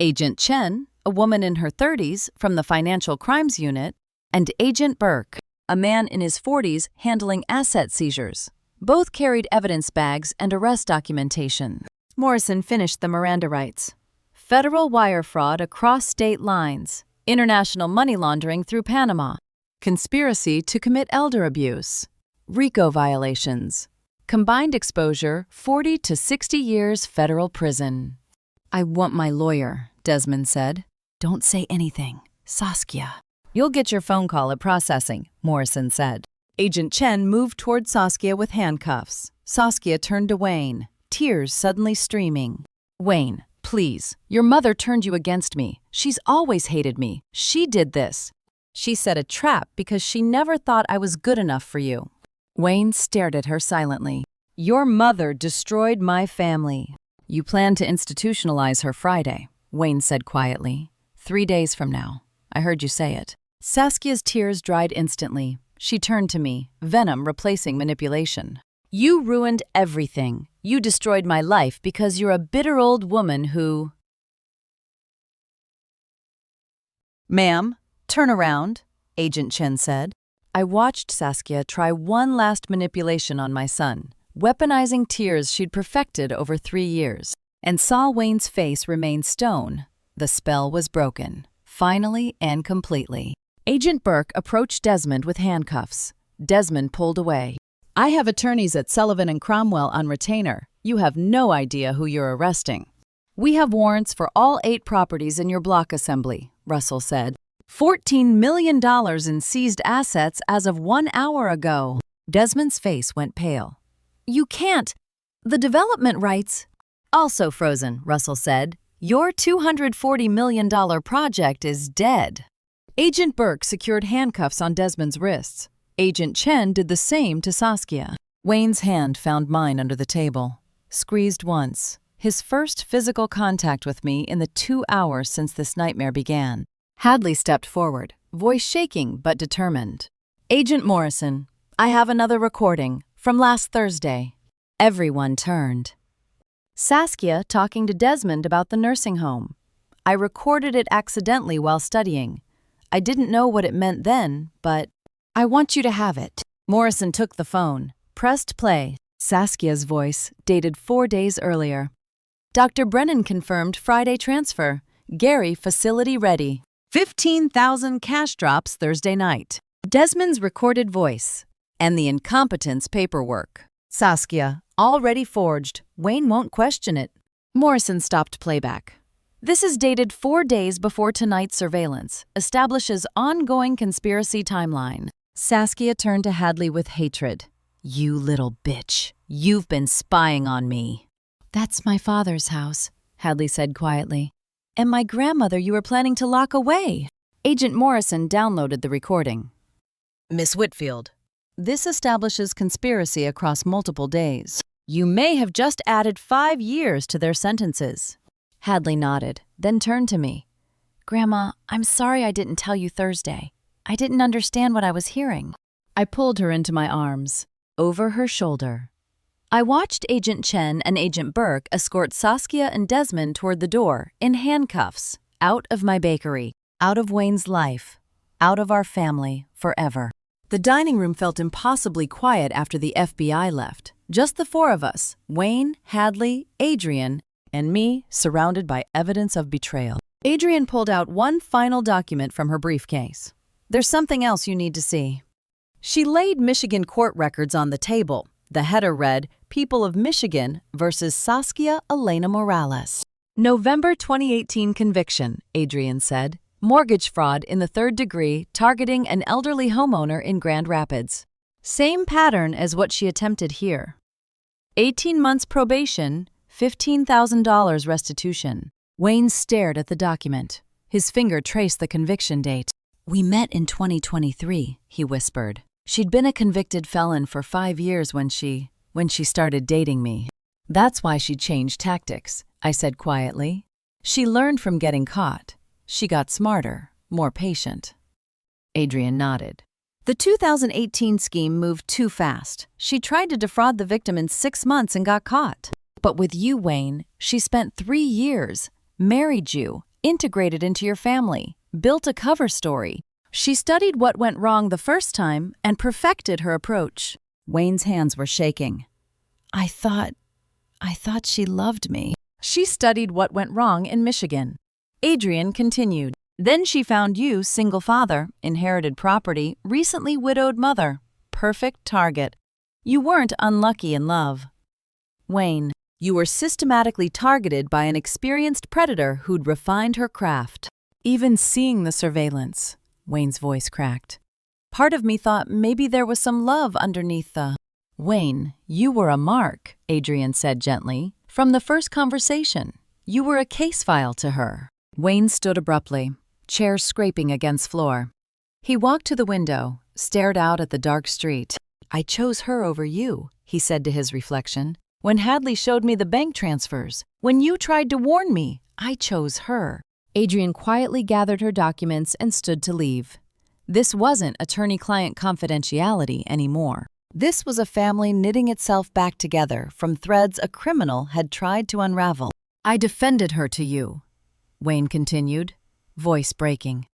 Agent Chen, a woman in her 30s from the Financial Crimes Unit, and Agent Burke, a man in his 40s handling asset seizures. Both carried evidence bags and arrest documentation. Morrison finished the Miranda rights. Federal wire fraud across state lines. International money laundering through Panama. conspiracy to commit elder abuse, RICO violations, combined exposure 40 to 60 years federal prison. "I want my lawyer," Desmond said. "Don't say anything, Saskia." "You'll get your phone call at processing," Morrison said. Agent Chen moved toward Saskia with handcuffs. Saskia turned to Wayne, tears suddenly streaming. "Wayne, please. Your mother turned you against me. She's always hated me. She did this. She set a trap because she never thought I was good enough for you." Wayne stared at her silently. "Your mother destroyed my family." "You plan to institutionalize her Friday," Wayne said quietly. 3 days from now. I heard you say it." Saskia's tears dried instantly. She turned to me, venom replacing manipulation. "You ruined everything. You destroyed my life because you're a bitter old woman who—" "Ma'am, turn around," Agent Chen said. I watched Saskia try one last manipulation on my son, weaponizing tears she'd perfected over 3 years, and saw Wayne's face remain stone. The spell was broken, finally and completely. Agent Burke approached Desmond with handcuffs. Desmond pulled away. "I have attorneys at Sullivan and Cromwell on retainer. You have no idea who you're arresting." "We have warrants for all 8 properties in your block assembly," Russell said. $14 million in seized assets as of 1 hour ago. Desmond's face went pale. "You can't. The development rights—" "Also frozen," Russell said. "Your $240 million project is dead." Agent Burke secured handcuffs on Desmond's wrists. Agent Chen did the same to Saskia. Wayne's hand found mine under the table. Squeezed once. His first physical contact with me in the 2 hours since this nightmare began. Hadley stepped forward, voice shaking but determined. "Agent Morrison, I have another recording from last Thursday." Everyone turned. Saskia talking to Desmond about the nursing home. "I recorded it accidentally while studying. I didn't know what it meant then, but I want you to have it." Morrison took the phone, pressed play. Saskia's voice, dated 4 days earlier. "Dr. Brennan confirmed Friday transfer. Gary, facility ready. 15,000 cash drops Thursday night." Desmond's recorded voice. "And the incompetence paperwork. Saskia, already forged. Wayne won't question it." Morrison stopped playback. "This is dated 4 days before tonight's surveillance. Establishes ongoing conspiracy timeline." Saskia turned to Hadley with hatred. "You little bitch. You've been spying on me." "That's my father's house," Hadley said quietly. "And my grandmother you were planning to lock away." Agent Morrison downloaded the recording. "Miss Whitfield, this establishes conspiracy across multiple days. You may have just added 5 years to their sentences." Hadley nodded, then turned to me. "Grandma, I'm sorry I didn't tell you Thursday. I didn't understand what I was hearing." I pulled her into my arms, over her shoulder. I watched Agent Chen and Agent Burke escort Saskia and Desmond toward the door, in handcuffs, out of my bakery, out of Wayne's life, out of our family, forever. The dining room felt impossibly quiet after the FBI left. Just the 4 of us, Wayne, Hadley, Adrian, and me, surrounded by evidence of betrayal. Adrian pulled out one final document from her briefcase. "There's something else you need to see." She laid Michigan court records on the table. The header read, "People of Michigan versus Saskia Elena Morales." "November 2018 conviction," Adrian said. "Mortgage fraud in the 3rd degree targeting an elderly homeowner in Grand Rapids. Same pattern as what she attempted here. 18 months probation, $15,000 restitution." Wayne stared at the document. His finger traced the conviction date. "We met in 2023, he whispered. "She'd been a convicted felon for 5 years when she started dating me." "That's why she changed tactics," I said quietly. "She learned from getting caught. She got smarter, more patient." Adrian nodded. "The 2018 scheme moved too fast. She tried to defraud the victim in 6 months and got caught. But with you, Wayne, she spent 3 years, married you, integrated into your family, built a cover story. She studied what went wrong the first time and perfected her approach." Wayne's hands were shaking. I thought she loved me." "She studied what went wrong in Michigan." Adrian continued. Then she found you, single father, inherited property, recently widowed mother. Perfect target. You weren't unlucky in love. Wayne, you were systematically targeted by an experienced predator who'd refined her craft. Even seeing the surveillance, Wayne's voice cracked. Part of me thought maybe there was some love underneath the… Wayne, you were a mark, Adrian said gently. From the first conversation, you were a case file to her. Wayne stood abruptly, chair scraping against floor. He walked to the window, stared out at the dark street. I chose her over you, he said to his reflection. When Hadley showed me the bank transfers, when you tried to warn me, I chose her. Adrian quietly gathered her documents and stood to leave. This wasn't attorney-client confidentiality anymore. This was a family knitting itself back together from threads a criminal had tried to unravel. I defended her to you, Wayne continued, voice breaking.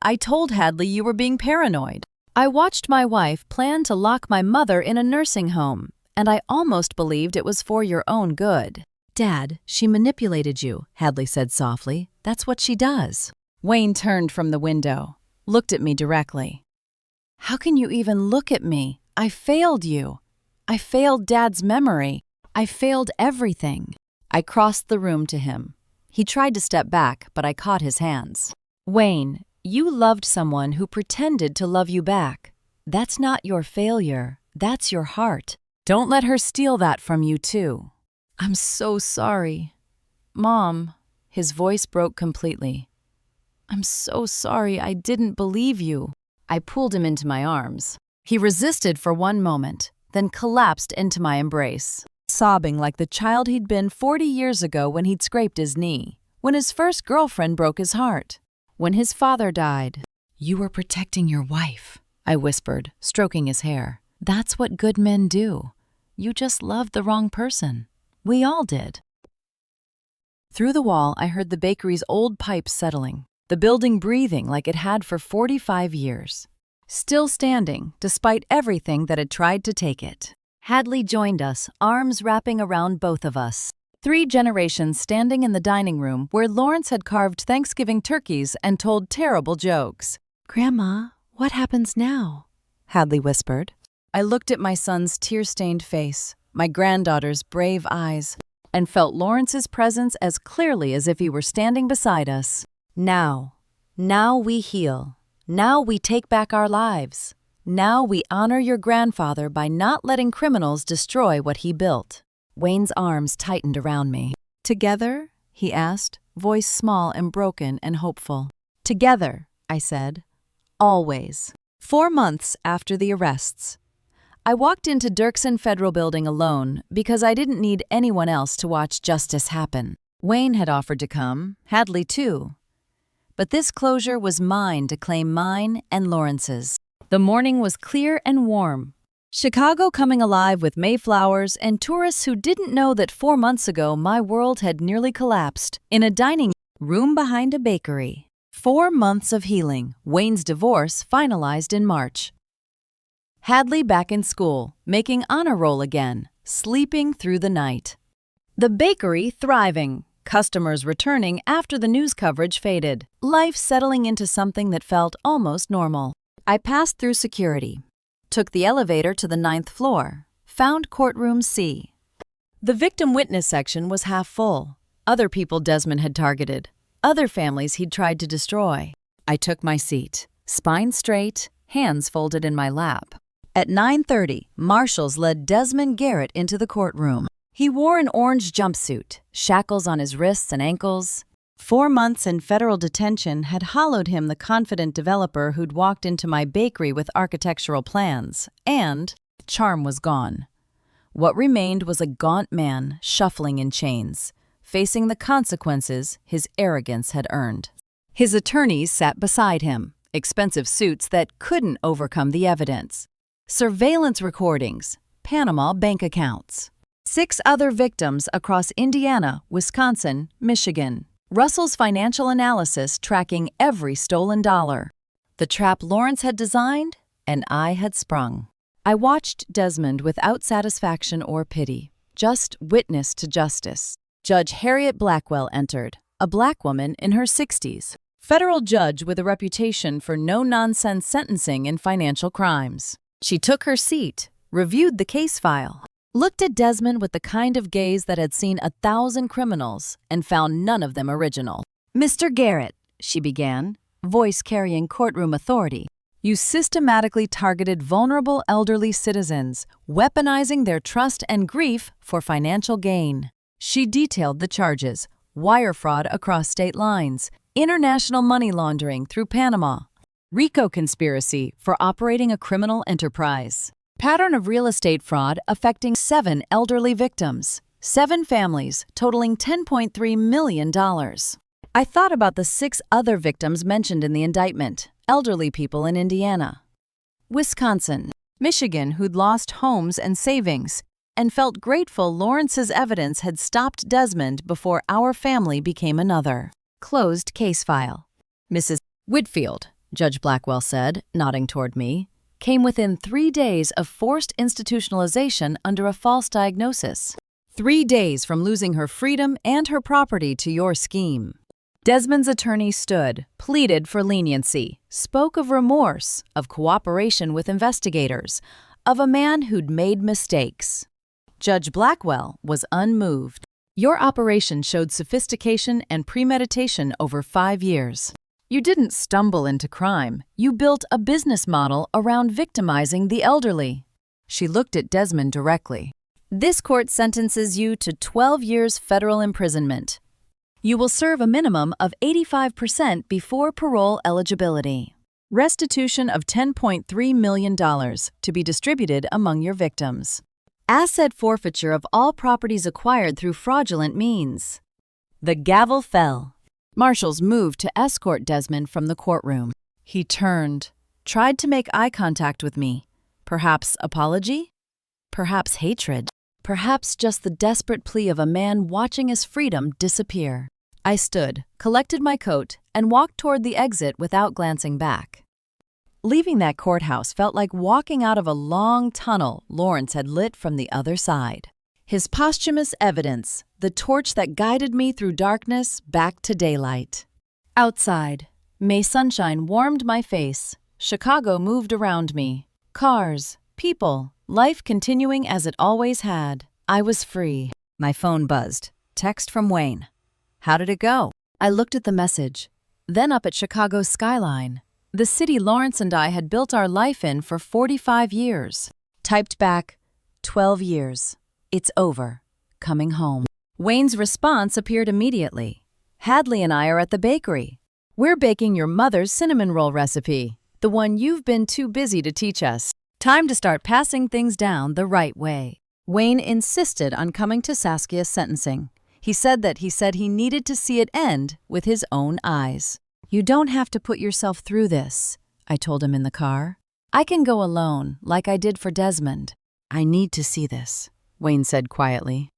I told Hadley you were being paranoid. I watched my wife plan to lock my mother in a nursing home, and I almost believed it was for your own good. Dad, she manipulated you, Hadley said softly. That's what she does. Wayne turned from the window, looked at me directly. How can you even look at me? I failed you. I failed Dad's memory. I failed everything. I crossed the room to him. He tried to step back, but I caught his hands. Wayne, you loved someone who pretended to love you back. That's not your failure. That's your heart. Don't let her steal that from you, too. I'm so sorry. Mom, his voice broke completely. I'm so sorry I didn't believe you. I pulled him into my arms. He resisted for one moment, then collapsed into my embrace, sobbing like the child he'd been 40 years ago when he'd scraped his knee, when his first girlfriend broke his heart, when his father died. You were protecting your wife, I whispered, stroking his hair. That's what good men do. You just loved the wrong person. We all did. Through the wall, I heard the bakery's old pipes settling, the building breathing like it had for 45 years. Still standing, despite everything that had tried to take it. Hadley joined us, arms wrapping around both of us. 3 generations standing in the dining room where Lawrence had carved Thanksgiving turkeys and told terrible jokes. Grandma, what happens now? Hadley whispered. I looked at my son's tear-stained face, my granddaughter's brave eyes, and felt Lawrence's presence as clearly as if he were standing beside us. Now we heal. Now we take back our lives. Now we honor your grandfather by not letting criminals destroy what he built. Wayne's arms tightened around me. Together? He asked, voice small and broken and hopeful. Together, I said. Always. 4 months after the arrests. I walked into Dirksen Federal Building alone because I didn't need anyone else to watch justice happen. Wayne had offered to come, Hadley too. But this closure was mine to claim mine and Lawrence's. The morning was clear and warm. Chicago coming alive with Mayflowers and tourists who didn't know that 4 months ago my world had nearly collapsed in a dining room behind a bakery. 4 months of healing. Wayne's divorce finalized in March. Hadley back in school, making honor roll again, sleeping through the night. The bakery thriving, customers returning after the news coverage faded, life settling into something that felt almost normal. I passed through security, took the elevator to the 9th floor, found courtroom C. The victim witness section was half full. Other people Desmond had targeted, other families he'd tried to destroy. I took my seat, spine straight, hands folded in my lap. At 9:30, marshals led Desmond Garrett into the courtroom. He wore an orange jumpsuit, shackles on his wrists and ankles. 4 months in federal detention had hollowed him the confident developer who'd walked into my bakery with architectural plans, and charm was gone. What remained was a gaunt man shuffling in chains, facing the consequences his arrogance had earned. His attorneys sat beside him, expensive suits that couldn't overcome the evidence. Surveillance recordings, Panama bank accounts. 6 other victims across Indiana, Wisconsin, Michigan. Russell's financial analysis tracking every stolen dollar. The trap Lawrence had designed and I had sprung. I watched Desmond without satisfaction or pity, just witness to justice. Judge Harriet Blackwell entered, a black woman in her 60s. federal judge with a reputation for no-nonsense sentencing in financial crimes. She took her seat, reviewed the case file, looked at Desmond with the kind of gaze that had seen 1,000 criminals and found none of them original. "Mr. Garrett," she began, voice carrying courtroom authority, "you systematically targeted vulnerable elderly citizens, weaponizing their trust and grief for financial gain." She detailed the charges: wire fraud across state lines, international money laundering through Panama, RICO conspiracy for operating a criminal enterprise, pattern of real estate fraud affecting 7 elderly victims, 7 families totaling $10.3 million. I thought about the 6 other victims mentioned in the indictment, elderly people in Indiana, Wisconsin, Michigan who'd lost homes and savings, and felt grateful Lawrence's evidence had stopped Desmond before our family became another. Closed case file. Mrs. Whitfield, Judge Blackwell said, nodding toward me, came within 3 days of forced institutionalization under a false diagnosis. 3 days from losing her freedom and her property to your scheme. Desmond's attorney stood, pleaded for leniency, spoke of remorse, of cooperation with investigators, of a man who'd made mistakes. Judge Blackwell was unmoved. "Your operation showed sophistication and premeditation over 5 years. You didn't stumble into crime. You built a business model around victimizing the elderly." She looked at Desmond directly. "This court sentences you to 12 years federal imprisonment. You will serve a minimum of 85% before parole eligibility. Restitution of $10.3 million to be distributed among your victims. Asset forfeiture of all properties acquired through fraudulent means." The gavel fell. Marshals moved to escort Desmond from the courtroom. He turned, tried to make eye contact with me. Perhaps apology? Perhaps hatred? Perhaps just the desperate plea of a man watching his freedom disappear. I stood, collected my coat, and walked toward the exit without glancing back. Leaving that courthouse felt like walking out of a long tunnel Lawrence had lit from the other side. His posthumous evidence, the torch that guided me through darkness back to daylight. Outside, May sunshine warmed my face. Chicago moved around me. Cars, people, life continuing as it always had. I was free. My phone buzzed. Text from Wayne. "How did it go?" I looked at the message, then up at Chicago's skyline, the city Lawrence and I had built our life in for 45 years. Typed back, 12 years. It's over. Coming home. Wayne's response appeared immediately. "Hadley and I are at the bakery. We're baking your mother's cinnamon roll recipe, the one you've been too busy to teach us. Time to start passing things down the right way." Wayne insisted on coming to Saskia's sentencing. He said he needed to see it end with his own eyes. "You don't have to put yourself through this," I told him in the car. "I can go alone, like I did for Desmond." "I need to see this," Wayne said quietly.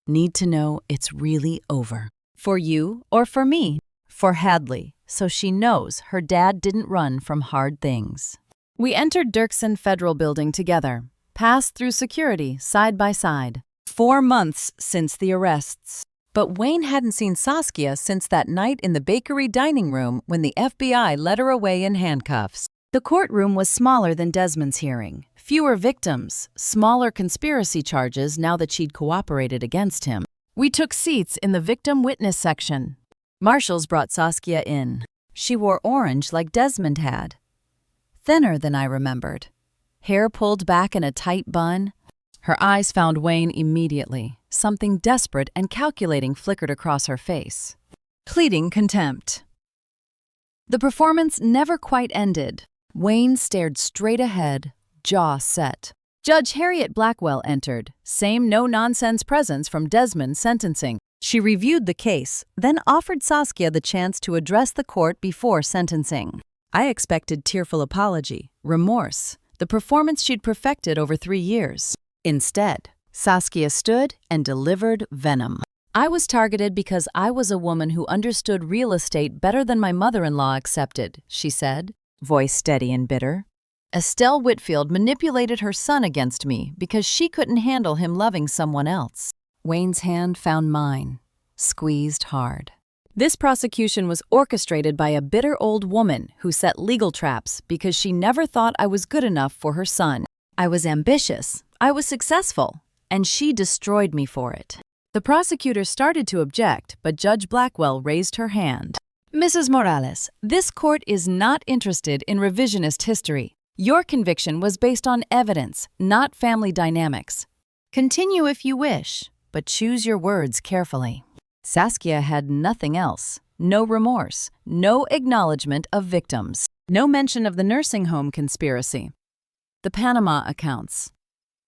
"Need to know it's really over." "For you or for me?" "For Hadley, so she knows her dad didn't run from hard things." We entered Dirksen Federal Building together, passed through security side by side. 4 months since the arrests. But Wayne hadn't seen Saskia since that night in the bakery dining room when the FBI led her away in handcuffs. The courtroom was smaller than Desmond's hearing. Fewer victims, smaller conspiracy charges now that she'd cooperated against him. We took seats in the victim witness section. Marshals brought Saskia in. She wore orange like Desmond had. Thinner than I remembered. Hair pulled back in a tight bun. Her eyes found Wayne immediately. Something desperate and calculating flickered across her face. Pleading contempt. The performance never quite ended. Wayne stared straight ahead, jaw set. Judge Harriet Blackwell entered, same no-nonsense presence from Desmond's sentencing. She reviewed the case, then offered Saskia the chance to address the court before sentencing. I expected tearful apology, remorse, the performance she'd perfected over 3 years. Instead, Saskia stood and delivered venom. I was targeted because I was a woman who understood real estate better than my mother-in-law accepted, she said, voice steady and bitter. Estelle Whitfield manipulated her son against me because she couldn't handle him loving someone else. Wayne's hand found mine, squeezed hard. This prosecution was orchestrated by a bitter old woman who set legal traps because she never thought I was good enough for her son. I was ambitious, I was successful, and she destroyed me for it. The prosecutor started to object, but Judge Blackwell raised her hand. Mrs. Morales, this court is not interested in revisionist history. Your conviction was based on evidence, not family dynamics. Continue if you wish, but choose your words carefully. Saskia had nothing else. No remorse, no acknowledgement of victims, no mention of the nursing home conspiracy, the Panama accounts,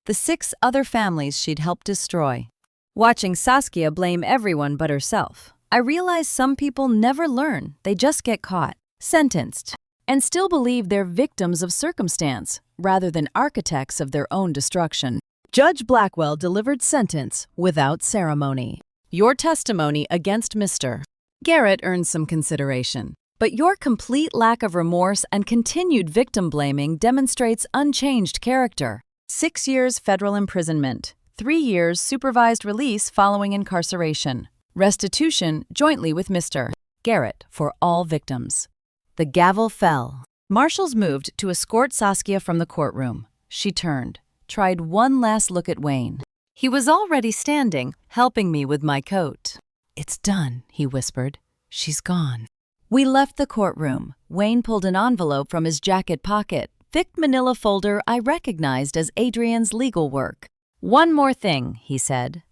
the 6 other families she'd helped destroy. Watching Saskia blame everyone but herself, I realized some people never learn, they just get caught, sentenced, and still believe they're victims of circumstance rather than architects of their own destruction. Judge Blackwell delivered sentence without ceremony. Your testimony against Mr. Garrett earned some consideration, but your complete lack of remorse and continued victim blaming demonstrates unchanged character. 6 years federal imprisonment, 3 years supervised release following incarceration, restitution jointly with Mr. Garrett for all victims. The gavel fell. Marshals moved to escort Saskia from the courtroom. She turned, tried one last look at Wayne. He was already standing, helping me with my coat. It's done, he whispered. She's gone. We left the courtroom. Wayne pulled an envelope from his jacket pocket, thick manila folder I recognized as Adrian's legal work. One more thing, he said.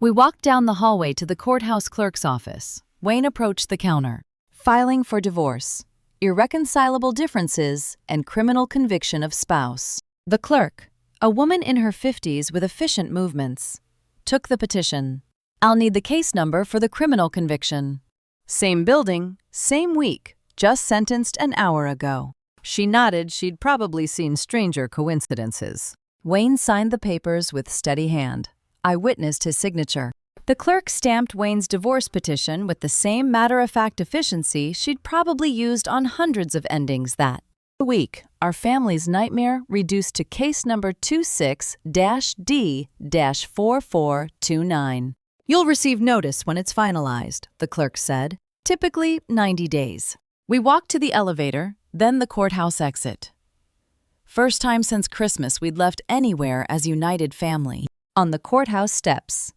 We walked down the hallway to the courthouse clerk's office. Wayne approached the counter. Filing for divorce, irreconcilable differences, and criminal conviction of spouse. The clerk, a woman in her 50s with efficient movements, took the petition. I'll need the case number for the criminal conviction. Same building, same week, just sentenced an hour ago. She nodded she'd probably seen stranger coincidences. Wayne signed the papers with steady hand. I witnessed his signature. The clerk stamped Wayne's divorce petition with the same matter-of-fact efficiency she'd probably used on hundreds of endings that week. Our family's nightmare reduced to case number 26-D-4429. You'll receive notice when it's finalized, the clerk said. Typically 90 days. We walked to the elevator, then the courthouse exit. First time since Christmas we'd left anywhere as united family. On the courthouse steps,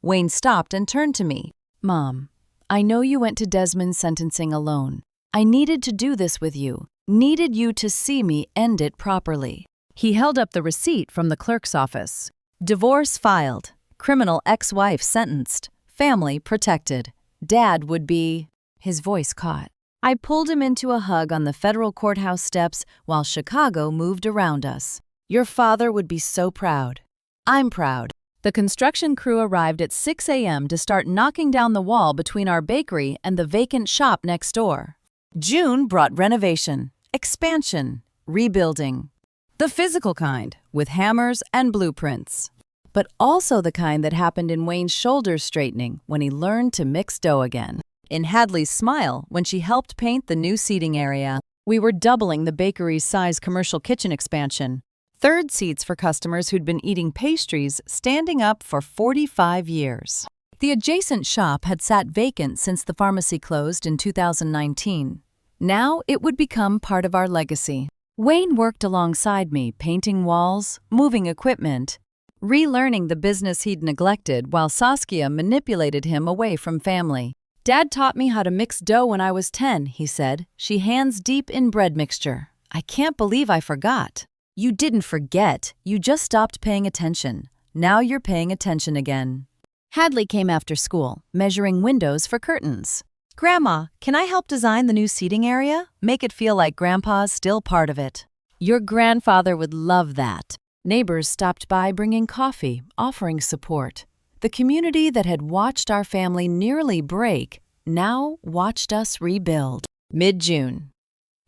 Wayne stopped and turned to me. Mom, I know you went to Desmond's sentencing alone. I needed to do this with you. Needed you to see me end it properly. He held up the receipt from the clerk's office. Divorce filed. Criminal ex-wife sentenced. Family protected. Dad would be... His voice caught. I pulled him into a hug on the federal courthouse steps while Chicago moved around us. Your father would be so proud. I'm proud. The construction crew arrived at 6 a.m. to start knocking down the wall between our bakery and the vacant shop next door. June brought renovation, expansion, rebuilding. The physical kind, with hammers and blueprints. But also the kind that happened in Wayne's shoulders straightening when he learned to mix dough again. In Hadley's smile when she helped paint the new seating area. We were doubling the bakery's size commercial kitchen expansion. Third seats for customers who'd been eating pastries standing up for 45 years. The adjacent shop had sat vacant since the pharmacy closed in 2019. Now it would become part of our legacy. Wayne worked alongside me, painting walls, moving equipment, relearning the business he'd neglected while Saskia manipulated him away from family. Dad taught me how to mix dough when I was 10, he said, she hands deep in bread mixture. I can't believe I forgot. You didn't forget, you just stopped paying attention. Now you're paying attention again. Hadley came after school, measuring windows for curtains. Grandma, can I help design the new seating area? Make it feel like Grandpa's still part of it. Your grandfather would love that. Neighbors stopped by bringing coffee, offering support. The community that had watched our family nearly break now watched us rebuild. Mid-June.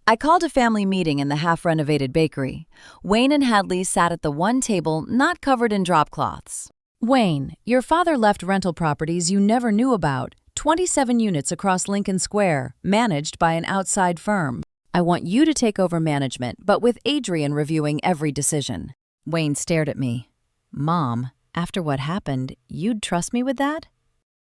I called a family meeting in the half-renovated bakery. Wayne and Hadley sat at the one table not covered in drop cloths. Wayne, your father left rental properties you never knew about, 27 units across Lincoln Square, managed by an outside firm. I want you to take over management, but with Adrian reviewing every decision. Wayne stared at me. Mom, after what happened, you'd trust me with that?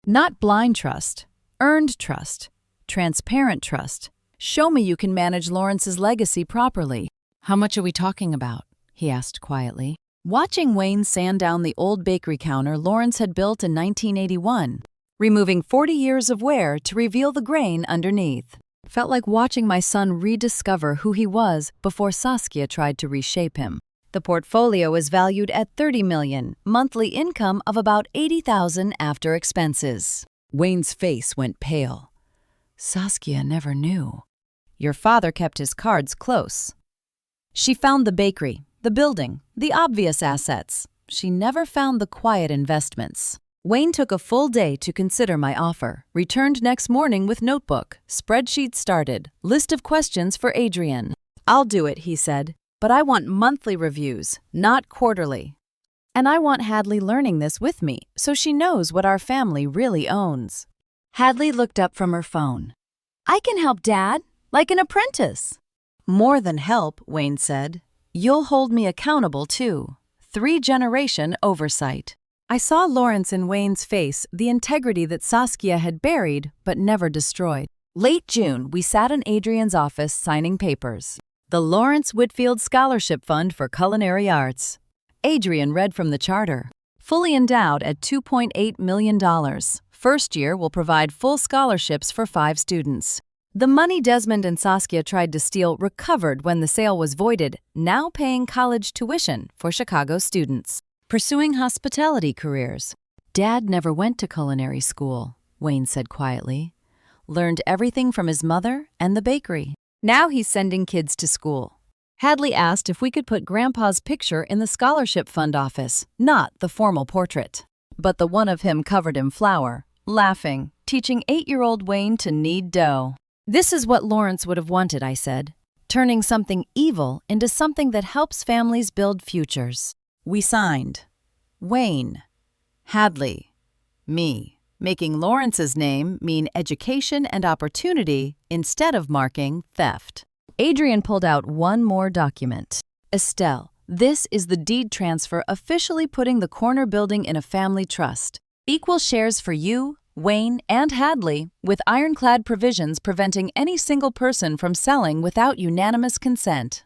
Not blind trust. Earned trust. Transparent trust. Show me you can manage Lawrence's legacy properly. How much are we talking about? He asked quietly. Watching Wayne sand down the old bakery counter Lawrence had built in 1981, removing 40 years of wear to reveal the grain underneath. Felt like watching my son rediscover who he was before Saskia tried to reshape him. The portfolio is valued at $30 million, monthly income of about $80,000 after expenses. Wayne's face went pale. Saskia never knew. Your father kept his cards close. She found the bakery, the building, the obvious assets. She never found the quiet investments. Wayne took a full day to consider my offer, returned next morning with notebook, spreadsheet started, list of questions for Adrian. I'll do it, he said, but I want monthly reviews, not quarterly. And I want Hadley learning this with me, so she knows what our family really owns. Hadley looked up from her phone. I can help Dad, like an apprentice. More than help, Wayne said. You'll hold me accountable too. 3-generation oversight. I saw Lawrence in Wayne's face, the integrity that Saskia had buried but never destroyed. Late June, we sat in Adrian's office signing papers. The Lawrence Whitfield Scholarship Fund for Culinary Arts. Adrian read from the charter. Fully endowed at $2.8 million. First year will provide full scholarships for 5 students. The money Desmond and Saskia tried to steal recovered when the sale was voided, now paying college tuition for Chicago students. Pursuing hospitality careers. Dad never went to culinary school, Wayne said quietly. Learned everything from his mother and the bakery. Now he's sending kids to school. Hadley asked if we could put Grandpa's picture in the scholarship fund office, not the formal portrait, but the one of him covered in flour, laughing, teaching 8-year-old Wayne to knead dough. This is what Lawrence would have wanted, I said, turning something evil into something that helps families build futures. We signed. Wayne, Hadley, me, making Lawrence's name mean education and opportunity instead of marking theft. Adrian pulled out one more document. Estelle, this is the deed transfer officially putting the corner building in a family trust. Equal shares for you, Wayne, and Hadley, with ironclad provisions preventing any single person from selling without unanimous consent.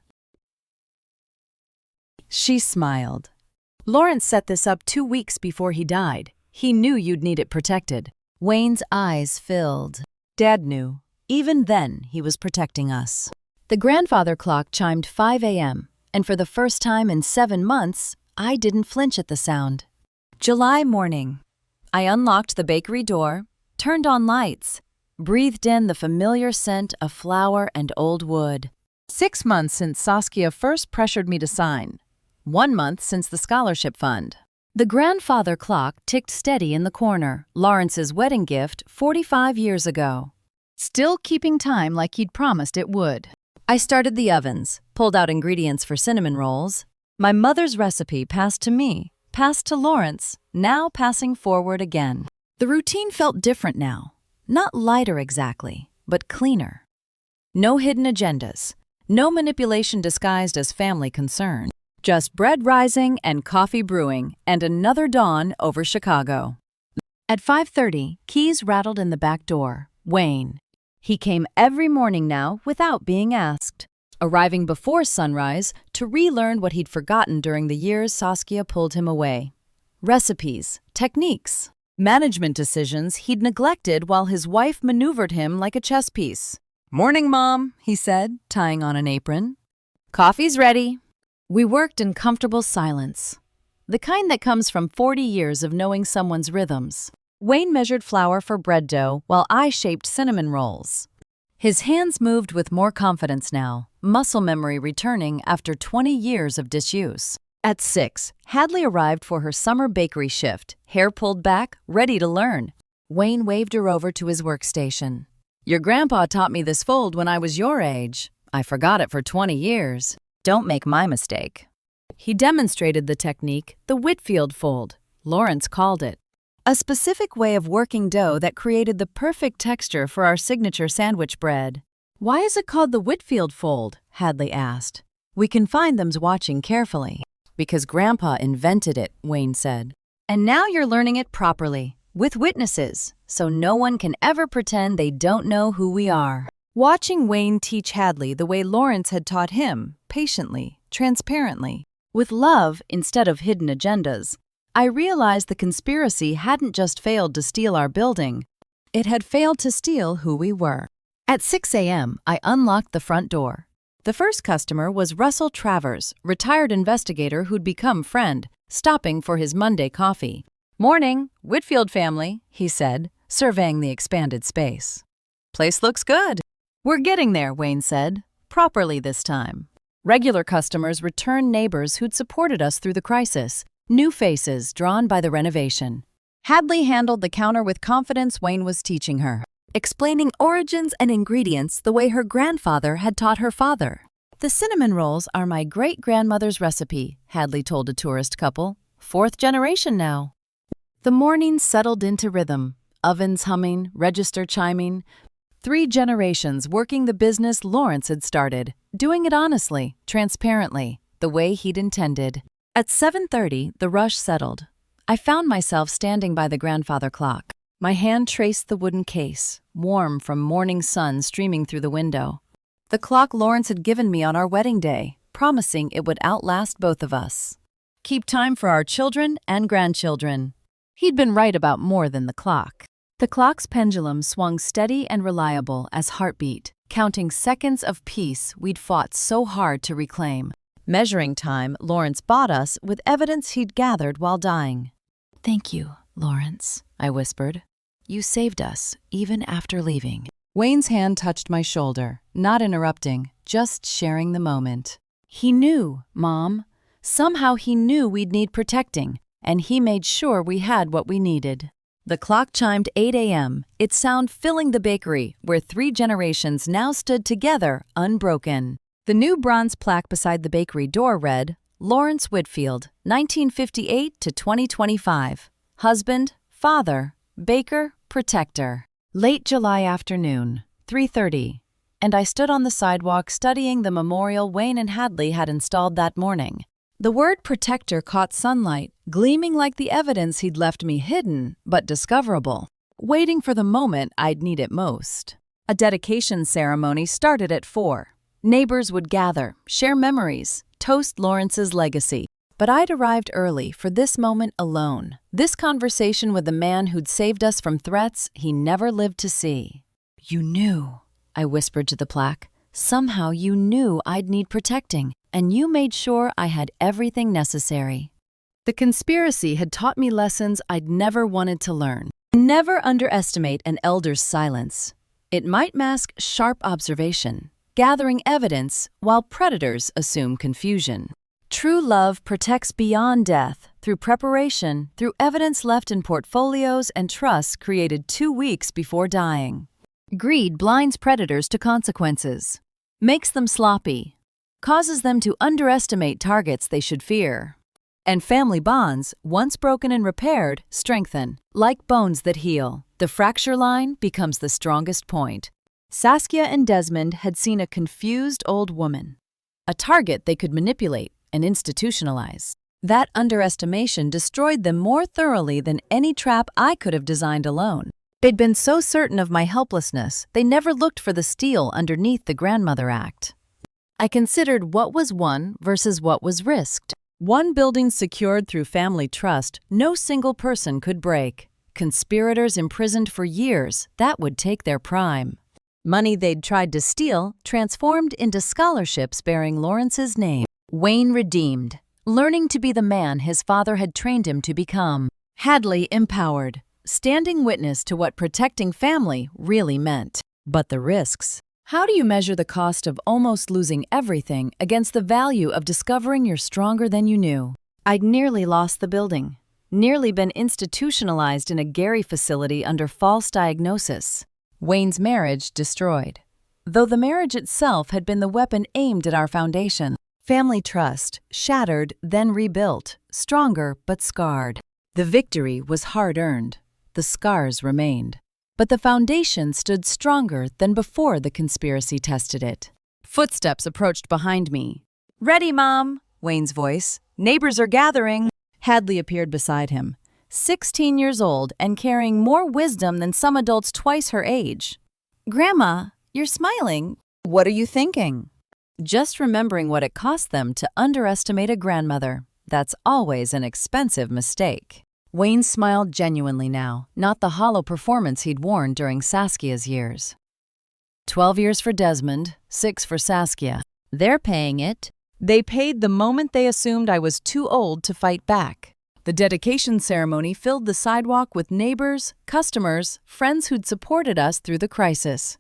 She smiled. Lawrence set this up 2 weeks before he died. He knew you'd need it protected. Wayne's eyes filled. Dad knew. Even then, he was protecting us. The grandfather clock chimed 5 a.m., and for the first time in 7 months, I didn't flinch at the sound. July morning. I unlocked the bakery door, turned on lights, breathed in the familiar scent of flour and old wood. 6 months since Saskia first pressured me to sign. 1 month since the scholarship fund. The grandfather clock ticked steady in the corner, Lawrence's wedding gift 45 years ago. Still keeping time like he'd promised it would. I started the ovens, pulled out ingredients for cinnamon rolls. My mother's recipe passed to me, passed to Lawrence, now passing forward again. The routine felt different now. Not lighter exactly, but cleaner. No hidden agendas. No manipulation disguised as family concern. Just bread rising and coffee brewing and another dawn over Chicago. At 5:30, keys rattled in the back door. Wayne. He came every morning now without being asked, arriving before sunrise to relearn what he'd forgotten during the years Saskia pulled him away. Recipes, techniques, management decisions he'd neglected while his wife maneuvered him like a chess piece. "Morning, Mom," he said, tying on an apron. "Coffee's ready." We worked in comfortable silence, the kind that comes from 40 years of knowing someone's rhythms. Wayne measured flour for bread dough while I shaped cinnamon rolls. His hands moved with more confidence now, muscle memory returning after 20 years of disuse. At 6, Hadley arrived for her summer bakery shift, hair pulled back, ready to learn. Wayne waved her over to his workstation. "Your grandpa taught me this fold when I was your age. I forgot it for 20 years. Don't make my mistake." He demonstrated the technique, the Whitfield fold. Lawrence called it. A specific way of working dough that created the perfect texture for our signature sandwich bread. "Why is it called the Whitfield fold?" Hadley asked. "We can find them's watching carefully." "Because Grandpa invented it," Wayne said. "And now you're learning it properly, with witnesses, so no one can ever pretend they don't know who we are. Watching Wayne teach Hadley the way Lawrence had taught him, patiently, transparently, with love instead of hidden agendas, I realized the conspiracy hadn't just failed to steal our building, it had failed to steal who we were. At 6 a.m., I unlocked the front door. The first customer was Russell Travers, retired investigator who'd become friend, stopping for his Monday coffee. "Morning, Whitfield family," he said, surveying the expanded space. "Place looks good." "We're getting there," Wayne said, properly this time. Regular customers returned neighbors who'd supported us through the crisis, new faces drawn by the renovation. Hadley handled the counter with confidence Wayne was teaching her, explaining origins and ingredients the way her grandfather had taught her father. "The cinnamon rolls are my great-grandmother's recipe," Hadley told a tourist couple. "Fourth generation now." The morning settled into rhythm, ovens humming, register chiming. 3 generations working the business Lawrence had started, doing it honestly, transparently, the way he'd intended. At 7:30, the rush settled. I found myself standing by the grandfather clock. My hand traced the wooden case, warm from morning sun streaming through the window. The clock Lawrence had given me on our wedding day, promising it would outlast both of us. Keep time for our children and grandchildren. He'd been right about more than the clock. The clock's pendulum swung steady and reliable as heartbeat, counting seconds of peace we'd fought so hard to reclaim. Measuring time Lawrence bought us with evidence he'd gathered while dying. "Thank you, Lawrence," I whispered. "You saved us, even after leaving." Wayne's hand touched my shoulder, not interrupting, just sharing the moment. "He knew, Mom. Somehow he knew we'd need protecting, and he made sure we had what we needed." The clock chimed 8 a.m., its sound filling the bakery, where 3 generations now stood together, unbroken. The new bronze plaque beside the bakery door read, "Lawrence Whitfield, 1958 to 2025. Husband, father, baker, protector." Late July afternoon, 3:30, and I stood on the sidewalk studying the memorial Wayne and Hadley had installed that morning. The word protector caught sunlight, gleaming like the evidence he'd left me hidden, but discoverable, waiting for the moment I'd need it most. A dedication ceremony started at 4. Neighbors would gather, share memories, toast Lawrence's legacy. But I'd arrived early for this moment alone, this conversation with the man who'd saved us from threats he never lived to see. "You knew," I whispered to the plaque. "Somehow you knew I'd need protecting, and you made sure I had everything necessary." The conspiracy had taught me lessons I'd never wanted to learn. Never underestimate an elder's silence. It might mask sharp observation, gathering evidence while predators assume confusion. True love protects beyond death, through preparation, through evidence left in portfolios and trusts created 2 weeks before dying. Greed blinds predators to consequences, makes them sloppy, causes them to underestimate targets they should fear. And family bonds, once broken and repaired, strengthen. Like bones that heal, the fracture line becomes the strongest point. Saskia and Desmond had seen a confused old woman, a target they could manipulate and institutionalize. That underestimation destroyed them more thoroughly than any trap I could have designed alone. They'd been so certain of my helplessness, they never looked for the steel underneath the grandmother act. I considered what was won versus what was risked. One building secured through family trust, no single person could break. Conspirators imprisoned for years, that would take their prime. Money they'd tried to steal transformed into scholarships bearing Lawrence's name. Wayne redeemed, learning to be the man his father had trained him to become. Hadley empowered, standing witness to what protecting family really meant. But the risks. How do you measure the cost of almost losing everything against the value of discovering you're stronger than you knew? I'd nearly lost the building, nearly been institutionalized in a Gary facility under false diagnosis. Wayne's marriage destroyed, though the marriage itself had been the weapon aimed at our foundation. Family trust, shattered, then rebuilt, stronger but scarred. The victory was hard-earned. The scars remained. But the foundation stood stronger than before the conspiracy tested it. Footsteps approached behind me. "Ready, Mom," Wayne's voice. "Neighbors are gathering." Hadley appeared beside him, 16 years old and carrying more wisdom than some adults twice her age. Grandma, you're smiling. What are you thinking? Just remembering what it cost them to underestimate a grandmother. That's always an expensive mistake. Wayne smiled genuinely now, not the hollow performance he'd worn during Saskia's years. 12 years for Desmond, 6 for Saskia. They're paying it. They paid the moment they assumed I was too old to fight back. The dedication ceremony filled the sidewalk with neighbors, customers, friends who'd supported us through the crisis.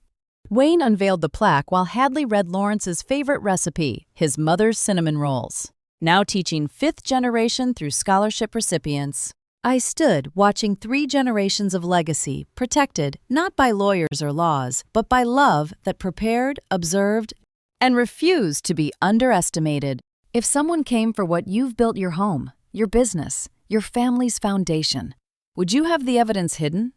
Wayne unveiled the plaque while Hadley read Lawrence's favorite recipe, his mother's cinnamon rolls. Now teaching 5th generation through scholarship recipients. I stood watching 3 generations of legacy, protected not by lawyers or laws, but by love that prepared, observed, and refused to be underestimated. If someone came for what you've built, your home, your business, your family's foundation, would you have the evidence hidden?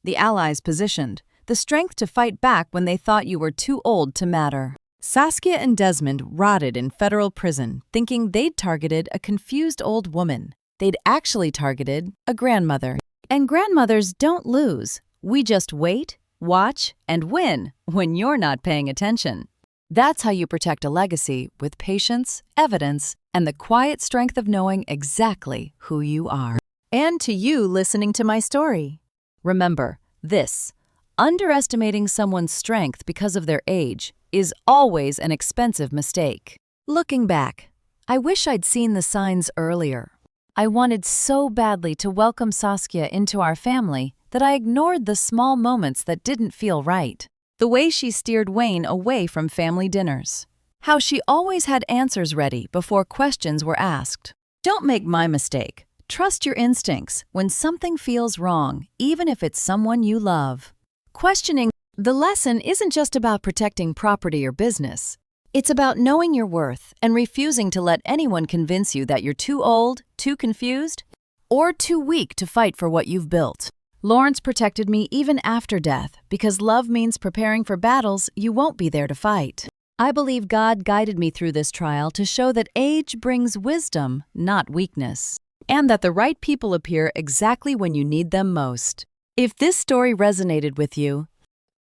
The allies positioned, the strength to fight back when they thought you were too old to matter. Saskia and Desmond rotted in federal prison, thinking they'd targeted a confused old woman. They'd actually targeted a grandmother. And grandmothers don't lose. We just wait, watch, and win when you're not paying attention. That's how you protect a legacy, with patience, evidence, and the quiet strength of knowing exactly who you are. And to you listening to my story, remember this: underestimating someone's strength because of their age is always an expensive mistake. Looking back, I wish I'd seen the signs earlier. I wanted so badly to welcome Saskia into our family that I ignored the small moments that didn't feel right. The way she steered Wayne away from family dinners. How she always had answers ready before questions were asked. Don't make my mistake. Trust your instincts when something feels wrong, even if it's someone you love. Questioning the lesson isn't just about protecting property or business. It's about knowing your worth and refusing to let anyone convince you that you're too old, too confused, or too weak to fight for what you've built. Lawrence protected me even after death because love means preparing for battles you won't be there to fight. I believe God guided me through this trial to show that age brings wisdom, not weakness, and that the right people appear exactly when you need them most. If this story resonated with you,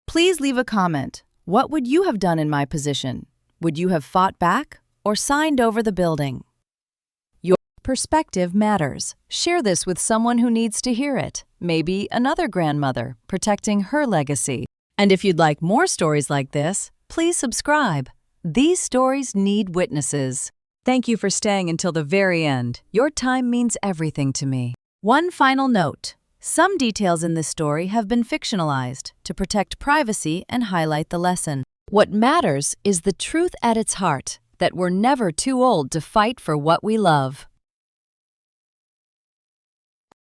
please leave a comment. What would you have done in my position? Would you have fought back or signed over the building? Your perspective matters. Share this with someone who needs to hear it. Maybe another grandmother protecting her legacy. And if you'd like more stories like this, please subscribe. These stories need witnesses. Thank you for staying until the very end. Your time means everything to me. One final note. Some details in this story have been fictionalized to protect privacy and highlight the lesson. What matters is the truth at its heart, that we're never too old to fight for what we love.